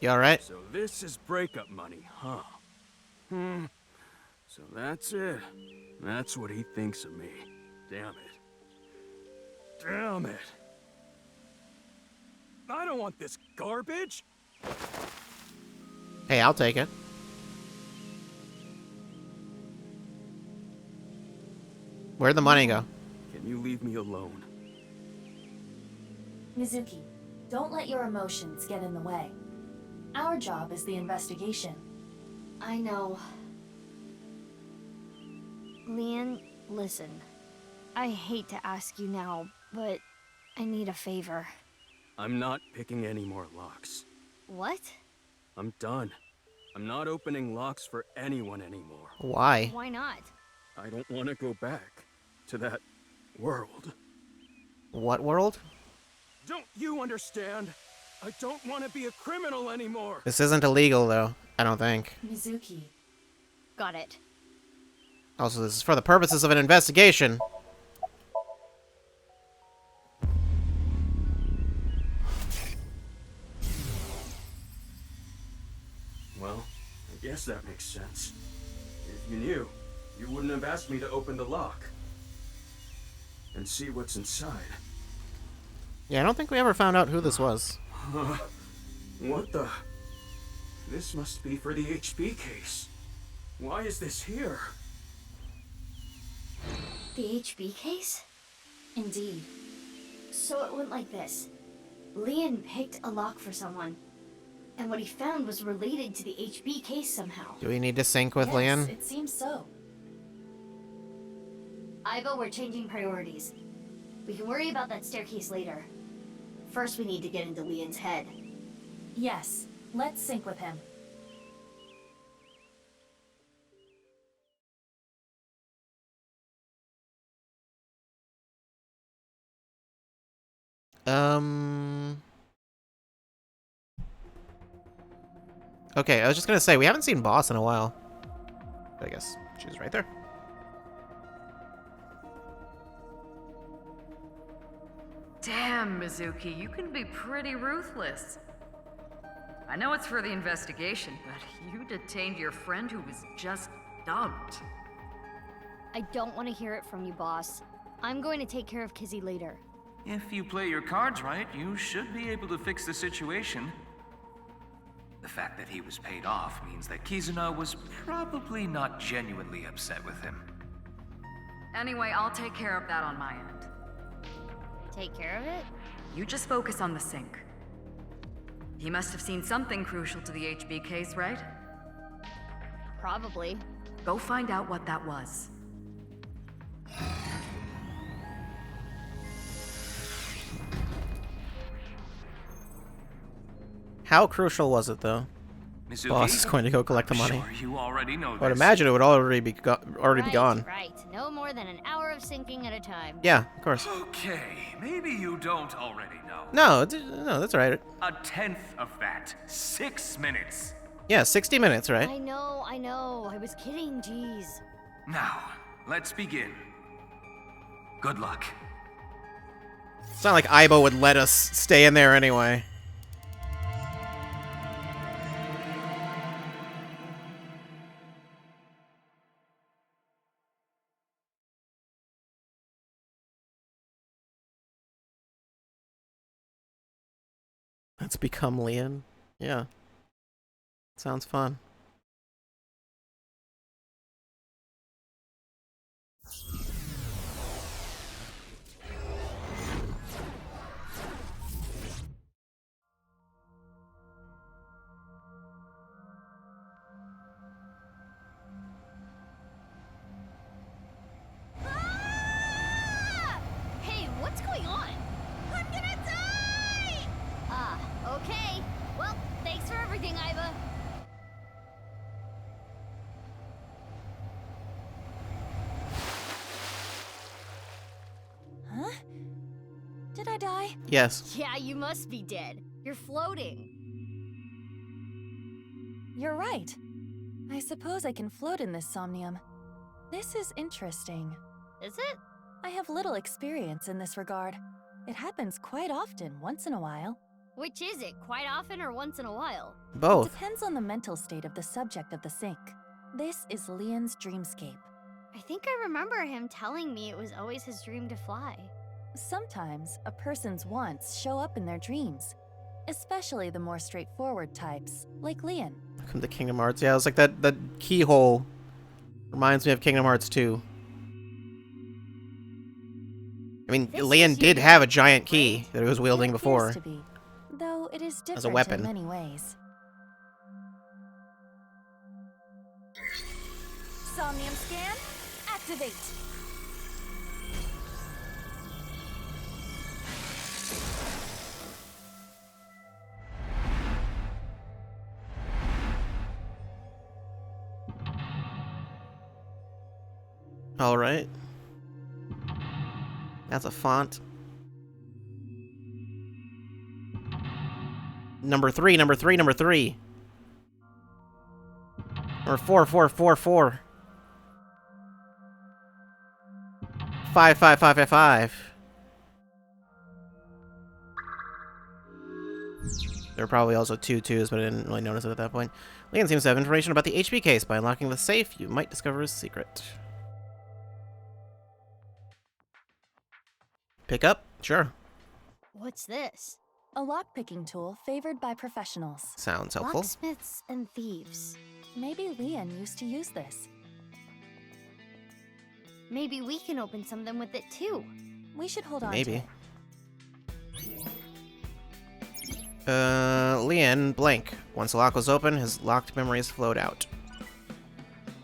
You alright? So this is breakup money, huh? So that's it. That's what he thinks of me. Damn it. Damn it. I don't want this garbage. Hey, I'll take it. Where'd the money go? Can you leave me alone? Mizuki, don't let your emotions get in the way. Our job is the investigation. I know. Leon, listen. I hate to ask you now, but I need a favor. I'm not picking any more locks. What? I'm done. I'm not opening locks for anyone anymore. Why? Why not? I don't want to go back to that world. What world? Don't you understand? I don't want to be a criminal anymore. This isn't illegal, though. I don't think. Mizuki. Got it. Also, this is for the purposes of an investigation. Well, I guess that makes sense. If you knew, you wouldn't have asked me to open the lock and see what's inside. Yeah, I don't think we ever found out who this was. What the? This must be for the HB case. Why is this here? The HB case? Indeed. So it went like this. Leon picked a lock for someone, and what he found was related to the HB case somehow. Do we need to sync with Yes, Leon? it seems so. Ivo, we're changing priorities. We can worry about that staircase later. First, we need to get into Leon's head. Yes, let's sync with him. Okay, I was just gonna say, we haven't seen Boss in a while. I guess she's right there. Damn, Mizuki, you can be pretty ruthless. I know it's for the investigation, but you detained your friend who was just dumped. I don't want to hear it from you, boss. I'm going to take care of Kizzy later. If you play your cards right, you should be able to fix the situation. The fact that he was paid off means that Kizuna was probably not genuinely upset with him. Anyway, I'll take care of that on my end. Take care of it? You just focus on the sink. He must have seen something crucial to the HB case, right? Probably. Go find out what that was. How crucial was it, though? Mizuki? Boss is going to go collect the money. Sure you already know I would this. imagine it would already be gone. Right. No more than an hour of sinking at a time. Yeah, of course. Okay, maybe you don't already know. No, that's all right. A tenth of that. 6 minutes. Yeah, 60 minutes, right? I know. I was kidding, jeez. Now, let's begin. Good luck. It's not like Aiba would let us stay in there anyway. Let's become Leon. Yeah. Sounds fun. Hey, what's going on? I'm gonna die! Okay. Well, thanks for everything, Aiba. Huh? Did I die? Yes. Yeah, you must be dead. You're floating. You're right. I suppose I can float in this Somnium. This is interesting. Is it? I have little experience in this regard. It happens quite often, once in a while. Which is it? Quite often or once in a while? Both. It depends on the mental state of the subject of the sink. This is Leon's dreamscape. I think I remember him telling me it was always his dream to fly. Sometimes a person's wants show up in their dreams, especially the more straightforward types, like Leon. Welcome to Kingdom Hearts. Yeah, it's like that keyhole reminds me of Kingdom Hearts 2. I mean, Leon did have a giant key that he was wielding before. To be, though it is different as a weapon. in many ways. Somnium scan, activate. All right. That's a font. Number 3. Number 4. 5. There were probably also 2 2s, but I didn't really notice it at that point. Leon seems to have information about the HB case. By unlocking the safe, you might discover his secret. Pick up? Sure. What's this? A lockpicking tool favored by professionals. Sounds helpful. Locksmiths and thieves. Maybe Leon used to use this. Maybe we can open something with it too. We should hold on Maybe. to it. Leon, blank. Once the lock was open, his locked memories flowed out.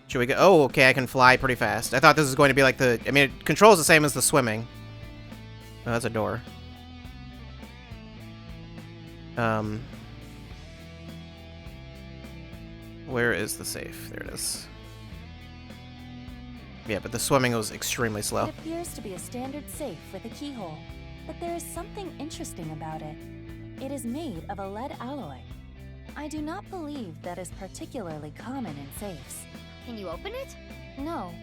Should we go? Oh, okay, I can fly pretty fast. I thought this was going to be like the... I mean, it controls the same as the swimming. Oh, that's a door. Where is the safe? There it is. Yeah, but the swimming was extremely slow. It appears to be a standard safe with a keyhole, but there is something interesting about it. It is made of a lead alloy. I do not believe that is particularly common in safes. Can you open it? No,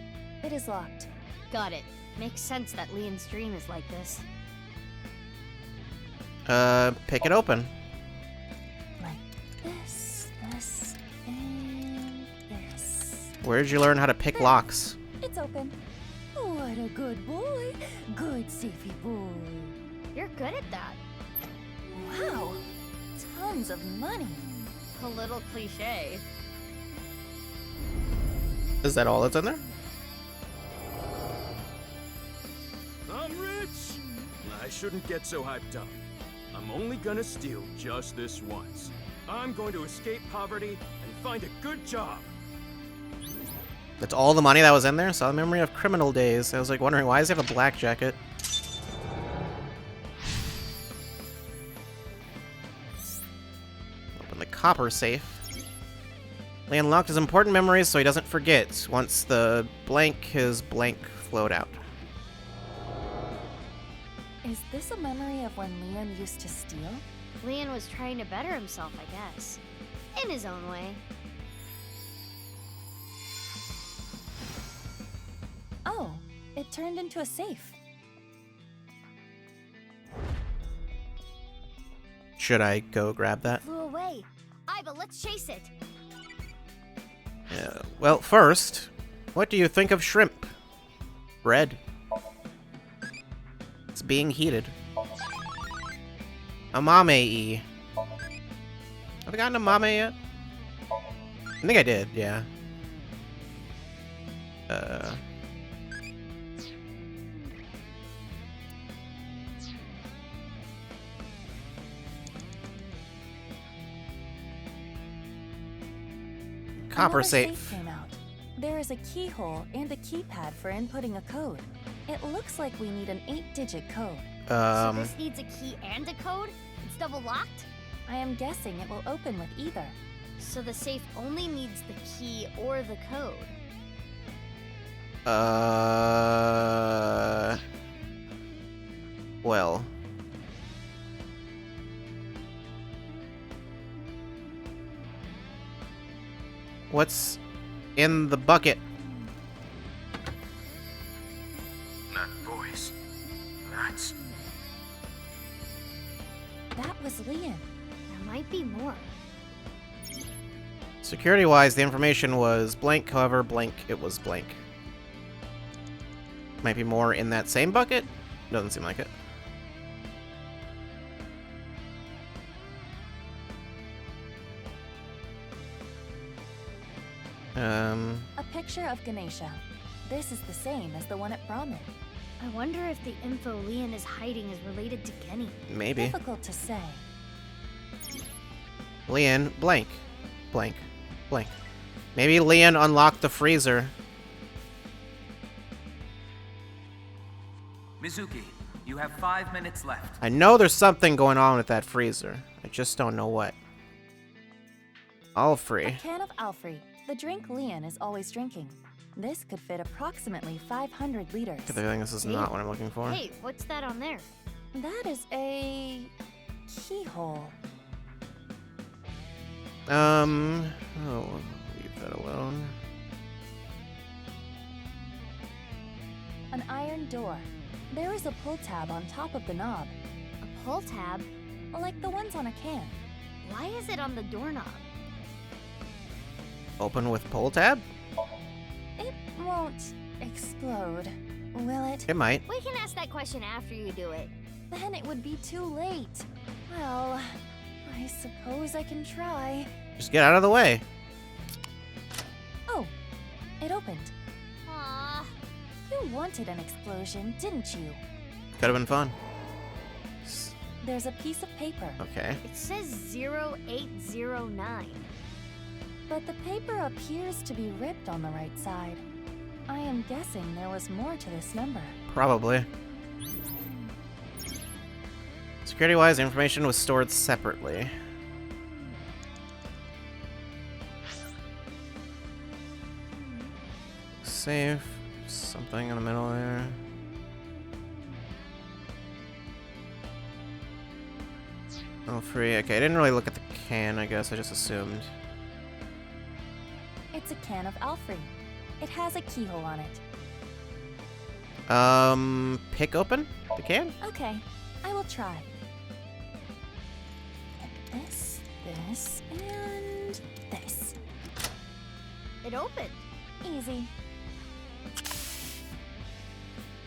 it is locked. Got it. Makes sense that Leon's dream is like this. Pick it open. Like this, and this. Where did you learn how to pick locks? It's open. What a good boy. Good safety boy. You're good at that. Wow. Tons of money. A little cliche. Is that all that's in there? I'm rich! I shouldn't get so hyped up. I'm only gonna steal just this once. I'm going to escape poverty and find a good job. That's all the money that was in there? Saw the memory of criminal days. I was like wondering, why does he have a black jacket? Open the copper safe. He unlocked his important memories so he doesn't forget once the blank his blank flowed out. Is this a memory of when Leon used to steal? Leon was trying to better himself, I guess. In his own way. Oh, it turned into a safe. Should I go grab that? Flew away. Iva, let's chase it. Well, first, what do you think of shrimp? Bread. It's being heated. Amame-y. Have I gotten a mame yet? I think I did, yeah. Copper Another safe. came out. There is a keyhole and a keypad for inputting a code. It looks like we need an 8-digit code. So this needs a key and a code? It's double locked? I am guessing it will open with either. So the safe only needs the key or the code. Well. What's in the bucket? That voice. That's... That was Leon. There might be more. Security-wise, the information was blank, however, blank, it was blank. Might be more in that same bucket? Doesn't seem like it. A picture of Ganesha. This is the same as the one at Brahmin. I wonder if the info Leon is hiding is related to Kenny. Maybe. Difficult to say. Leon, blank. Blank. Blank. Maybe Leon unlocked the freezer. Mizuki, you have 5 minutes left. I know there's something going on with that freezer. I just don't know what. All free. A can of Alfrey, the drink Leon is always drinking. This could fit approximately 500 liters. I think this is not what I'm looking for. Hey, what's that on there? That is a keyhole. Oh, leave that alone. An iron door. There is a pull tab on top of the knob. A pull tab? Like the ones on a can. Why is it on the doorknob? Open with pull tab? It won't explode, will it? It might. We can ask that question after you do it. Then it would be too late. Well, I suppose I can try. Just get out of the way. Oh, it opened. Aww. You wanted an explosion, didn't you? Could have been fun. There's a piece of paper. Okay. It says 0809. But the paper appears to be ripped on the right side. I am guessing there was more to this number. Probably. Security-wise, information was stored separately. Safe. Something in the middle there. Oh, free. Okay, I didn't really look at the can, I guess. I just assumed. It's a can of Alfrey. It has a keyhole on it. Pick open the can? Okay, I will try. This, and this. It opened. Easy.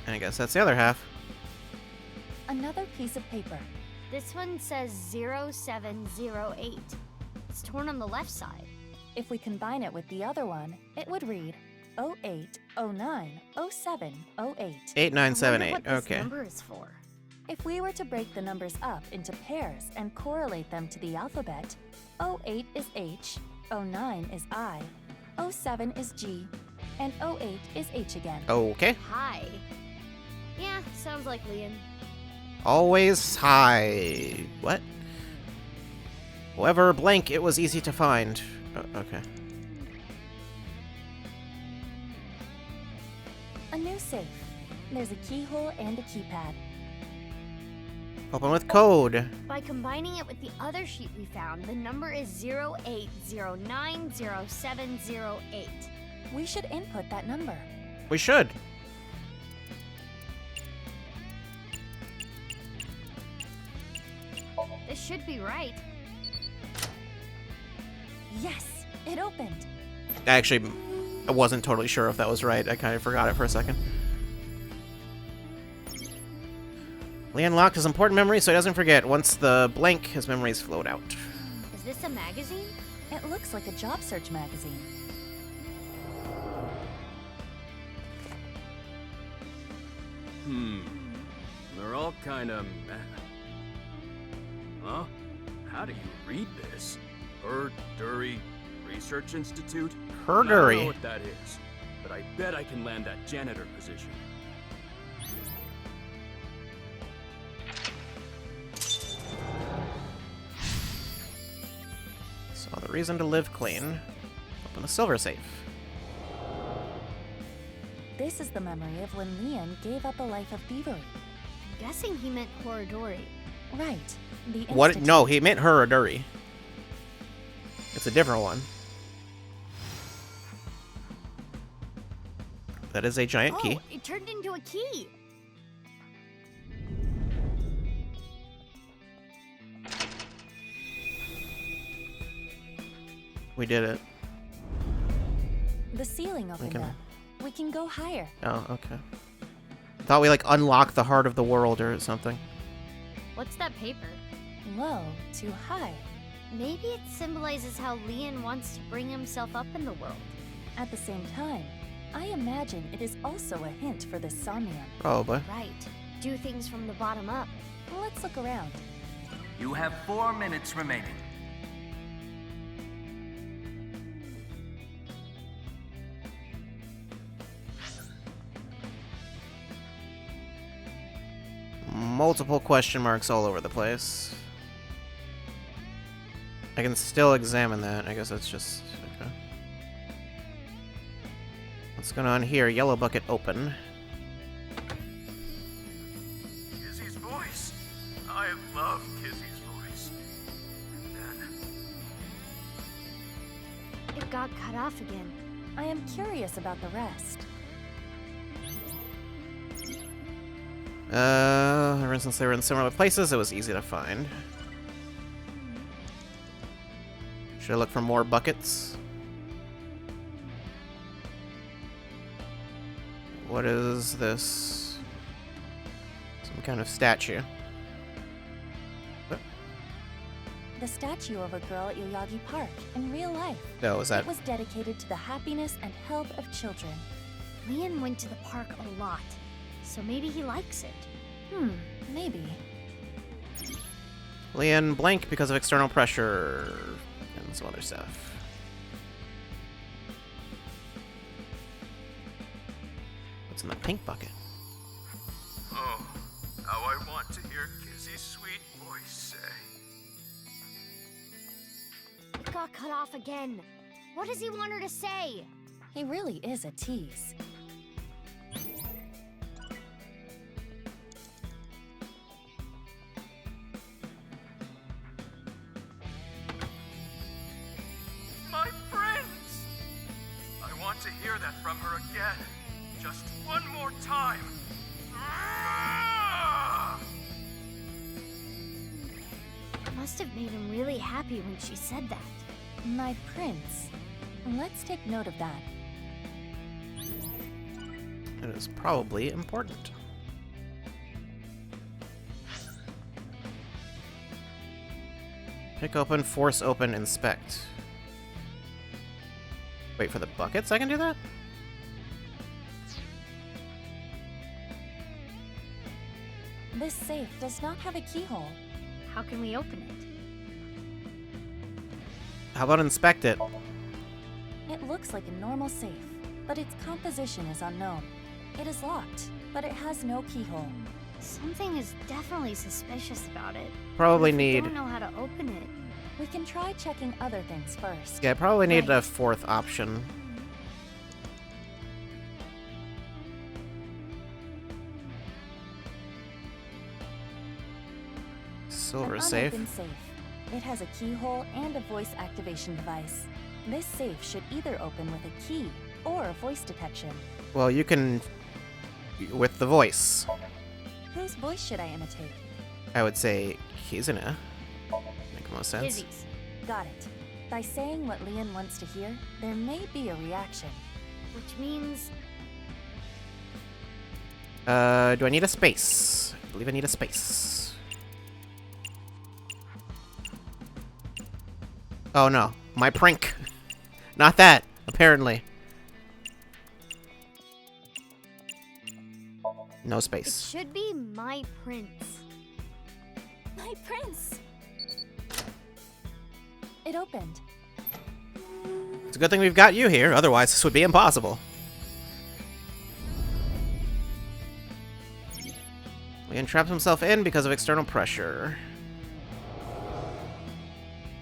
And I guess that's the other half. Another piece of paper. This one says 0708. It's torn on the left side. If we combine it with the other one, it would read 08, 09, 07, 08. 8978. What this Okay. number is for. If we were to break the numbers up into pairs and correlate them to the alphabet, 08 is H, 09 is I, 07 is G, and 08 is H again. Okay. Hi. Yeah, sounds like Leon. Always high. What? However, blank, it was easy to find. Okay. A new safe. There's a keyhole and a keypad. Open with code. By combining it with the other sheet we found, the number is 08090708. We should input that number. We should. This should be right. Yes, it opened. Actually, I wasn't totally sure if that was right. I kind of forgot it for a second. Leon locked his important memories so he doesn't forget. Once the blank, his memories float out. Is this a magazine? It looks like a job search magazine. They're all kind of meh. Huh? How do you read this? Dury Research Institute? I don't know Herdury. what that is, but I bet I can land that janitor position. So the reason to live clean. Open a silver safe. This is the memory of when Leon gave up a life of thievery. I'm guessing he meant Horadori. Right. The What? Institute. No, he meant Herdury. It's a different one. That is a giant key. Oh, it turned into a key. We did it. The ceiling opened Okay. up. We can go higher. Oh, okay. Thought we like unlocked the heart of the world or something. What's that paper? Low to high. Maybe it symbolizes how Leon wants to bring himself up in the world. At the same time, I imagine it is also a hint for the Somnium. Probably. Right. Do things from the bottom up. Let's look around. You have 4 minutes remaining. Multiple question marks all over the place. I can still examine that. I guess that's just... okay. What's going on here? Yellow bucket open. Kizzy's voice. I love Kizzy's voice. And then... It got cut off again. I am curious about the rest. Ever since they were in similar places, it was easy to find. Should I look for more buckets? What is this? Some kind of statue. The statue of a girl at Yoyagi Park in real life. Oh, is that... It was dedicated to the happiness and health of children. Leon went to the park a lot, so maybe he likes it. Maybe. Leon blank because of external pressure and some other stuff. What's in the pink bucket? Oh, how I want to hear Kizzy's sweet voice say. It got cut off again. What does he want her to say? He really is a tease. My friends! I want to hear that from her again. Just one more time. It must have made him really happy when she said that. My prince. Let's take note of that. It is probably important. Pick open, force open, inspect. Wait for the buckets, I can do that? This safe does not have a keyhole. How can we open it? How about inspect it? It looks like a normal safe, but its composition is unknown. It is locked, but it has no keyhole. Something is definitely suspicious about it. Probably What if we need... don't know how to open it. We can try checking other things first. Yeah, probably need Right. a fourth option. Silver An safe. unopened safe. It has a keyhole and a voice activation device. This safe should either open with a key or a voice detection. Well, you can... with the voice. Whose voice should I imitate? I would say Kizuna. Make most sense. Izzy's. Got it. By saying what Leon wants to hear, there may be a reaction. Which means... Do I need a space? I believe I need a space. Oh no, my prank. Not that, apparently. No It space. should be my prince. My prince! It opened. It's a good thing we've got you here, otherwise this would be impossible. Leon traps himself in because of external pressure.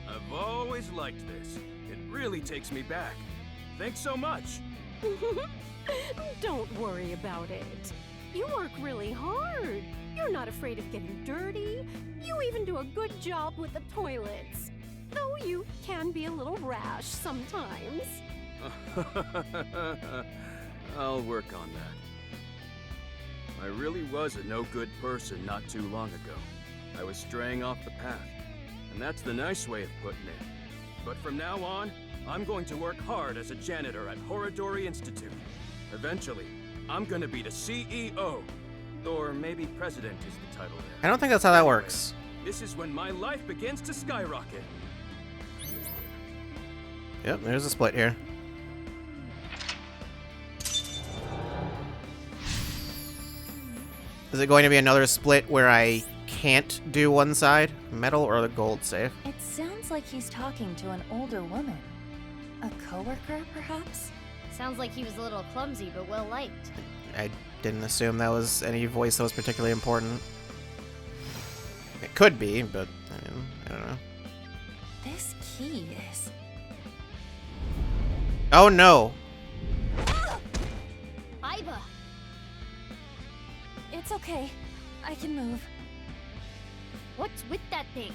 I've always liked this. It really takes me back. Thanks so much. Don't worry about it. You work really hard. You're not afraid of getting dirty. You even do a good job with the toilets. Though you can be a little rash sometimes. I'll work on that. I really was a no-good person not too long ago. I was straying off the path, and that's the nice way of putting it. But from now on, I'm going to work hard as a janitor at Horadori Institute. Eventually, I'm gonna be the CEO. Or maybe president is the title there. I don't think that's how that works. This is when my life begins to skyrocket. Yep, there's a split here. Is it going to be another split where I can't do one side? Metal or the gold safe? It sounds like he's talking to an older woman. A coworker, perhaps? Sounds like he was a little clumsy, but well liked. I didn't assume that was any voice that was particularly important. It could be, but I don't know. This key is... Oh no! Aiba! It's okay. I can move. What's with that thing?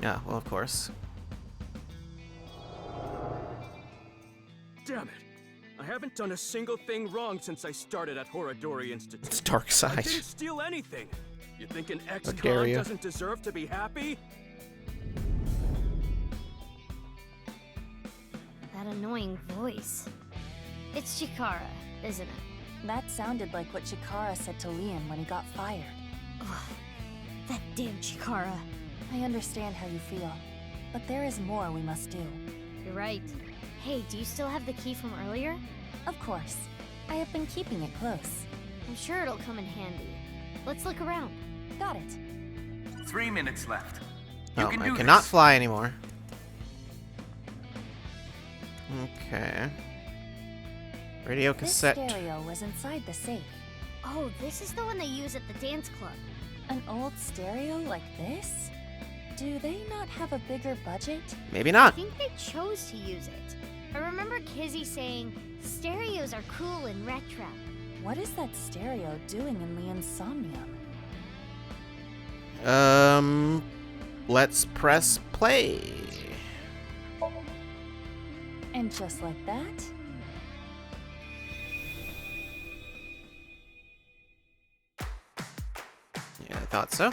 Yeah, well, of course. Damn it! I haven't done a single thing wrong since I started at Horadori Institute. It's dark I side. didn't steal anything. You think an dare ex-con you. doesn't deserve to be happy? That annoying voice. It's Chikara, isn't it? That sounded like what Chikara said to Leon when he got fired. Ugh, that damn Chikara. I understand how you feel, but there is more we must do. You're right. Hey, do you still have the key from earlier? Of course. I have been keeping it close. I'm sure it'll come in handy. Let's look around. Got it. 3 minutes left. You Oh, can I do cannot this. fly anymore. Okay. Radio This cassette. stereo was inside the safe. Oh, this is the one they use at the dance club. An old stereo like this? Do they not have a bigger budget? Maybe I not. think they chose to use it. I remember Kizzy saying, stereos are cool and retro. What is that stereo doing in Leon's Somnium? Let's press play. And just like that, Yeah, I thought so.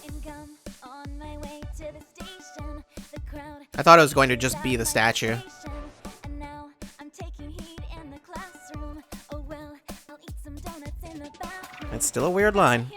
In gum on my way to the station. I thought it was going to just be the statue. It's still a weird line.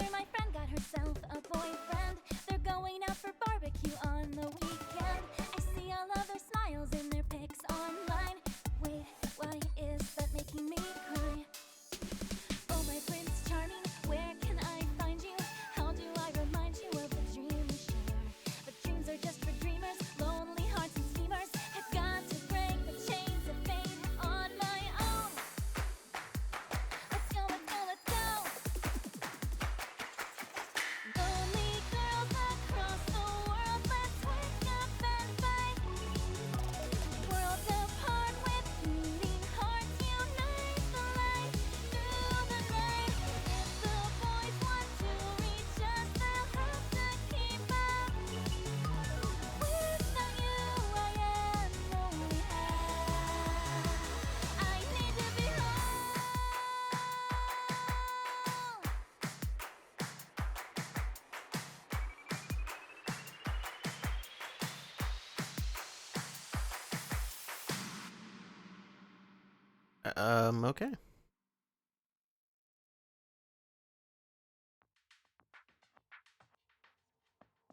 Okay.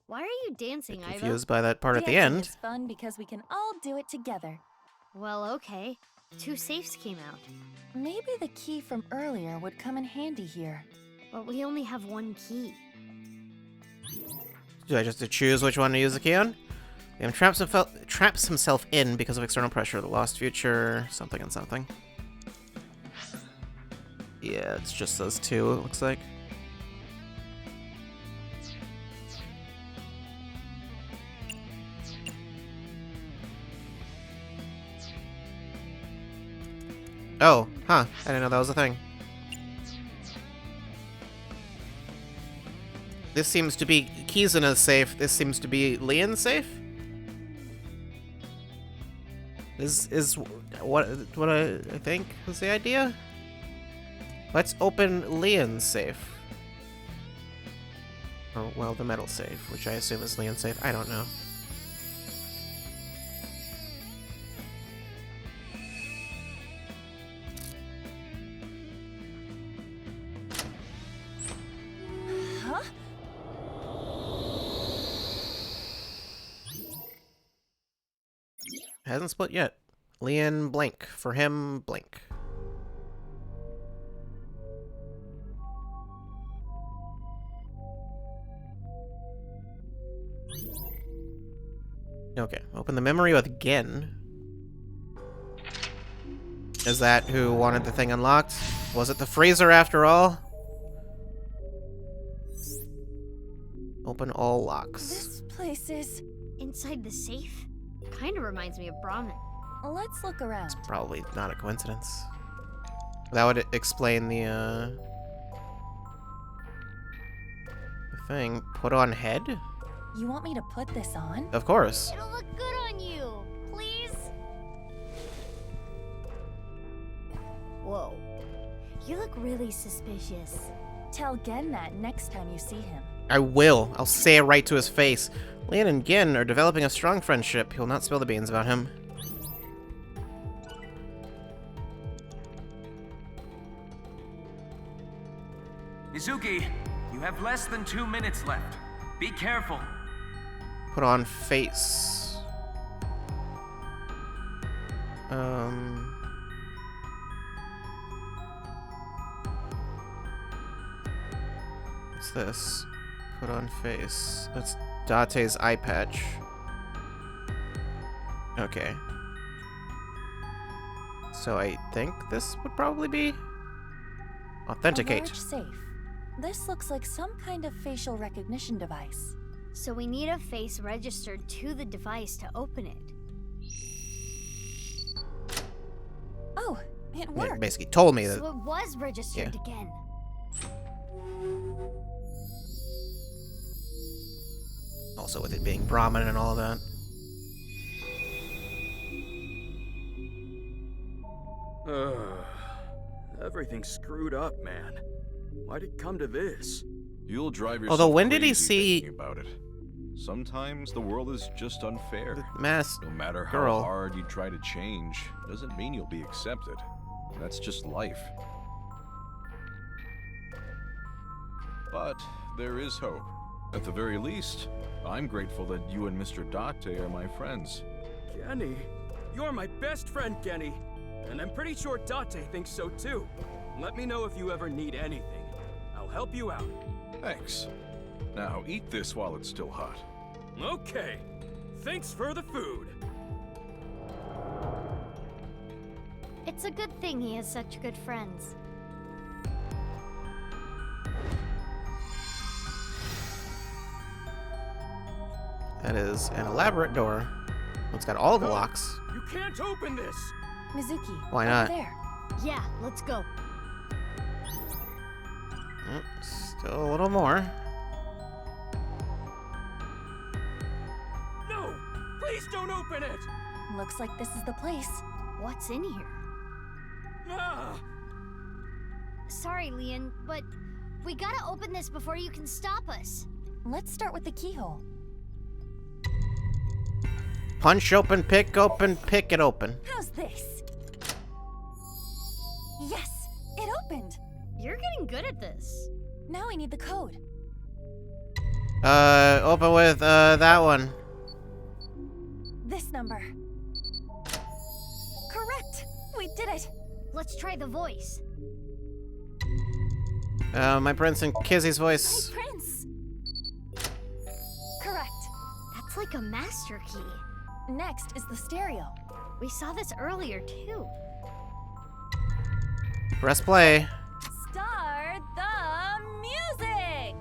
Why are you dancing, Ivo? Confused by that part at the Dancing end. is fun because we can all do it together. Well, okay. 2 safes came out. Maybe the key from earlier would come in handy here. But we only have 1 key. Do I just have to choose which one to use the key on? Liam traps himself in because of external pressure. The lost future, something and something. Yeah, it's just those 2, it looks like. Oh, huh. I didn't know that was a thing. This seems to be Kizuna safe. This seems to be Leon's safe? Is what I think was the idea? Let's open Leon's safe. Or, well, the metal safe, which I assume is Leon's safe. I don't know. Huh? Hasn't split yet. Leon blank. For him, blank. Okay, open the memory with Gen. Is that who wanted the thing unlocked? Was it the freezer after all? Open all locks. This place is inside the safe. Kind of reminds me of Brahmin. Let's look around. It's probably not a coincidence. That would explain the thing. Put on head? You want me to put this on? Of course. It'll look good on you. Please? Whoa. You look really suspicious. Tell Gen that next time you see him. I will. I'll say it right to his face. Leon and Gen are developing a strong friendship. He'll not spill the beans about him. Mizuki, you have less than 2 minutes left. Be careful. Put on face. What's this? Put on face. That's Date's eye patch. Okay. So I think this would probably be authenticate. A large safe. This looks like some kind of facial recognition device. So we need a face registered to the device to open it. Oh, it worked. It basically told me that. So it was registered again. Also with it being Brahmin and all of that. Everything's screwed up, man. Why'd it come to this? You'll drive yourself Although when did he crazy see thinking about it. Sometimes the world is just unfair. The masked No matter how girl. hard you try to change, doesn't mean you'll be accepted. That's just life. But there is hope. At the very least, I'm grateful that you and Mr. Date are my friends. Genny, you're my best friend, Genny. And I'm pretty sure Date thinks so too. Let me know if you ever need anything. I'll help you out. Thanks. Now eat this while it's still hot. Okay. Thanks for the food. It's a good thing he has such good friends. That is an elaborate door. It's got all the locks. You can't open this! Mizuki, Why over not? there. Yeah, let's go. Still a little more. No! Please don't open it! Looks like this is the place. What's in here? Ah! Sorry, Leon, but we gotta open this before you can stop us. Let's start with the keyhole. Punch open, pick it open. How's this? Yes, it opened. You're getting good at this. Now I need the code. Open with, that one. This number. Correct! We did it! Let's try the voice. My Prince and Kizzy's voice. Hey, Prince! Correct. That's like a master key. Next is the stereo. We saw this earlier, too. Press play. Start the music!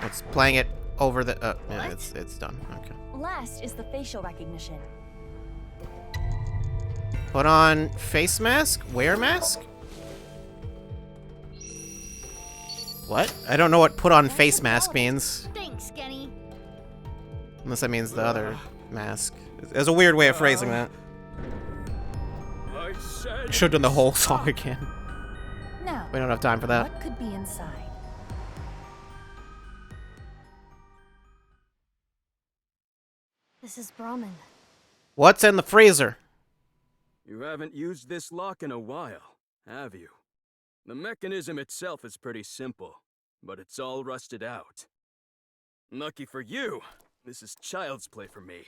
It's playing it over the, yeah, it's done. Okay. Last is the facial recognition. Put on face mask? Wear mask? What? I don't know what put on face mask means. Thanks, Genny. Unless that means the other mask. There's a weird way of phrasing that. I said... Should've done the whole song again. Now, We don't have time for that. what could be inside? This is Brahmin. What's in the freezer? You haven't used this lock in a while, have you? The mechanism itself is pretty simple, but it's all rusted out. Lucky for you, this is child's play for me.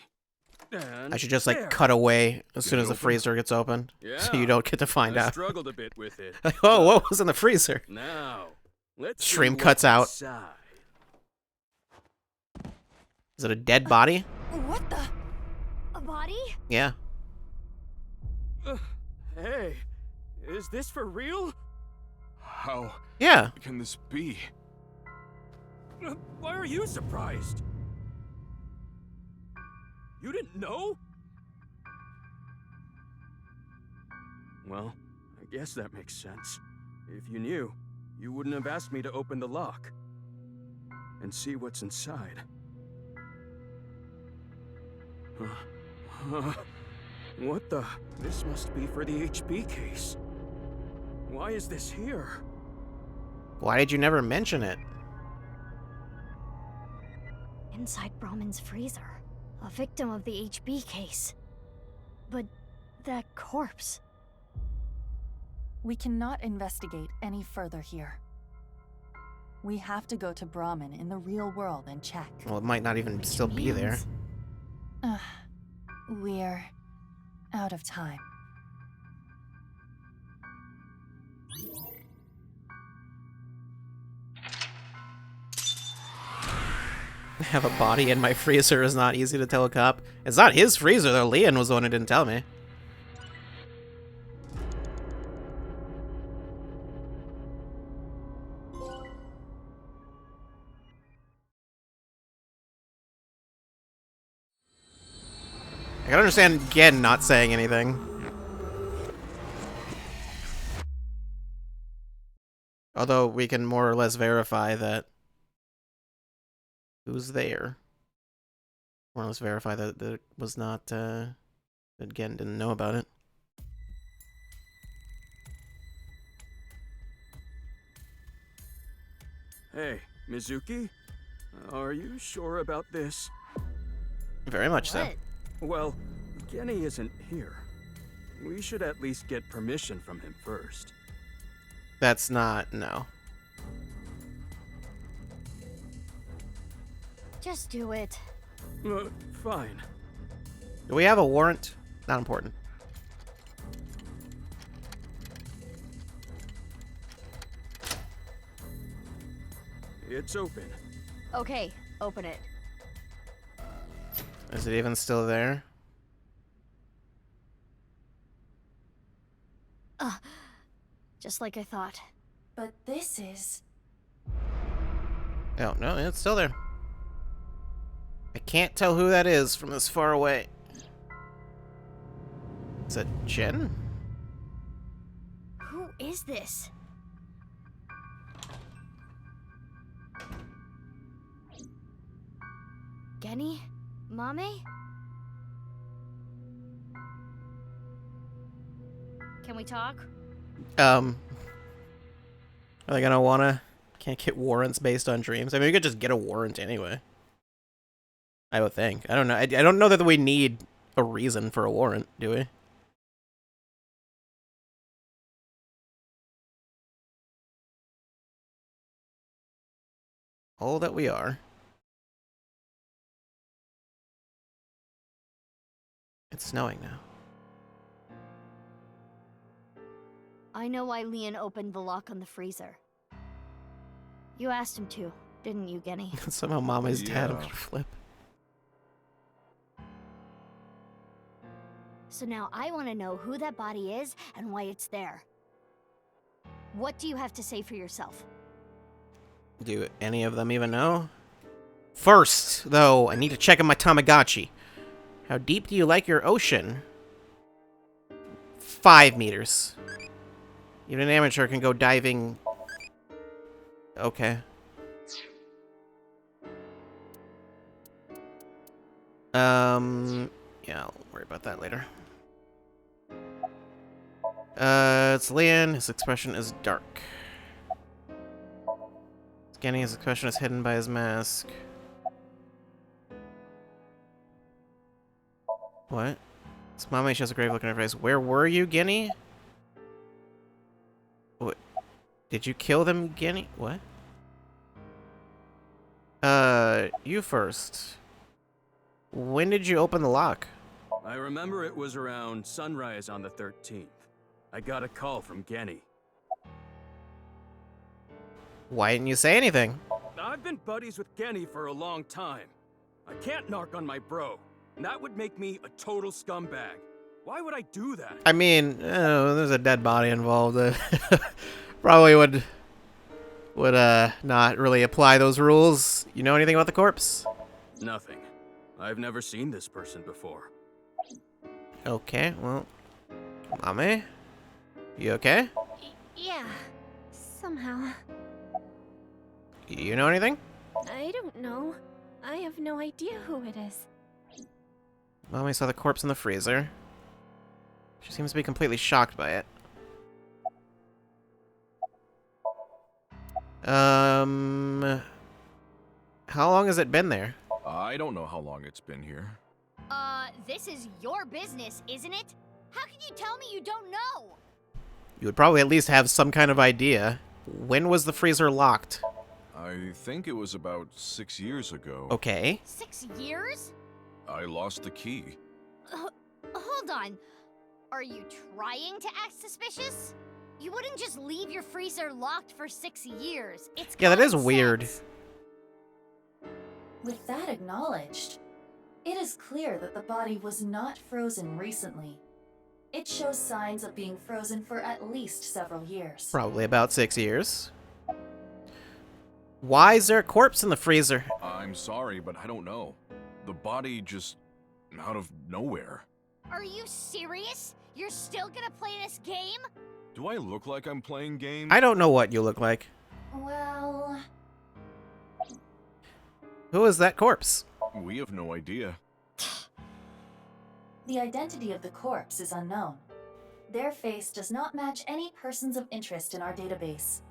And I should just, like, there. cut away as soon Get as the open? freezer gets opened. So Yeah, you don't get to find I out. struggled a bit with it. Like, oh, what was in the freezer? Now, let's see Stream what's cuts out. inside. Is it a dead body? What the? A body? Yeah. Hey, is this for real? How Yeah. can this be? Why are you surprised? You didn't know? Well, I guess that makes sense. If you knew, you wouldn't have asked me to open the lock and see what's inside. What the? This must be for the HB case. Why is this here? Why did you never mention it? Inside Brahmin's freezer. A victim of the HB case. But that corpse. We cannot investigate any further here. We have to go to Brahmin in the real world and check. Well, it might not even still be there. We're out of time. Have a body in my freezer is not easy to tell a cop. It's not his freezer, though. Leon was the one who didn't tell me. I can understand Gen not saying anything. Although we can more or less verify that who's there. More or less verify that it was not, that Gen didn't know about it. Hey, Mizuki? Are you sure about this? Very much so. Well, Genny isn't here. We should at least get permission from him first. That's not... no. Just do it. Fine. Do we have a warrant? Not important. It's open. Okay, open it. Is it even still there? Just like I thought. But this is... Oh, no, it's still there. I can't tell who that is from this far away. Is that Jen? Who is this? Genny? Mame? Can we talk? Are they gonna wanna... Can't get warrants based on dreams? I mean, we could just get a warrant anyway. I would think. I don't know. I don't know that we need a reason for a warrant, do we? All that we are. It's snowing now. I know why Leon opened the lock on the freezer. You asked him to, didn't you, Genny? Somehow Mama's dad would flip. So now I want to know who that body is and why it's there. What do you have to say for yourself? Do any of them even know? First, though, I need to check on my Tamagotchi. How deep do you like your ocean? 5 meters. Even an amateur can go diving. Okay. Yeah, I'll worry about that later. It's Leon. His expression is dark. Scanning, his expression is hidden by his mask. What? His mama, she has a grave look in her face. Where were you, Genny? What? Did you kill them, Genny? What? You first. When did you open the lock? I remember it was around sunrise on the 13th. I got a call from Genny. Why didn't you say anything? I've been buddies with Genny for a long time. I can't narc on my bro. And that would make me a total scumbag. Why would I do that? I mean, there's a dead body involved. Probably would not really apply those rules. You know anything about the corpse? Nothing. I've never seen this person before. Okay, well, Mame, you okay? Yeah, somehow. You know anything? I don't know. I have no idea who it is. Mame saw the corpse in the freezer. She seems to be completely shocked by it. How long has it been there? I don't know how long it's been here. This is your business, isn't it? How can you tell me you don't know? You would probably at least have some kind of idea. When was the freezer locked? I think it was about 6 years ago. Okay. 6 years? I lost the key. Hold on. Are you trying to act suspicious? You wouldn't just leave your freezer locked for 6 years. It's Yeah, that is common weird. sense. With that acknowledged, it is clear that the body was not frozen recently. It shows signs of being frozen for at least several years. Probably about 6 years. Why is there a corpse in the freezer? I'm sorry, but I don't know. The body just out of nowhere. Are you serious? You're still gonna play this game? Do I look like I'm playing games? I don't know what you look like. Well... Who is that corpse? We have no idea. The identity of the corpse is unknown. Their face does not match any persons of interest in our database.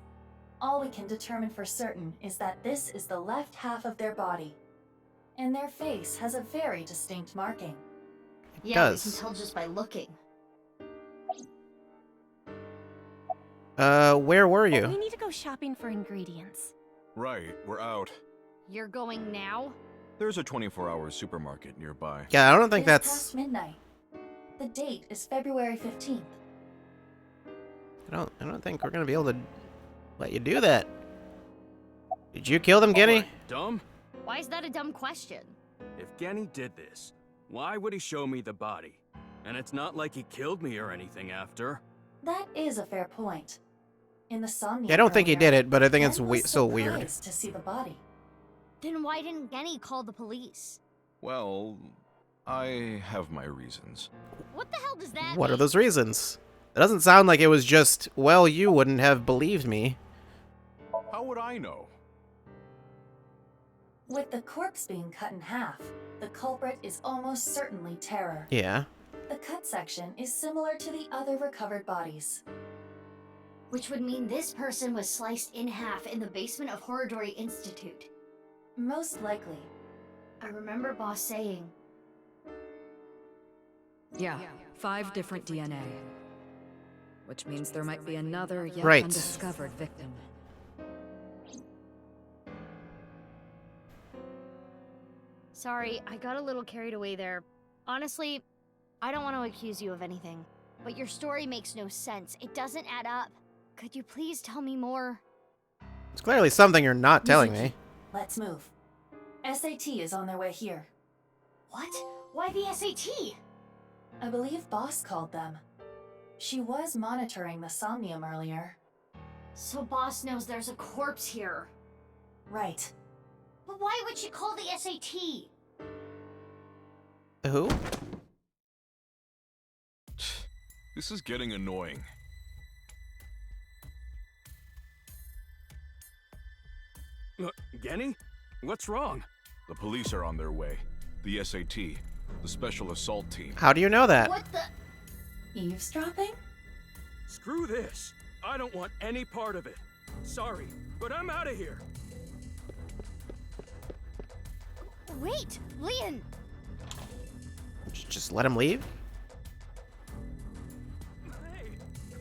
all we can determine for certain is that this is the left half of their body. And their face has a very distinct marking. Yeah, we can tell just by looking. Where were We you? need to go shopping for ingredients. Right, we're out. You're going now? There's a 24-hour supermarket nearby. Yeah, I don't think It is that's... past midnight. The date is February 15th. I don't think we're gonna be able to let you do that. Did you kill them, Genny? Dumb? Why is that a dumb question? If Genny did this, why would he show me the body? And it's not like he killed me or anything after. That is a fair point. In the Somnium Yeah, I don't think he earlier, did it, but I think it's Ken was so weird. surprised to see the body. Then why didn't Genny call the police? Well, I have my reasons. What the hell does that What mean? are those reasons? It doesn't sound like it was just, well, you wouldn't have believed me. How would I know? With the corpse being cut in half, the culprit is almost certainly Terror. Yeah. The cut section is similar to the other recovered bodies. Which would mean this person was sliced in half in the basement of Horridori Institute. Most likely. I remember Boss saying. Yeah, 5 different DNA. Which means there might be another yet Right. undiscovered victim. Sorry, I got a little carried away there. Honestly, I don't want to accuse you of anything, but your story makes no sense. It doesn't add up. Could you please tell me more? It's clearly something you're not telling me. Let's move. SAT is on their way here. What? Why the SAT? I believe Boss called them. She was monitoring the Somnium earlier. So Boss knows there's a corpse here. Right. But why would she call the SAT? Who? This is getting annoying. Genny? What's wrong? The police are on their way. The SAT. The Special Assault Team. How do you know that? What the? Eavesdropping? Screw this. I don't want any part of it. Sorry, but I'm out of here. Wait, Leon! Just let him leave? Hey,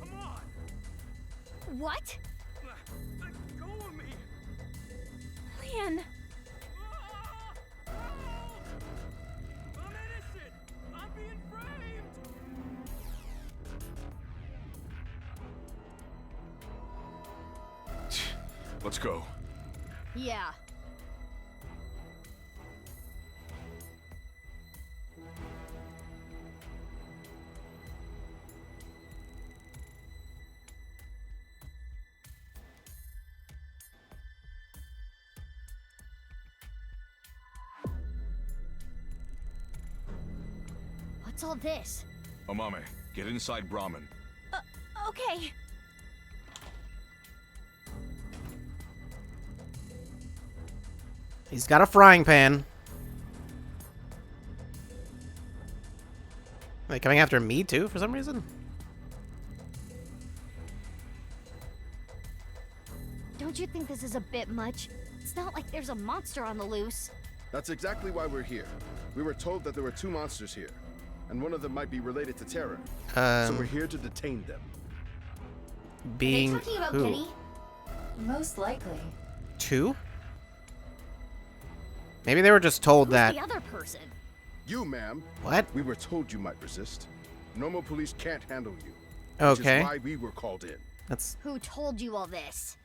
come on. What? Let go of me. Leon! I'm innocent. I'm being framed. Let's go. Yeah. What's all this? Amame, get inside Brahmin. Okay. He's got a frying pan. Are they coming after me too for some reason? Don't you think this is a bit much? It's not like there's a monster on the loose. That's exactly why we're here. We were told that there were 2 monsters here, and one of them might be related to Terror. So we're here to detain them. Being Are they talking about who? Genny? Most likely. 2? Maybe they were just told Who's that. the other person? You, ma'am. What? We were told you might resist. Normal police can't handle you. Which Okay. is why we were called in. That's Who told you all this?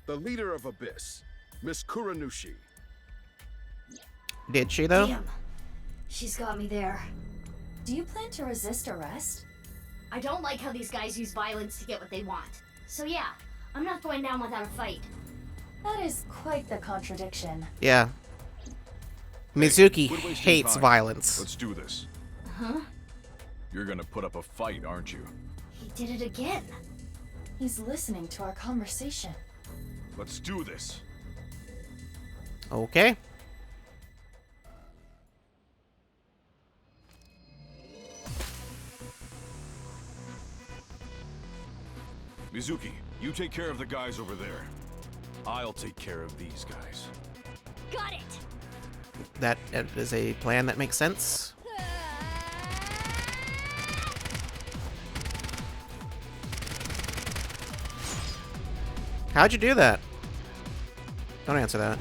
The leader of Abyss, Miss Kuranushi. Did she though? Damn. She's got me there. Do you plan to resist arrest? I don't like how these guys use violence to get what they want. So yeah, I'm not going down without a fight. That is quite the contradiction. Yeah. Mizuki Quit wasting hates time. violence. Let's do this. Huh? You're gonna put up a fight, aren't you? He did it again. He's listening to our conversation. Let's do this. Okay. Mizuki, you take care of the guys over there. I'll take care of these guys. Got it! That is a plan that makes sense. How'd you do that? Don't answer that.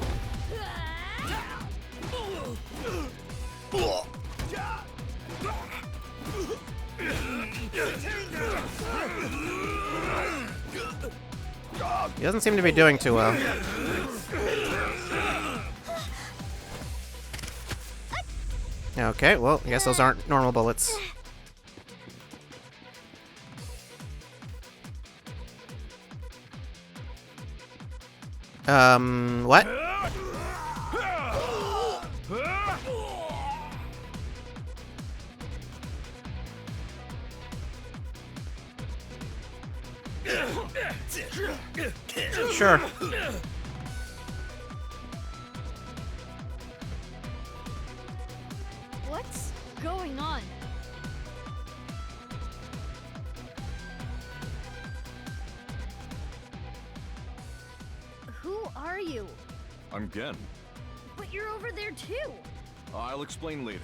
He doesn't seem to be doing too well. Okay, well, I guess those aren't normal bullets. What? Sure. What's going on? Who are you? I'm Gen. But you're over there too. I'll explain later.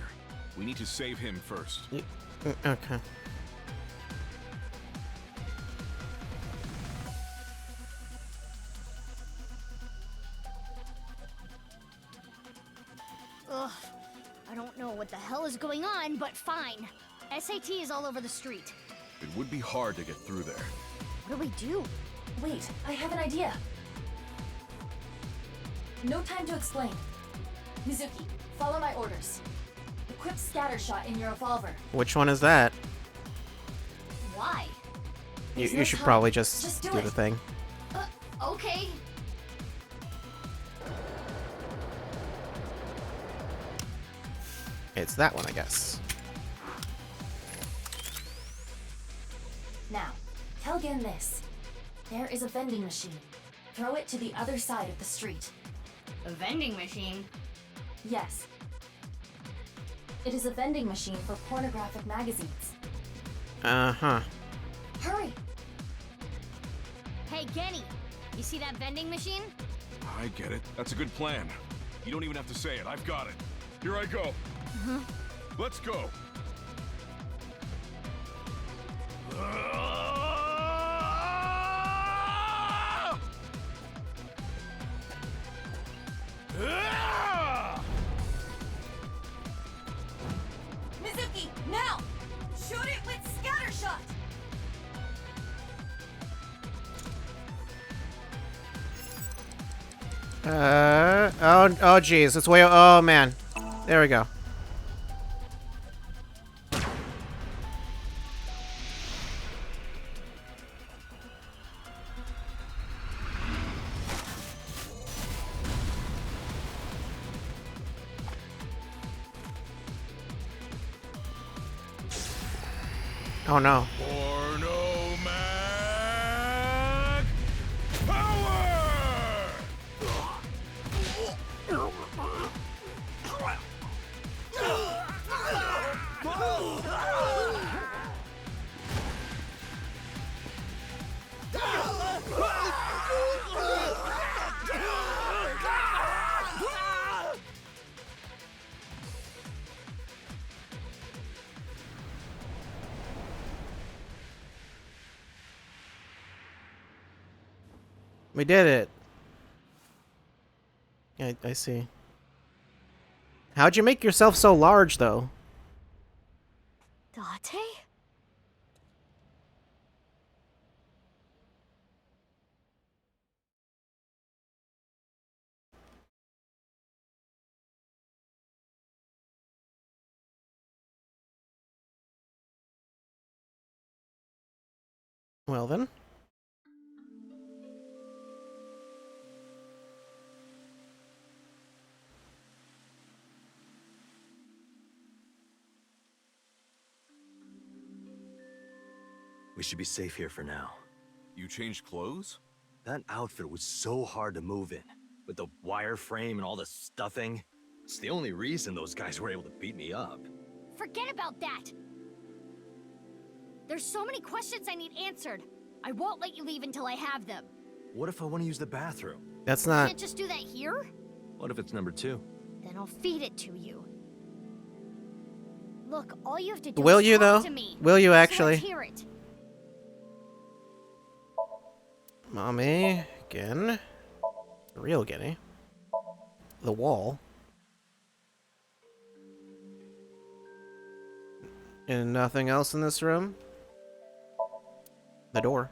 We need to save him first. Okay. Ugh. I don't know what the hell is going on, but fine. SAT is all over the street. It would be hard to get through there. What do we do? Wait, I have an idea. No time to explain. Mizuki, follow my orders. Equip scatter shot in your revolver. Which one is that? Why? You should probably just do the thing. Okay. It's that one, I guess. Now, tell Gen this. There is a vending machine. Throw it to the other side of the street. A vending machine? Yes. It is a vending machine for pornographic magazines. Uh-huh. Hurry! Hey, Genny, you see that vending machine? I get it. That's a good plan. You don't even have to say it. I've got it. Here I go. Let's go. Mizuki, now! Shoot it with scatter shot! Oh geez, it's way, oh man. There we go. Oh no. Porno Mag Power! We did it. I see. How'd you make yourself so large, though? Date? Well then. We should be safe here for now. You changed clothes? That outfit was so hard to move in, with the wireframe and all the stuffing. It's the only reason those guys were able to beat me up. Forget about that! There's so many questions I need answered. I won't let you leave until I have them. What if I want to use the bathroom? That's You not... can't just do that here? What if it's number 2? Then I'll feed it to you. Look, all you have to do Will is you, talk though? to me. Will you So actually? let's hear it. Mommy, again. Real Guinea. The wall. And nothing else in this room? The door.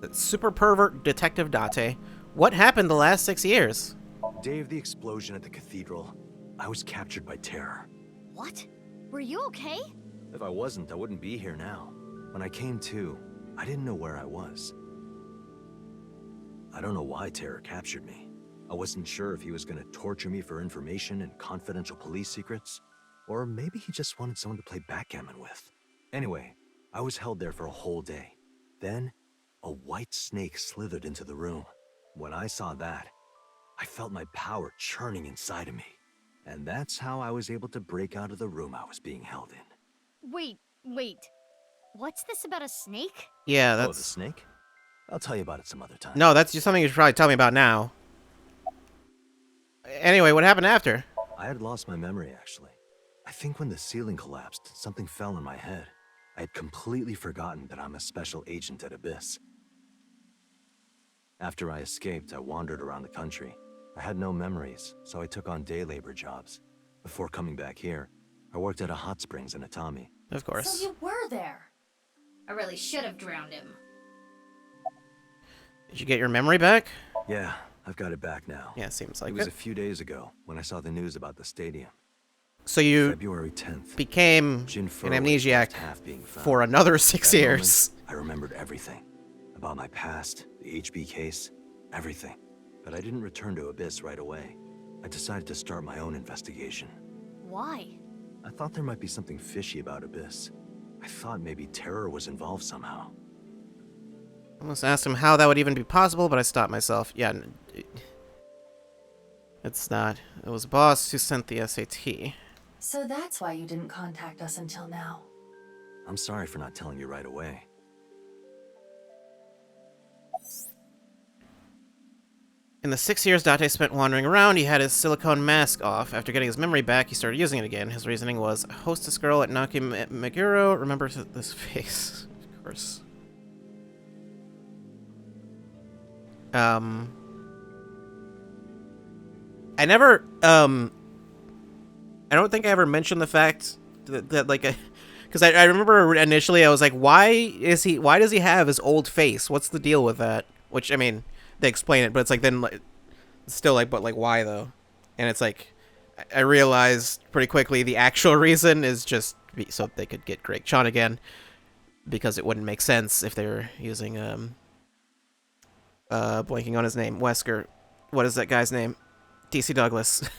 The super pervert Detective Date. What happened the last 6 years? Day of the explosion at the cathedral, I was captured by terror. What? Were you okay? If I wasn't, I wouldn't be here now. When I came to, I didn't know where I was. I don't know why Terror captured me. I wasn't sure if he was going to torture me for information and confidential police secrets, or maybe he just wanted someone to play backgammon with. Anyway, I was held there for a whole day. Then, a white snake slithered into the room. When I saw that, I felt my power churning inside of me. And that's how I was able to break out of the room I was being held in. Wait. What's this about a snake? Yeah, that's... Oh, the snake? I'll tell you about it some other time. No, that's just something you should probably tell me about now. Anyway, what happened after? I had lost my memory, actually. I think when the ceiling collapsed, something fell in my head. I had completely forgotten that I'm a special agent at Abyss. After I escaped, I wandered around the country. I had no memories, so I took on day labor jobs. Before coming back here, I worked at a hot springs in Atami. Of course. So you were there. I really should have drowned him. Did you get your memory back? Yeah, I've got it back now. Yeah, seems like it it. was a few days ago when I saw the news about the stadium. So you February 10th, became an amnesiac for another 6 years. I remembered everything. About my past, the HB case, everything. But I didn't return to Abyss right away. I decided to start my own investigation. Why? I thought there might be something fishy about Abyss. I thought maybe Terror was involved somehow. I almost asked him how that would even be possible, but I stopped myself. Yeah, it's not. It was boss who sent the SAT. So that's why you didn't contact us until now. I'm sorry for not telling you right away. In the 6 years Date spent wandering around, he had his silicone mask off. After getting his memory back, he started using it again. His reasoning was, a hostess girl at Meguro remembers this face. Of course. I never, I don't think I ever mentioned the fact that like, because I remember initially I was like, why does he have his old face? What's the deal with that? Which, I mean, they explain it, but it's like, then, like, still like, but like, why though? And it's like, I realized pretty quickly the actual reason is just so they could get Greg Chan again, because it wouldn't make sense if they were using, blanking on his name, Wesker. What is that guy's name? DC Douglas.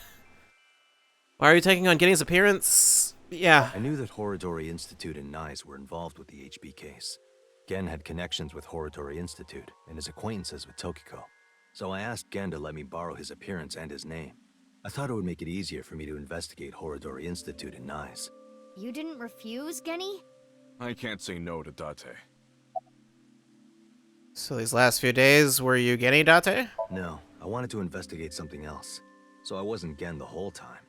Why are you taking on Guinea's appearance? Yeah. I knew that Horodori Institute and NICE were involved with the HB case. Gen had connections with Horodori Institute and his acquaintances with Tokiko. So I asked Gen to let me borrow his appearance and his name. I thought it would make it easier for me to investigate Horodori Institute and NICE. You didn't refuse, Genny? I can't say no to Date. So these last few days, were you Genny, Date? No, I wanted to investigate something else. So I wasn't Gen the whole time.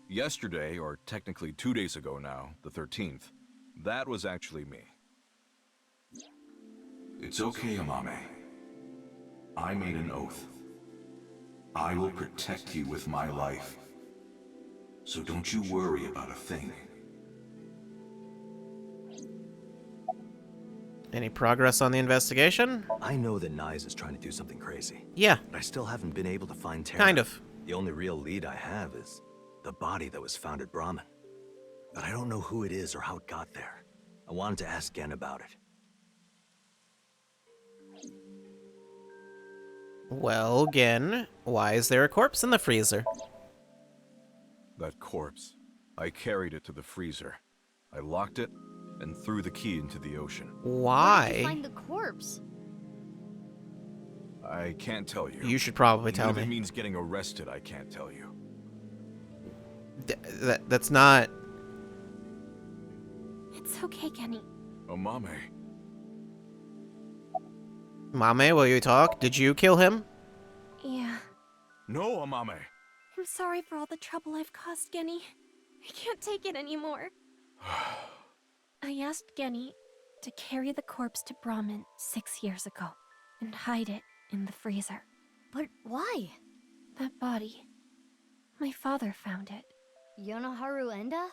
Yesterday, or technically 2 days ago now, the 13th, that was actually me. It's okay, Amame. I made an oath. I will protect you with my life. So don't you worry about a thing. Any progress on the investigation? I know that NICE is trying to do something crazy. Yeah. But I still haven't been able to find Terra. Kind of. The only real lead I have is the body that was found at Brahmin. But I don't know who it is or how it got there. I wanted to ask Gen about it. Well, Gen, why is there a corpse in the freezer? That corpse. I carried it to the freezer. I locked it and threw the key into the ocean. Why? Where did you find the corpse? I can't tell you. You should probably tell If me. it means getting arrested, I can't tell you. That's not... It's okay, Kenny. Amame. Mame, will you talk? Did you kill him? Yeah. No, Amame. I'm sorry for all the trouble I've caused, Genny. I can't take it anymore. I asked Genny to carry the corpse to Brahmin 6 years ago and hide it in the freezer. But why? That body. My father found it. Yonoharu Enda?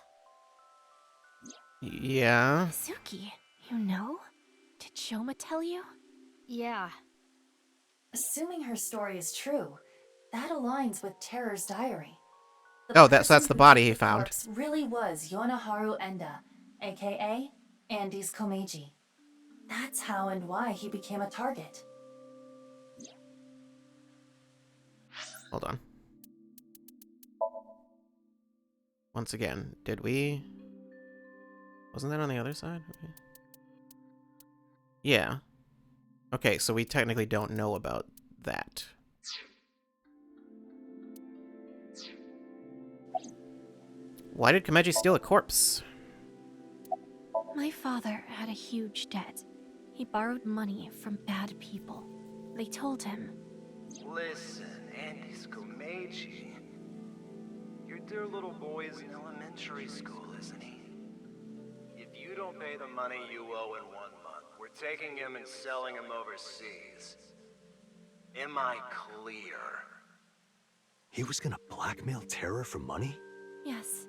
Yeah. Suki, you know? Did Shoma tell you? Yeah. Assuming her story is true, that aligns with Terror's diary. Oh, that's the body he found. Corpse really was Yonoharu Enda, aka Andy's Komeiji. That's how and why he became a target. Hold on. Once again, did we... Wasn't that on the other side? Okay. Yeah. Okay, so we technically don't know about that. Why did Komeiji steal a corpse? My father had a huge debt. He borrowed money from bad people. They told him, Listen, Andy's Komeiji. Your dear little boy is in elementary school, isn't he? If you don't pay the money you owe in 1 month, we're taking him and selling him overseas. Am I clear? He was gonna blackmail Terra for money? yes.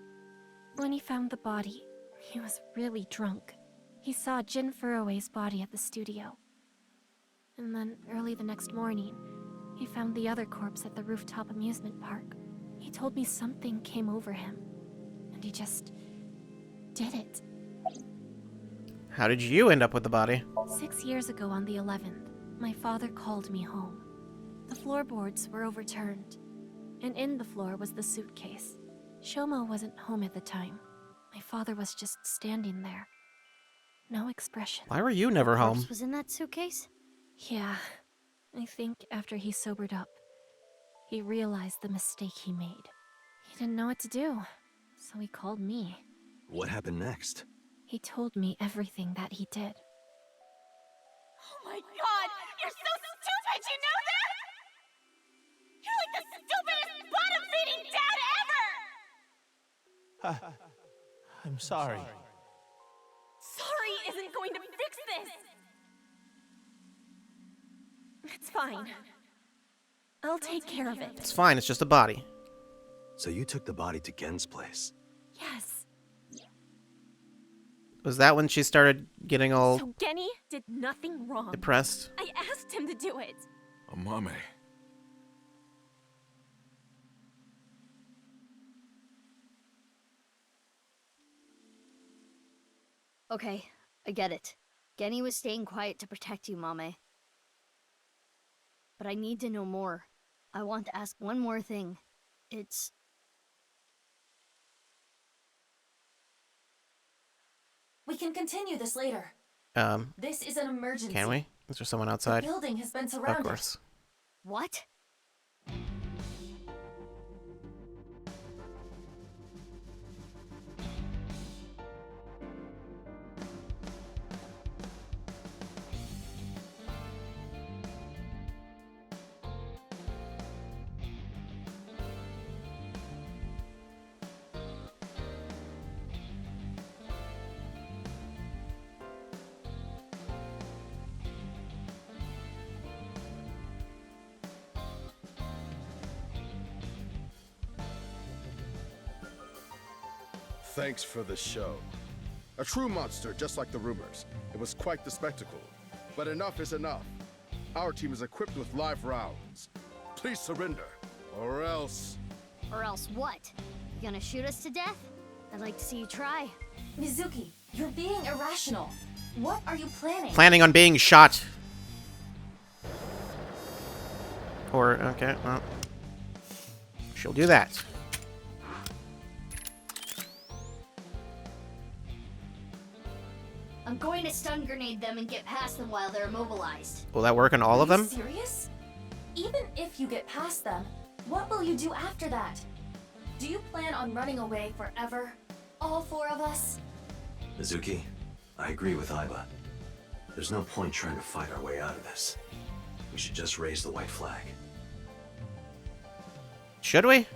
When he found the body, he was really drunk. He saw Jin Furue's body at the studio. And then, early the next morning, he found the other corpse at the rooftop amusement park. He told me something came over him, and he just did it. How did you end up with the body? 6 years ago on the 11th, my father called me home. The floorboards were overturned, and in the floor was the suitcase. Shoma wasn't home at the time. My father was just standing there. No expression. Why were you never home? Corpse was in that suitcase? Yeah, I think after he sobered up, he realized the mistake he made. He didn't know what to do, so he called me. What happened next? He told me everything that he did. Oh my god! You're so stupid, you know that? You're like the stupidest bottom-feeding dad ever! I'm sorry. Sorry isn't going to fix this! It's fine. I'll take care of it. It's fine, it's just a body. So you took the body to Gen's place? Yes. Was that when she started getting all So Genny did nothing wrong. depressed? I asked him to do it. Amame. Okay, I get it. Genny was staying quiet to protect you, Mame. But I need to know more. I want to ask one more thing. It's... We can continue this later. This is an emergency. Can we? Is there someone outside? The building has been surrounded. Of course. What? Thanks for the show. A true monster, just like the rumors. It was quite the spectacle. But enough is enough. Our team is equipped with live rounds. Please surrender, or else... Or else what? You gonna shoot us to death? I'd like to see you try. Mizuki, you're being irrational. What are you planning? Planning on being shot. Or, okay, well. She'll do that. I'm going to stun grenade them and get past them while they're immobilized. Will that work on all of them? Are you serious? Even if you get past them, what will you do after that? Do you plan on running away forever? All four of us? Mizuki, I agree with Aiba. There's no point trying to fight our way out of this. We should just raise the white flag. Should we?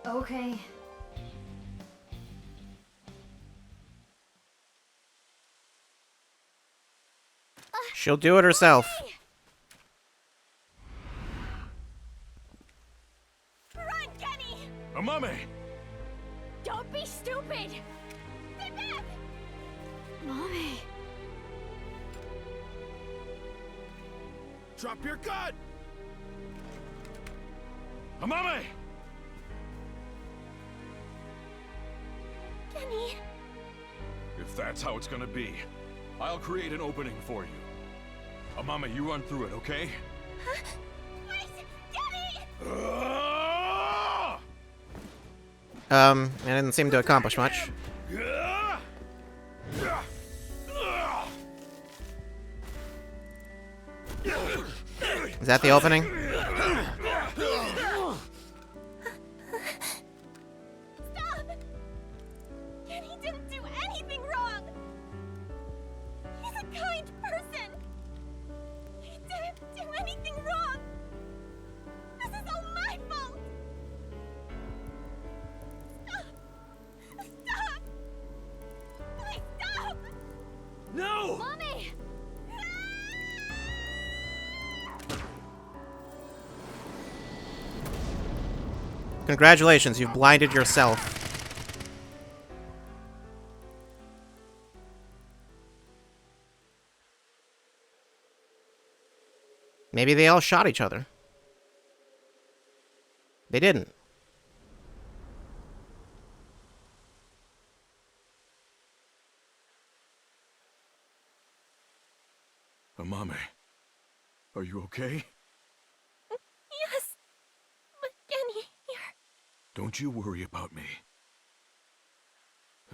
Okay. She'll do it herself. Run, Kenny! Amame! Don't be stupid! Stay back! Mommy. Drop your gun! Amame! Kenny! If that's how it's gonna be, I'll create an opening for you. Amame, you run through it, okay? Huh? Wait! Kenny! It didn't seem to accomplish much. Is that the opening? Stop! Kenny didn't do anything wrong! He's a kind person! He didn't do anything wrong! This is all my fault! Stop! Stop! Please stop! No! Mommy! Congratulations, you've blinded yourself. Maybe they all shot each other. They didn't. Amame, are you okay? Yes! But Kenny, here. Don't you worry about me.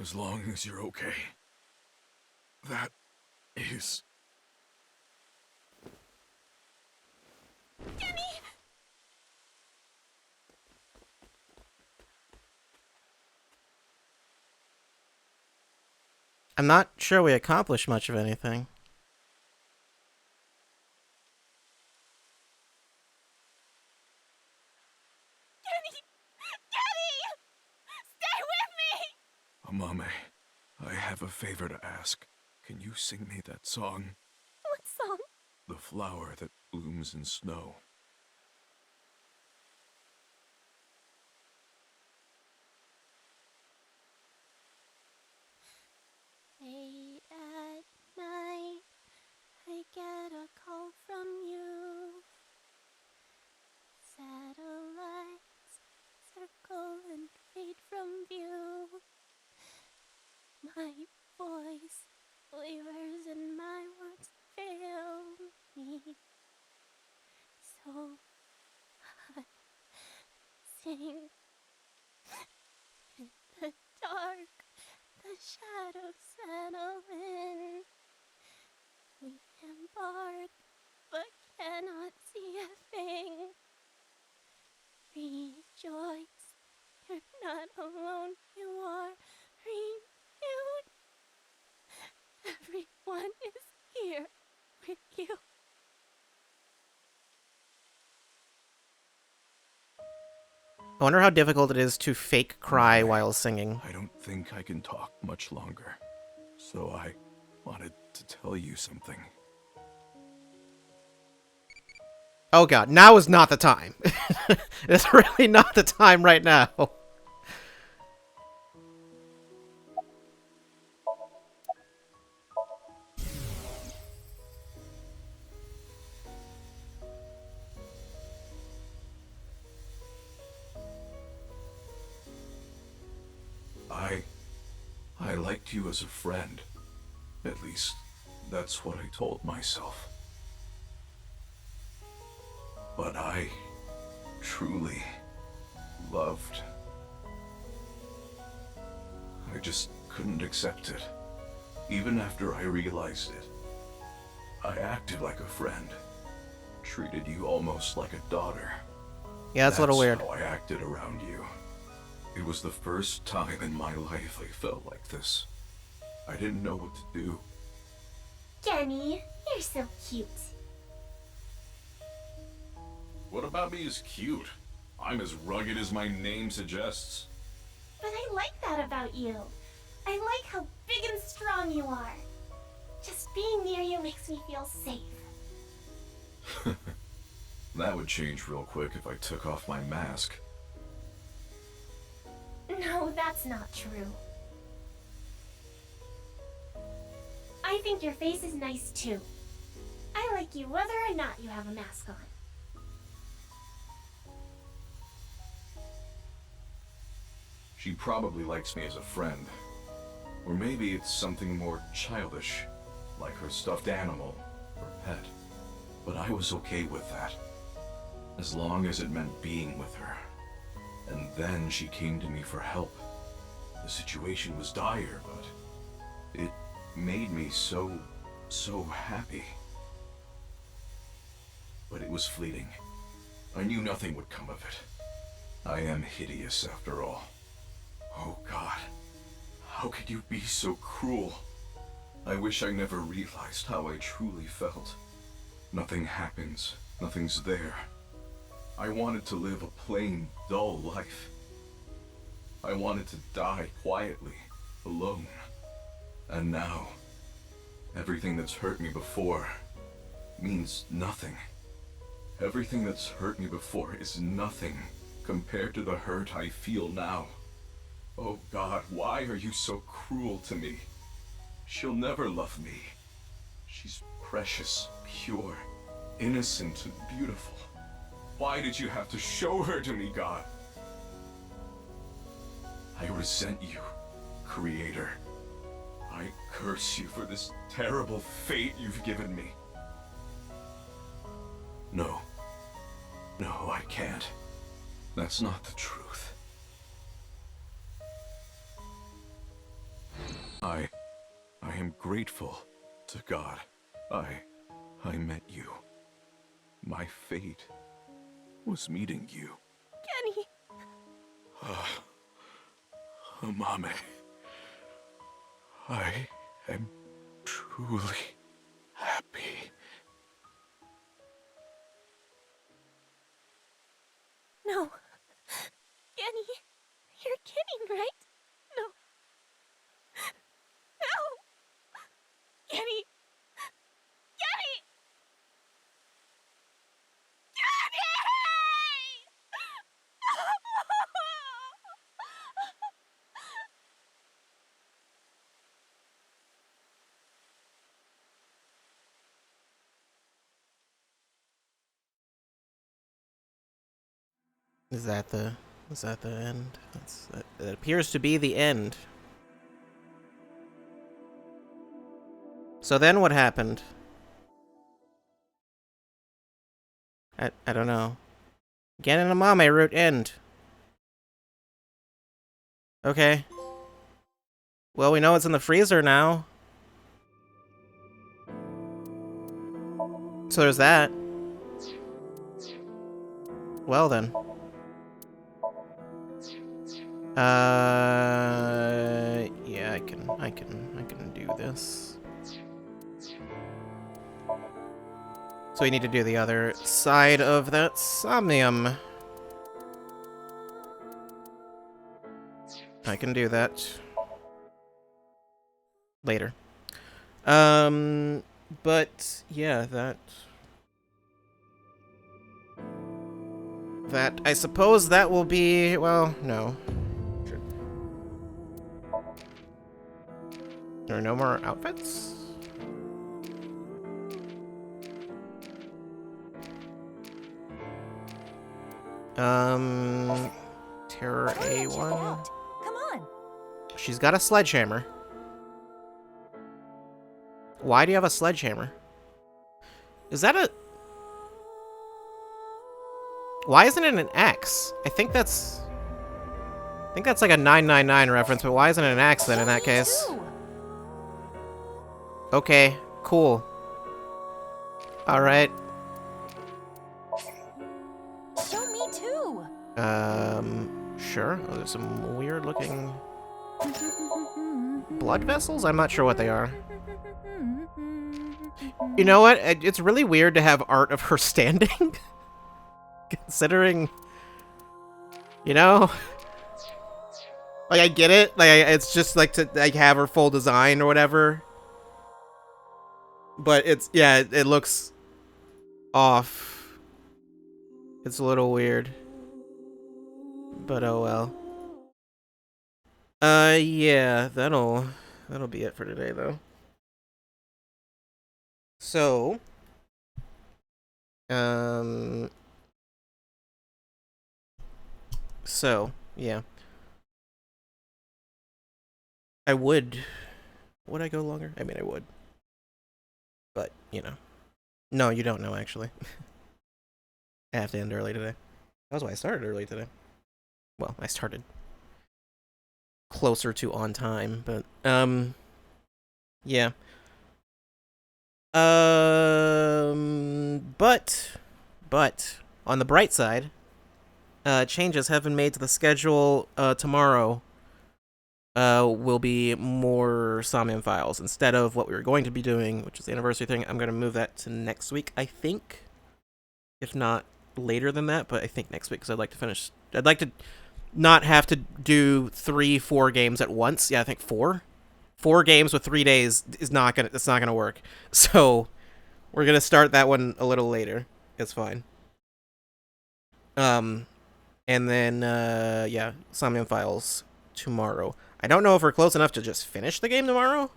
As long as you're okay. That is... Kenny! I'm not sure we accomplished much of anything. Amame, I have a favor to ask. Can you sing me that song? What song? The flower that blooms in snow. Late at night, I get a call from you. Satellites circle and fade from view. My voice wavers and my words fail me. So I sing in the dark. The shadows settle in. We embark, but cannot see a thing. Rejoice, you're not alone, you are renewed. Everyone is here with you. I wonder how difficult it is to fake cry while singing. I don't think I can talk much longer, so I wanted to tell you something. Oh god, now is not the time. It's really not the time right now. I liked you as a friend. At least, that's what I told myself. But I truly loved. I just couldn't accept it. Even after I realized it. I acted like a friend. Treated you almost like a daughter. Yeah, that's a little weird. That's how I acted around you. It was the first time in my life I felt like this. I didn't know what to do. Kenny, you're so cute. What about me is cute? I'm as rugged as my name suggests. But I like that about you. I like how big and strong you are. Just being near you makes me feel safe. That would change real quick if I took off my mask. No, that's not true. I think your face is nice too. I like you whether or not you have a mask on. She probably likes me as a friend. Or maybe it's something more childish, like her stuffed animal or pet. But I was okay with that, as long as it meant being with her. And then she came to me for help. The situation was dire, but it made me so happy. But it was fleeting. I knew nothing would come of it. I am hideous after all. Oh God, how could you be so cruel? I wish I never realized how I truly felt. Nothing happens, nothing's there. I wanted to live a plain, dull life. I wanted to die quietly, alone. And now, everything that's hurt me before means nothing. Everything that's hurt me before is nothing compared to the hurt I feel now. Oh God, why are you so cruel to me? She'll never love me. She's precious, pure, innocent, and beautiful. Why did you have to show her to me, God? I resent you, Creator. I curse you for this terrible fate you've given me. No. No, I can't. That's not the truth. I am grateful to God. I met you. My fate was meeting you. Kenny! Mame. I am truly happy. No. Kenny, you're kidding, right? No. No! Kenny! Kenny! Is that the end? That appears to be the end. So then what happened? I don't know. Again in a Mame route end. Okay. Well, we know it's in the freezer now. So there's that. Well then. Yeah, I can do this. So we need to do the other side of that Somnium. I can do that. Later. But yeah, that I suppose that will be, well, no. There are no more outfits? Terror A1. Come on. She's got a sledgehammer. Why do you have a sledgehammer? Is that a... Why isn't it an axe? I think that's like a 999 reference, but why isn't it an axe then in that case? Okay, cool. Alright. Show me too. Sure. Oh, there's some weird looking... Blood vessels? I'm not sure what they are. You know what? It's really weird to have art of her standing. Considering... You know? Like, I get it. Like, it's just, like, to like have her full design or whatever. But it's... Yeah, it looks... off. It's a little weird. But oh well. Yeah, that'll be it for today, though. So... So, yeah. I would I go longer? I mean, I would. But, you know. No, you don't know, actually. I have to end early today. That's why I started early today. Well, I started closer to on time, but, yeah. But, on the bright side, changes have been made to the schedule. Tomorrow will be more Somnium files. Instead of what we were going to be doing, which is the anniversary thing, I'm going to move that to next week, I think. If not later than that, but I think next week, because I'd like to finish... I'd like to not have to do 3-4 games at once. Yeah, I think 4. 4 games with 3 days is not gonna... It's not gonna work. So, we're gonna start that one a little later. It's fine. And then, yeah, Somnium files tomorrow. I don't know if we're close enough to just finish the game tomorrow.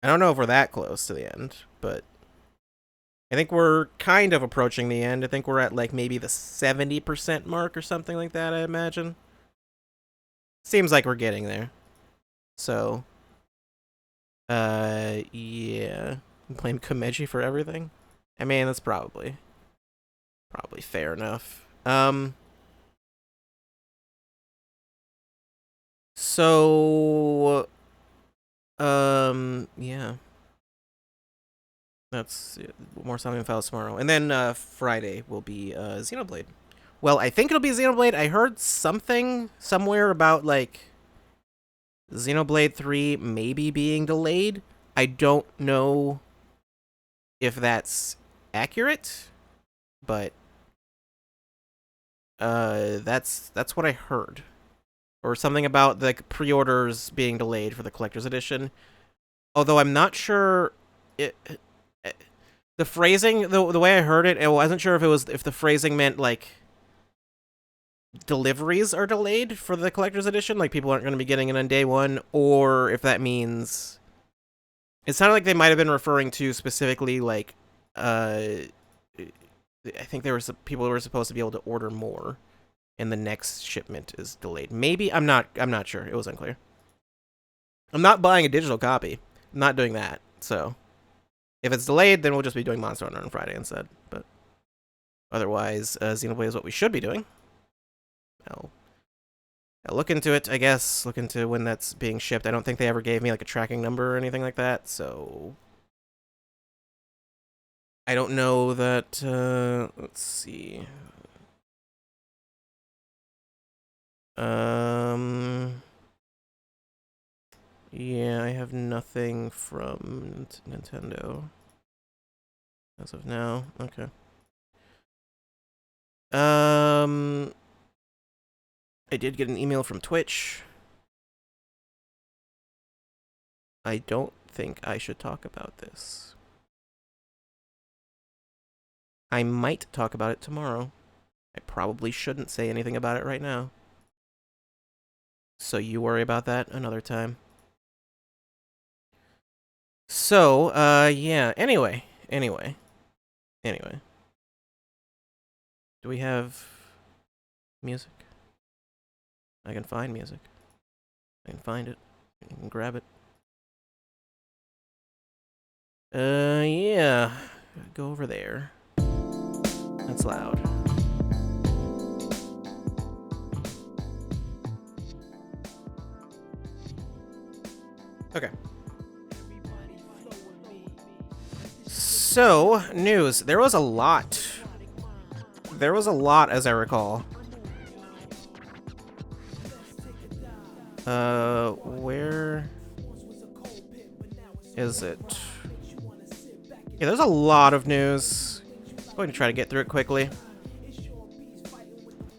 I don't know if we're that close to the end, but I think we're kind of approaching the end. I think we're at, like, maybe the 70% mark or something like that, I imagine. Seems like we're getting there. So, yeah. Blame Komeji for everything? I mean, that's probably fair enough. So, yeah. That's more Somnium files tomorrow. And then, Friday will be, Xenoblade. Well, I think it'll be Xenoblade. I heard something somewhere about, like, Xenoblade 3 maybe being delayed. I don't know if that's accurate, but, that's what I heard. Or something about the pre-orders being delayed for the collector's edition. Although I'm not sure the phrasing, the way I heard it, I wasn't sure if the phrasing meant, like, deliveries are delayed for the collector's edition, like people aren't going to be getting it on day one, or if that means... It sounded like they might have been referring to specifically, like, I think there were some people who were supposed to be able to order more, and the next shipment is delayed. Maybe? I'm not sure. It was unclear. I'm not buying a digital copy. I'm not doing that, so... If it's delayed, then we'll just be doing Monster Hunter on Friday instead. But otherwise, Xenoblade is what we should be doing. I'll look into it, I guess. Look into when that's being shipped. I don't think they ever gave me, like, a tracking number or anything like that, so... I don't know that, let's see. Yeah, I have nothing from Nintendo as of now. Okay. I did get an email from Twitch. I don't think I should talk about this. I might talk about it tomorrow. I probably shouldn't say anything about it right now. So you worry about that another time. So, yeah. Anyway. Do we have music? I can find music. I can find it. I can grab it. Yeah. Go over there. That's loud. Okay. So, news. There was a lot. As I recall. Where is it? Yeah, there's a lot of news. I'm going to try to get through it quickly.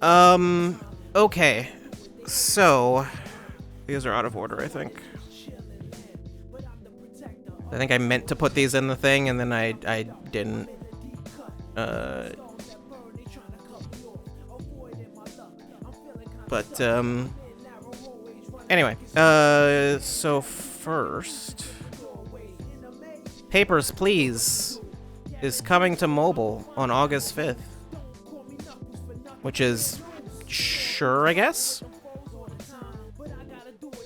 Okay. So, these are out of order, I think. I think I meant to put these in the thing, and then I didn't. But, anyway. So first... Papers, Please is coming to mobile on August 5th. Which is... sure, I guess?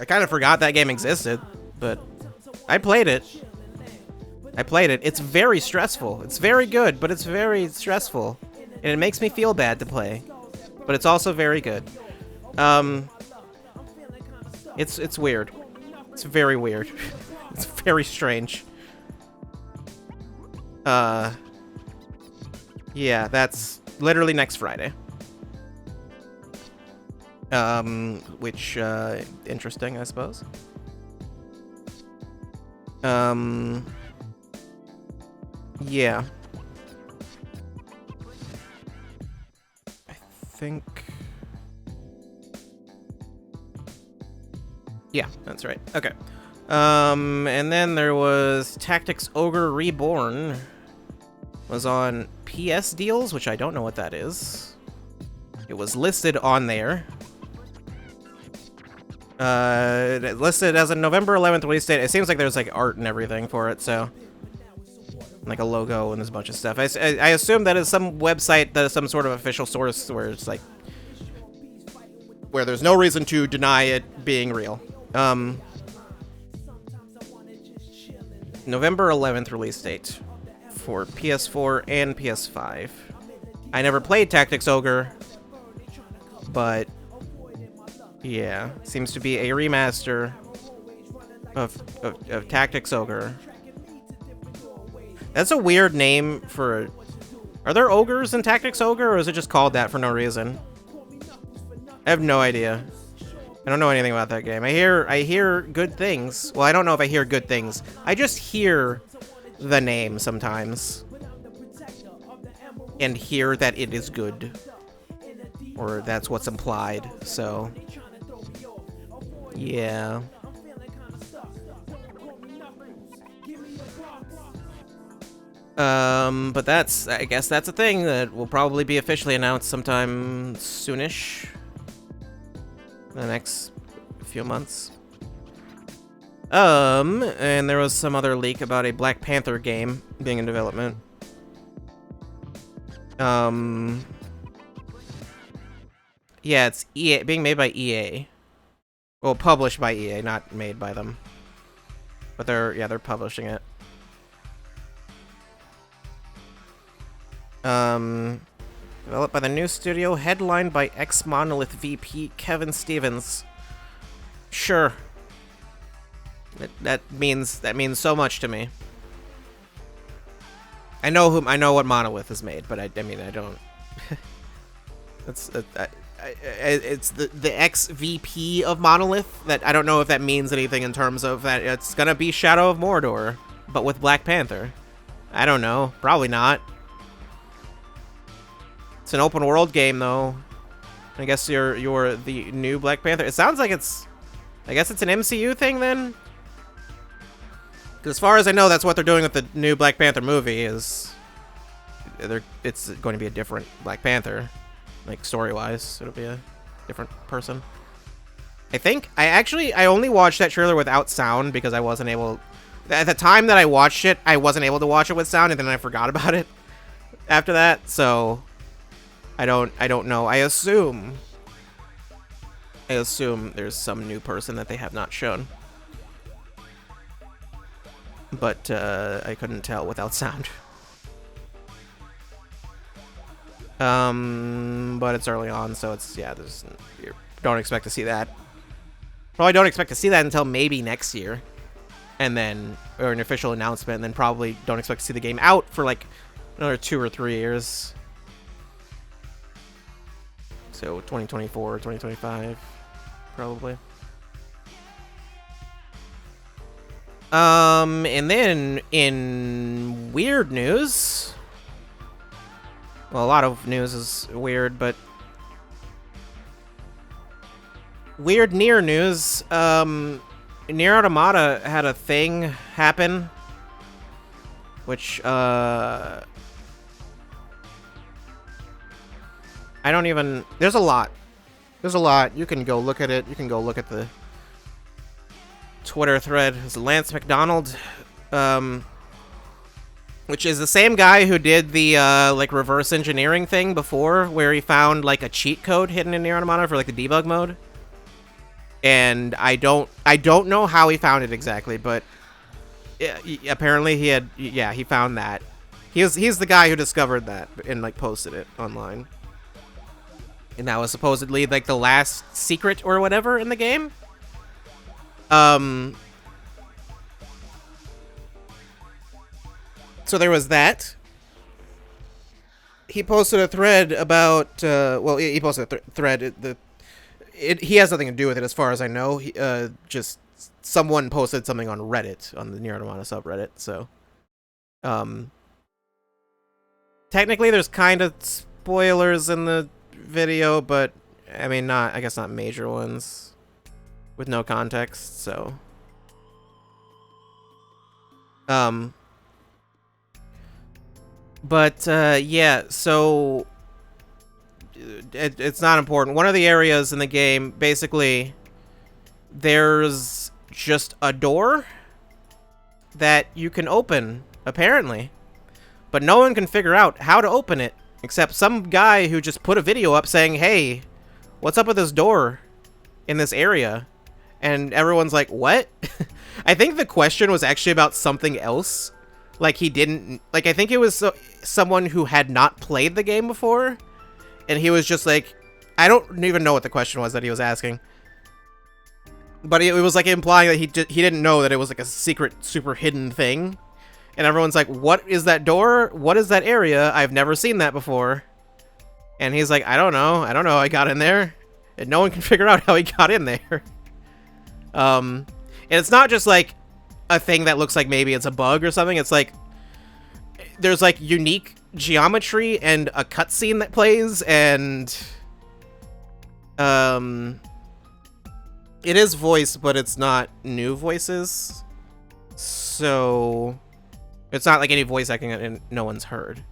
I kind of forgot that game existed, but I played it. It's very stressful. It's very good, but it's very stressful. And it makes me feel bad to play. But it's also very good. It's weird. It's very weird. It's very strange. Yeah, that's literally next Friday. Which, interesting, I suppose. Yeah. I think... yeah, that's right. Okay. And then there was Tactics Ogre Reborn. Was on PS deals, which I don't know what that is. It was listed on there. Listed as a November 11th release date. It seems like there's like art and everything for it, so... like a logo and there's a bunch of stuff. I assume that is some website that is some sort of official source where it's like... where there's no reason to deny it being real. November 11th release date for PS4 and PS5. I never played Tactics Ogre, but yeah, seems to be a remaster of Tactics Ogre. That's a weird name for... are there ogres in Tactics Ogre, or is it just called that for no reason? I have no idea. I don't know anything about that game. I hear good things. Well, I don't know if I hear good things. I just hear the name sometimes. And hear that it is good. Or that's what's implied, so... yeah. But that's... I guess that's a thing that will probably be officially announced sometime soonish. The next few months. And there was some other leak about a Black Panther game being in development. Yeah, it's EA, being made by EA. Well, published by EA, not made by them. But they're publishing it. Developed by the new studio, headlined by ex-Monolith VP Kevin Stevens. Sure. That means so much to me. I know what Monolith has made, but I mean I don't. It's the ex-VP of Monolith that I don't know if that means anything in terms of that it's gonna be Shadow of Mordor, but with Black Panther. I don't know. Probably not. It's an open world game though. I guess you're the new Black Panther. It sounds like it's... I guess it's an MCU thing then? Because as far as I know, that's what they're doing with the new Black Panther movie is... it's going to be a different Black Panther. Like, story-wise, it'll be a different person. I think. I only watched that trailer without sound because I wasn't able... At the time that I watched it, I wasn't able to watch it with sound, and then I forgot about it after that, so... I don't know. I assume there's some new person that they have not shown. But I couldn't tell without sound. But it's early on, so it's, yeah, you don't expect to see that. Probably don't expect to see that until maybe next year. And then, or an official announcement, and then probably don't expect to see the game out for like another 2 or 3 years. So 2024, 2025, probably. And then in weird news, well, a lot of news is weird, but weird near news, Nier Automata had a thing happen, which, I don't even, there's a lot. There's a lot. You can go look at it. You can go look at the Twitter thread. It's Lance McDonald, which is the same guy who did the, like, reverse engineering thing before, where he found, like, a cheat code hidden in Nier Automata for, like, the debug mode. And I don't know how he found it exactly, but apparently he found that. He's the guy who discovered that and, like, posted it online. And that was supposedly, like, the last secret or whatever in the game. So there was that. He posted a thread about, well, he posted a thread. He has nothing to do with it as far as I know. Just someone posted something on Reddit, on the Nier Automata subreddit, so. Technically, there's kind of spoilers in the video, but I mean, I guess not major ones with no context, so. But yeah, so it's not important. One of the areas in the game, basically, there's just a door that you can open, apparently, but no one can figure out how to open it, except some guy who just put a video up saying, hey, what's up with this door in this area? And everyone's like, what? I think the question was actually about something else. Like, he didn't, like, I think it was someone who had not played the game before, and he was just like, I don't even know what the question was that he was asking. But it was like implying that he didn't know that it was like a secret, super hidden thing. And everyone's like, what is that door? What is that area? I've never seen that before. And he's like, I don't know. I don't know how I got in there. And no one can figure out how he got in there. And it's not just like a thing that looks like maybe it's a bug or something. It's like, there's like unique geometry and a cutscene that plays, and it is voiced, but it's not new voices, so it's not like any voice acting that no one's heard.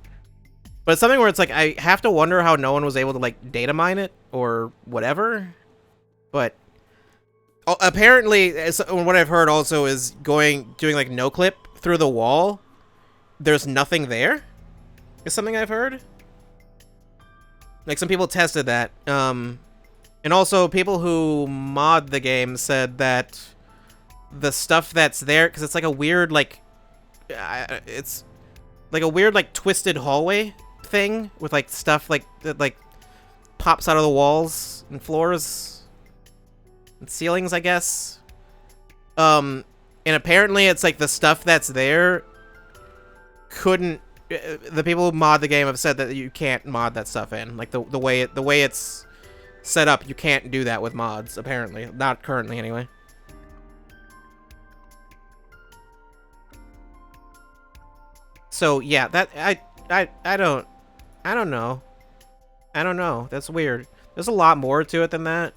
But it's something where it's like, I have to wonder how no one was able to like data mine it or whatever. But apparently, what I've heard also is doing like no clip through the wall. There's nothing there, is something I've heard. Like, some people tested that. And also, people who mod the game said that the stuff that's there, because it's like a weird, like, it's like a weird, like, twisted hallway thing with, like, stuff, like, that, like, pops out of the walls and floors and ceilings, I guess. And apparently it's, like, the stuff that's there couldn't, the people who mod the game have said that you can't mod that stuff in. Like, the way it's set up, you can't do that with mods, apparently. Not currently, anyway. So, yeah, that, I don't know. I don't know. That's weird. There's a lot more to it than that.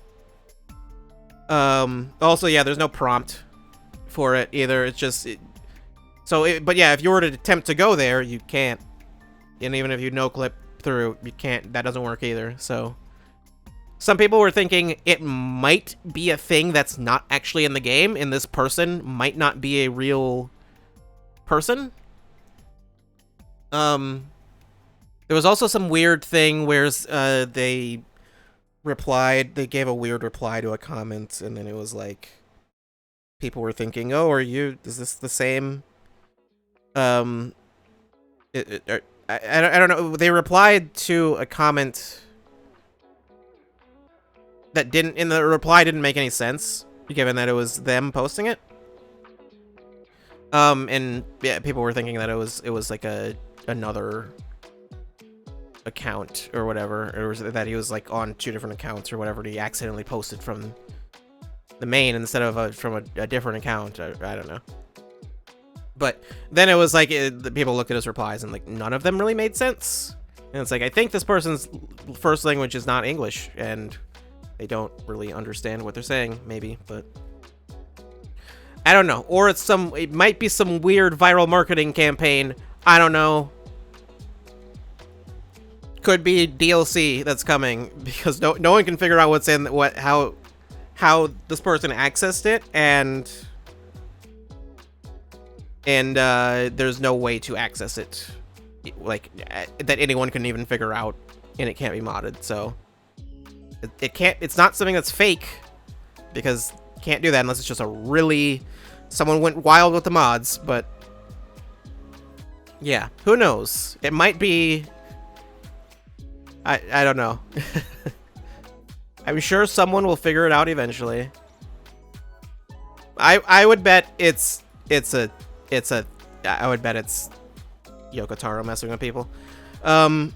Also, yeah, there's no prompt for it either. It's just, but yeah, if you were to attempt to go there, you can't. And even if you no-clip through, you can't. That doesn't work either, so. Some people were thinking it might be a thing that's not actually in the game, and this person might not be a real person. There was also some weird thing where they gave a weird reply to a comment, and then it was like, people were thinking, oh, is this the same? I don't know. They replied to a comment that the reply didn't make any sense, given that it was them posting it. And yeah, people were thinking that it was like another account or whatever, or that he was like on 2 different accounts or whatever, and he accidentally posted from the main instead of from a different account. I don't know. But then it was like, the people looked at his replies and like none of them really made sense. And it's like, I think this person's first language is not English and they don't really understand what they're saying, maybe, but I don't know. Or it might be some weird viral marketing campaign. I don't know. Could be DLC that's coming because no one can figure out what's in how this person accessed it, and there's no way to access it, like that anyone can even figure out, and it can't be modded. So it can't. It's not something that's fake because you can't do that unless it's just a really someone went wild with the mods. But yeah, who knows? It might be. I don't know. I'm sure someone will figure it out eventually. I would bet I would bet it's Yoko Taro messing with people. And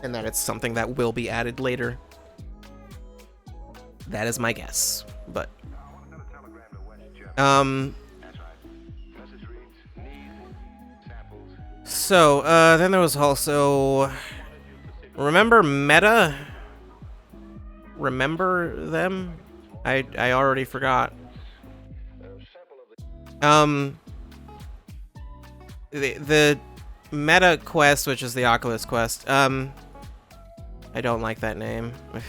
that it's something that will be added later. That is my guess. But so then there was also, remember Meta? Remember them? I already forgot. The Meta Quest, which is the Oculus Quest. I don't like that name. I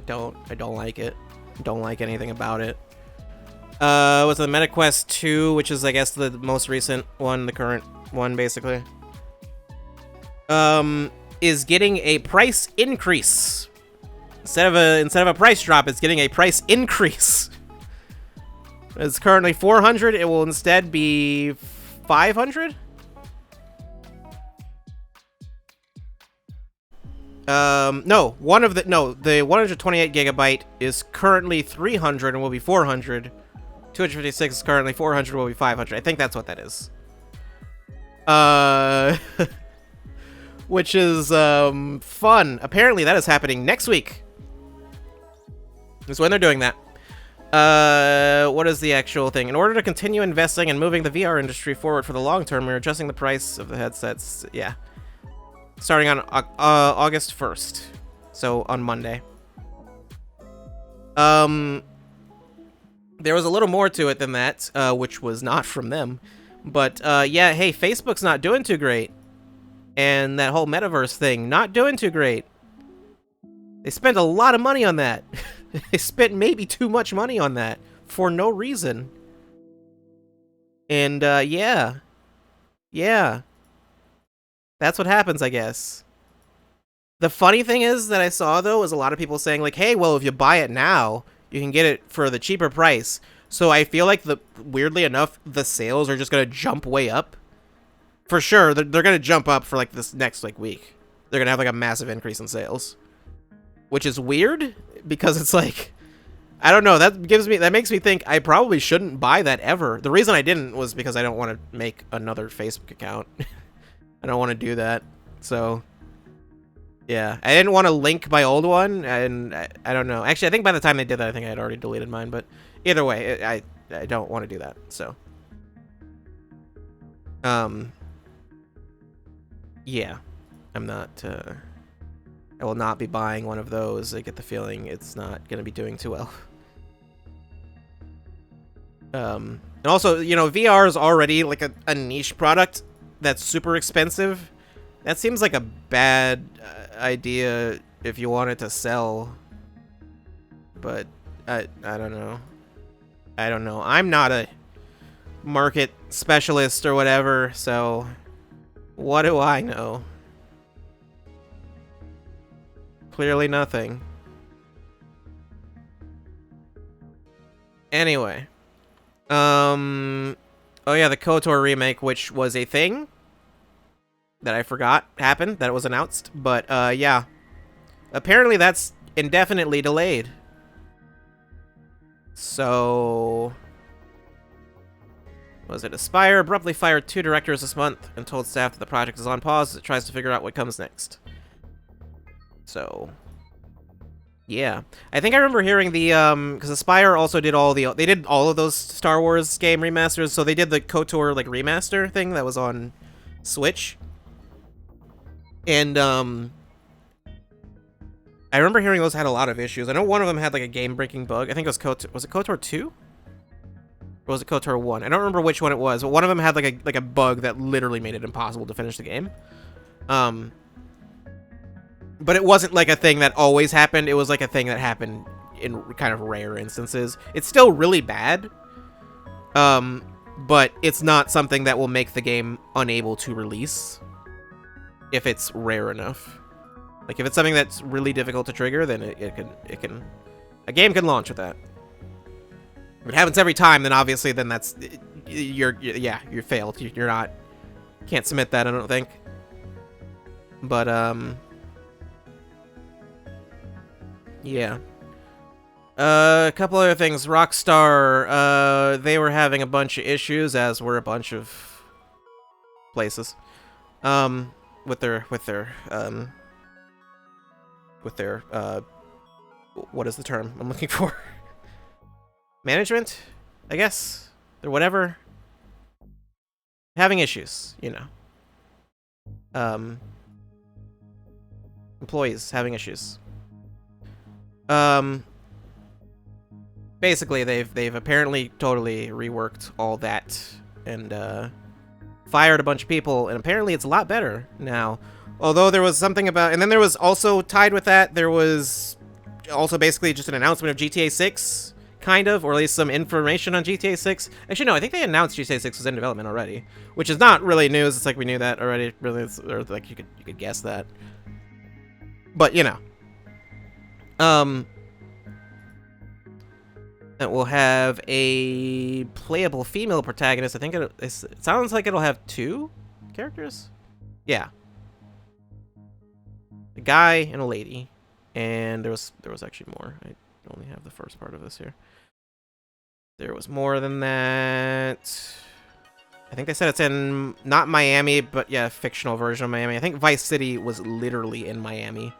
don't like it. Don't like anything about it. Was the Meta Quest 2, which is I guess the most recent one, the current one basically. Is getting a price increase. Instead of a price drop, it's getting a price increase. It's currently $400. It will instead be $500. No, the 128 gigabyte is currently $300 and will be $400. 256 is currently $400, will be $500. I think that's what that is. Which is fun. Apparently, that is happening next week. Is when they're doing that. What is the actual thing? In order to continue investing and moving the VR industry forward for the long term, we're adjusting the price of the headsets. Yeah. Starting on August 1st. So on Monday. There was a little more to it than that, which was not from them. But yeah, hey, Facebook's not doing too great. And that whole metaverse thing, not doing too great. They spent a lot of money on that. They spent maybe too much money on that for no reason. And yeah. Yeah. That's what happens, I guess. The funny thing is that I saw, though, is a lot of people saying, like, hey, well, if you buy it now, you can get it for the cheaper price. So I feel like, weirdly enough, the sales are just going to jump way up. For sure, they're going to jump up for, like, this next, like, week. They're going to have, like, a massive increase in sales. Which is weird, because it's like, I don't know, that makes me think I probably shouldn't buy that ever. The reason I didn't was because I don't want to make another Facebook account. I don't want to do that. So, yeah. I didn't want to link my old one, and I don't know. Actually, I think by the time they did that, I think I had already deleted mine, but either way, I don't want to do that, so. Yeah. I'm not, I will not be buying one of those. I get the feeling it's not going to be doing too well. And also, you know, VR is already like a niche product that's super expensive. That seems like a bad idea if you want it to sell. But I don't know. I don't know. I'm not a market specialist or whatever, so what do I know? Clearly nothing. Anyway. Oh yeah, the KOTOR remake, which was a thing that I forgot happened, that it was announced. But, yeah. Apparently that's indefinitely delayed. So... Was it Aspire abruptly fired 2 directors this month and told staff that the project is on pause as it tries to figure out what comes next. So... Yeah, I think I remember hearing the because Aspire also did they did all of those Star Wars game remasters. So they did the KOTOR like remaster thing that was on Switch, and I remember hearing those had a lot of issues. I know one of them had like a game-breaking bug. I think it was was it KOTOR 2? Or was it KOTOR 1? I don't remember which one it was, but one of them had like a bug that literally made it impossible to finish the game. But it wasn't like a thing that always happened. It was like a thing that happened in kind of rare instances. It's still really bad. But it's not something that will make the game unable to release if it's rare enough. Like if it's something that's really difficult to trigger, then a game can launch with that. If it happens every time, then obviously then that's you're failed. You're not can't submit that, I don't think. But yeah. A couple other things. Rockstar, they were having a bunch of issues, as were a bunch of places. With their what is the term I'm looking for? Management, I guess, or whatever. Having issues, you know. Employees having issues. Basically, they've apparently totally reworked all that and fired a bunch of people, and apparently it's a lot better now. Although there was something about, and then there was also tied with that, there was also basically just an announcement of GTA 6, kind of, or at least some information on GTA 6. Actually, no, I think they announced GTA 6 was in development already, which is not really news. It's like we knew that already, really, or like you could guess that. But you know, that will have a playable female protagonist. I think it sounds like it'll have 2 characters. Yeah. A guy and a lady. And there was actually more. I only have the first part of this here. There was more than that. I think they said it's in, not Miami, but yeah, fictional version of Miami. I think Vice City was literally in Miami.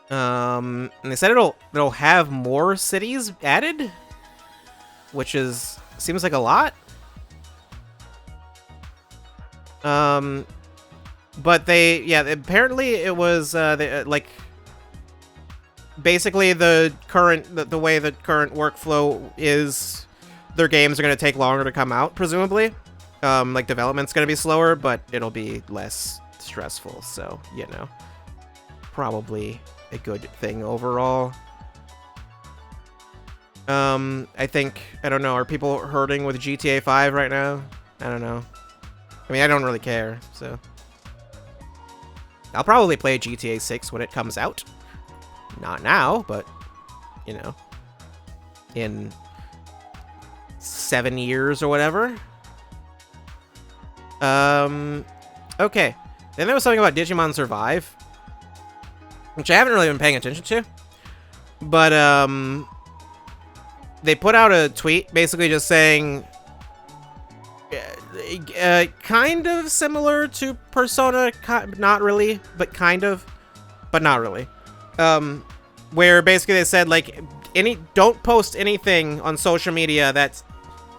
And they said it'll have more cities added, which seems like a lot. But apparently it was like basically the way the current workflow is, their games are going to take longer to come out, presumably. Like development's going to be slower, but it'll be less stressful. So, you know, probably a good thing overall. I think, I don't know, are people hurting with GTA 5 right now? I don't know. I mean, I don't really care, so. I'll probably play GTA 6 when it comes out. Not now, but, you know, in 7 years or whatever. Okay. Then there was something about Digimon Survive, which I haven't really been paying attention to. But, they put out a tweet basically just saying, kind of similar to Persona, not really, but kind of, but not really. Where basically they said, like, don't post anything on social media that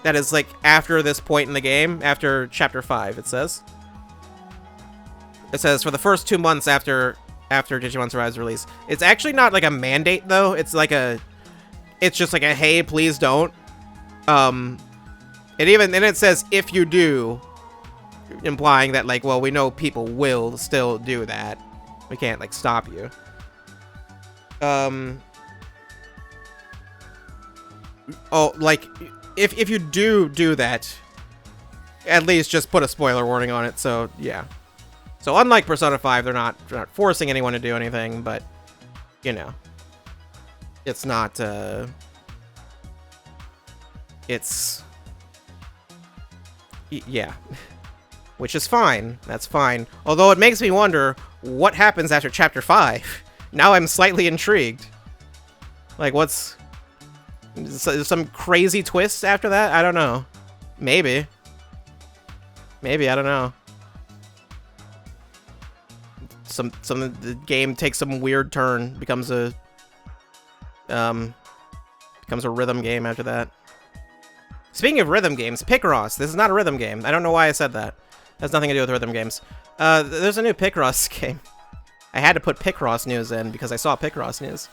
is, like, after this point in the game, after Chapter 5, it says. It says, for the first 2 months after Digimon Survive's release. It's actually not, like, a mandate, though. It's like it's just like a, hey, please don't. It says, if you do, implying that, like, well, we know people will still do that. We can't, like, stop you. Oh, like, if you do that, at least just put a spoiler warning on it, so, yeah. So, unlike Persona 5, they're not forcing anyone to do anything, but, you know. It's not, yeah. Which is fine. That's fine. Although it makes me wonder what happens after Chapter 5. Now I'm slightly intrigued. Like, what's some crazy twist after that? I don't know. Maybe. Maybe, I don't know. the game takes some weird turn, becomes a rhythm game after that. Speaking of rhythm games, Picross. This is not a rhythm game. I don't know why I said that. It has nothing to do with rhythm games. There's a new Picross game. I had to put Picross news in because I saw Picross news.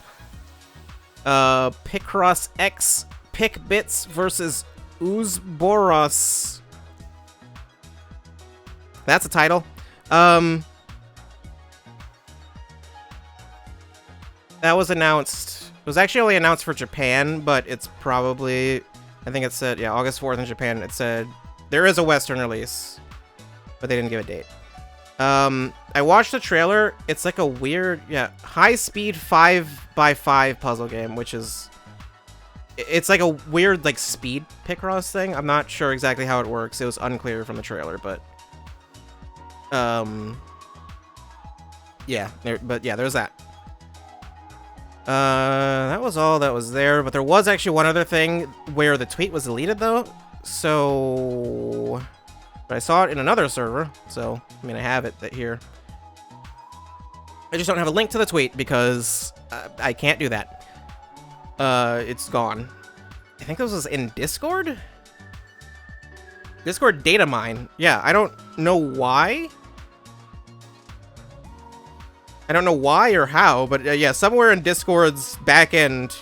Picross X Pickbits versus Ouzboros. That's a title. That was announced. It was actually only announced for Japan, but it's probably, I think it said, yeah, August 4th in Japan. It said there is a Western release, but they didn't give a date. I watched the trailer. It's like a weird, high-speed 5x5 puzzle game, which is, it's like a weird, like, speed Picross thing. I'm not sure exactly how it works. It was unclear from the trailer, but, yeah, there's that. That was all that was there, but there was actually one other thing where the tweet was deleted, though, so, but I saw it in another server, so, I mean, I have it here. I just don't have a link to the tweet because I can't do that. It's gone. I think this was in Discord? Discord data mine. Yeah, I don't know why. I don't know why or how, but yeah, somewhere in Discord's backend,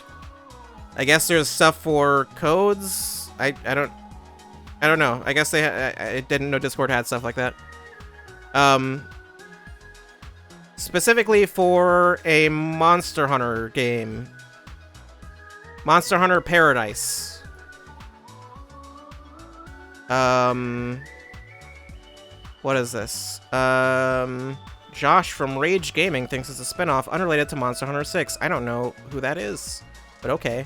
I guess there's stuff for codes. I don't know. I guess I didn't know Discord had stuff like that. Specifically for a Monster Hunter game. Monster Hunter Paradise. What is this? Josh from Rage Gaming thinks it's a spin-off unrelated to Monster Hunter 6. I don't know who that is, but okay.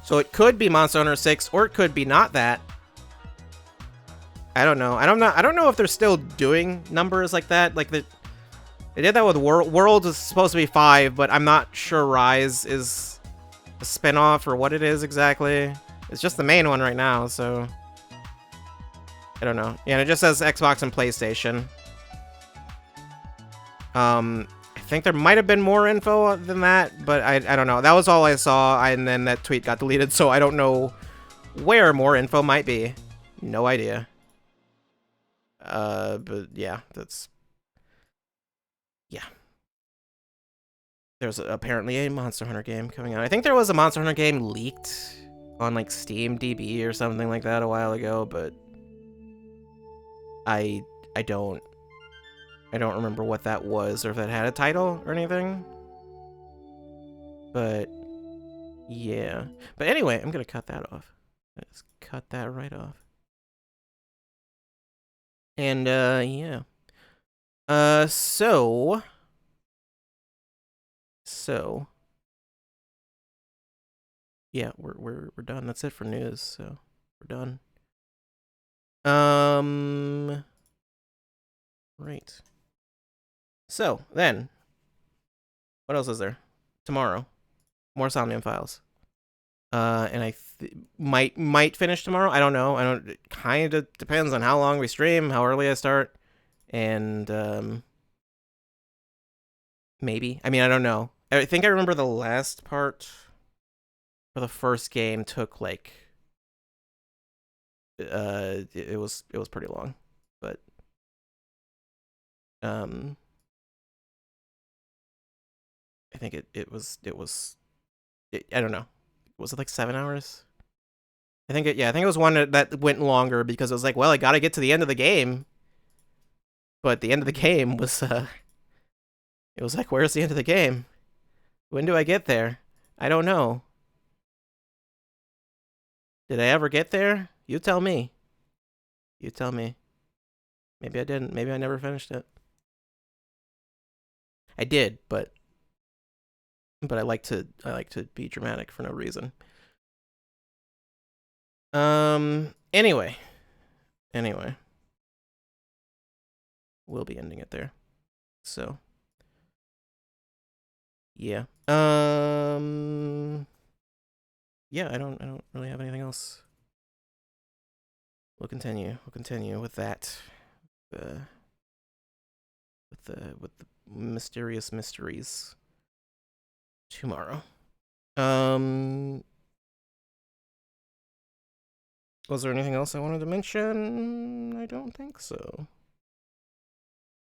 So it could be Monster Hunter 6, or it could be not that. I don't know. I don't know if they're still doing numbers like that. Like they did that with World is supposed to be 5, but I'm not sure Rise is a spin-off or what it is exactly. It's just the main one right now, so I don't know. Yeah, and it just says Xbox and PlayStation. I think there might have been more info than that, but I don't know. That was all I saw, and then that tweet got deleted, so I don't know where more info might be. No idea. But yeah, that's... Yeah. There's apparently a Monster Hunter game coming out. I think there was a Monster Hunter game leaked on, like, Steam DB or something like that a while ago, but I don't remember what that was or if that had a title or anything. But yeah. But anyway, I'm gonna cut that off. Let's cut that right off. And yeah. So yeah, we're done. That's it for news. So we're done. Right. So then, what else is there? Tomorrow, more Somnium Files. And I might finish tomorrow. I don't know. It kind of depends on how long we stream, how early I start, and maybe. I mean, I don't know. I think I remember the last part for the first game took like it was pretty long, but I think it was I don't know. Was it like 7 hours? I think it was one that went longer because it was like, well, I gotta get to the end of the game. But the end of the game was it was like, where's the end of the game? When do I get there? I don't know. Did I ever get there? You tell me. You tell me. Maybe I didn't. Maybe I never finished it. I did, but I like to be dramatic for no reason. Anyway. We'll be ending it there. So yeah. Yeah, I don't really have anything else. We'll continue with that. the mysterious mysteries tomorrow. Was there anything else I wanted to mention? I don't think so.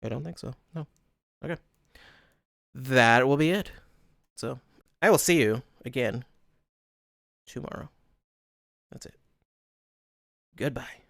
No. Okay. That will be it. So, I will see you again tomorrow. That's it. Goodbye.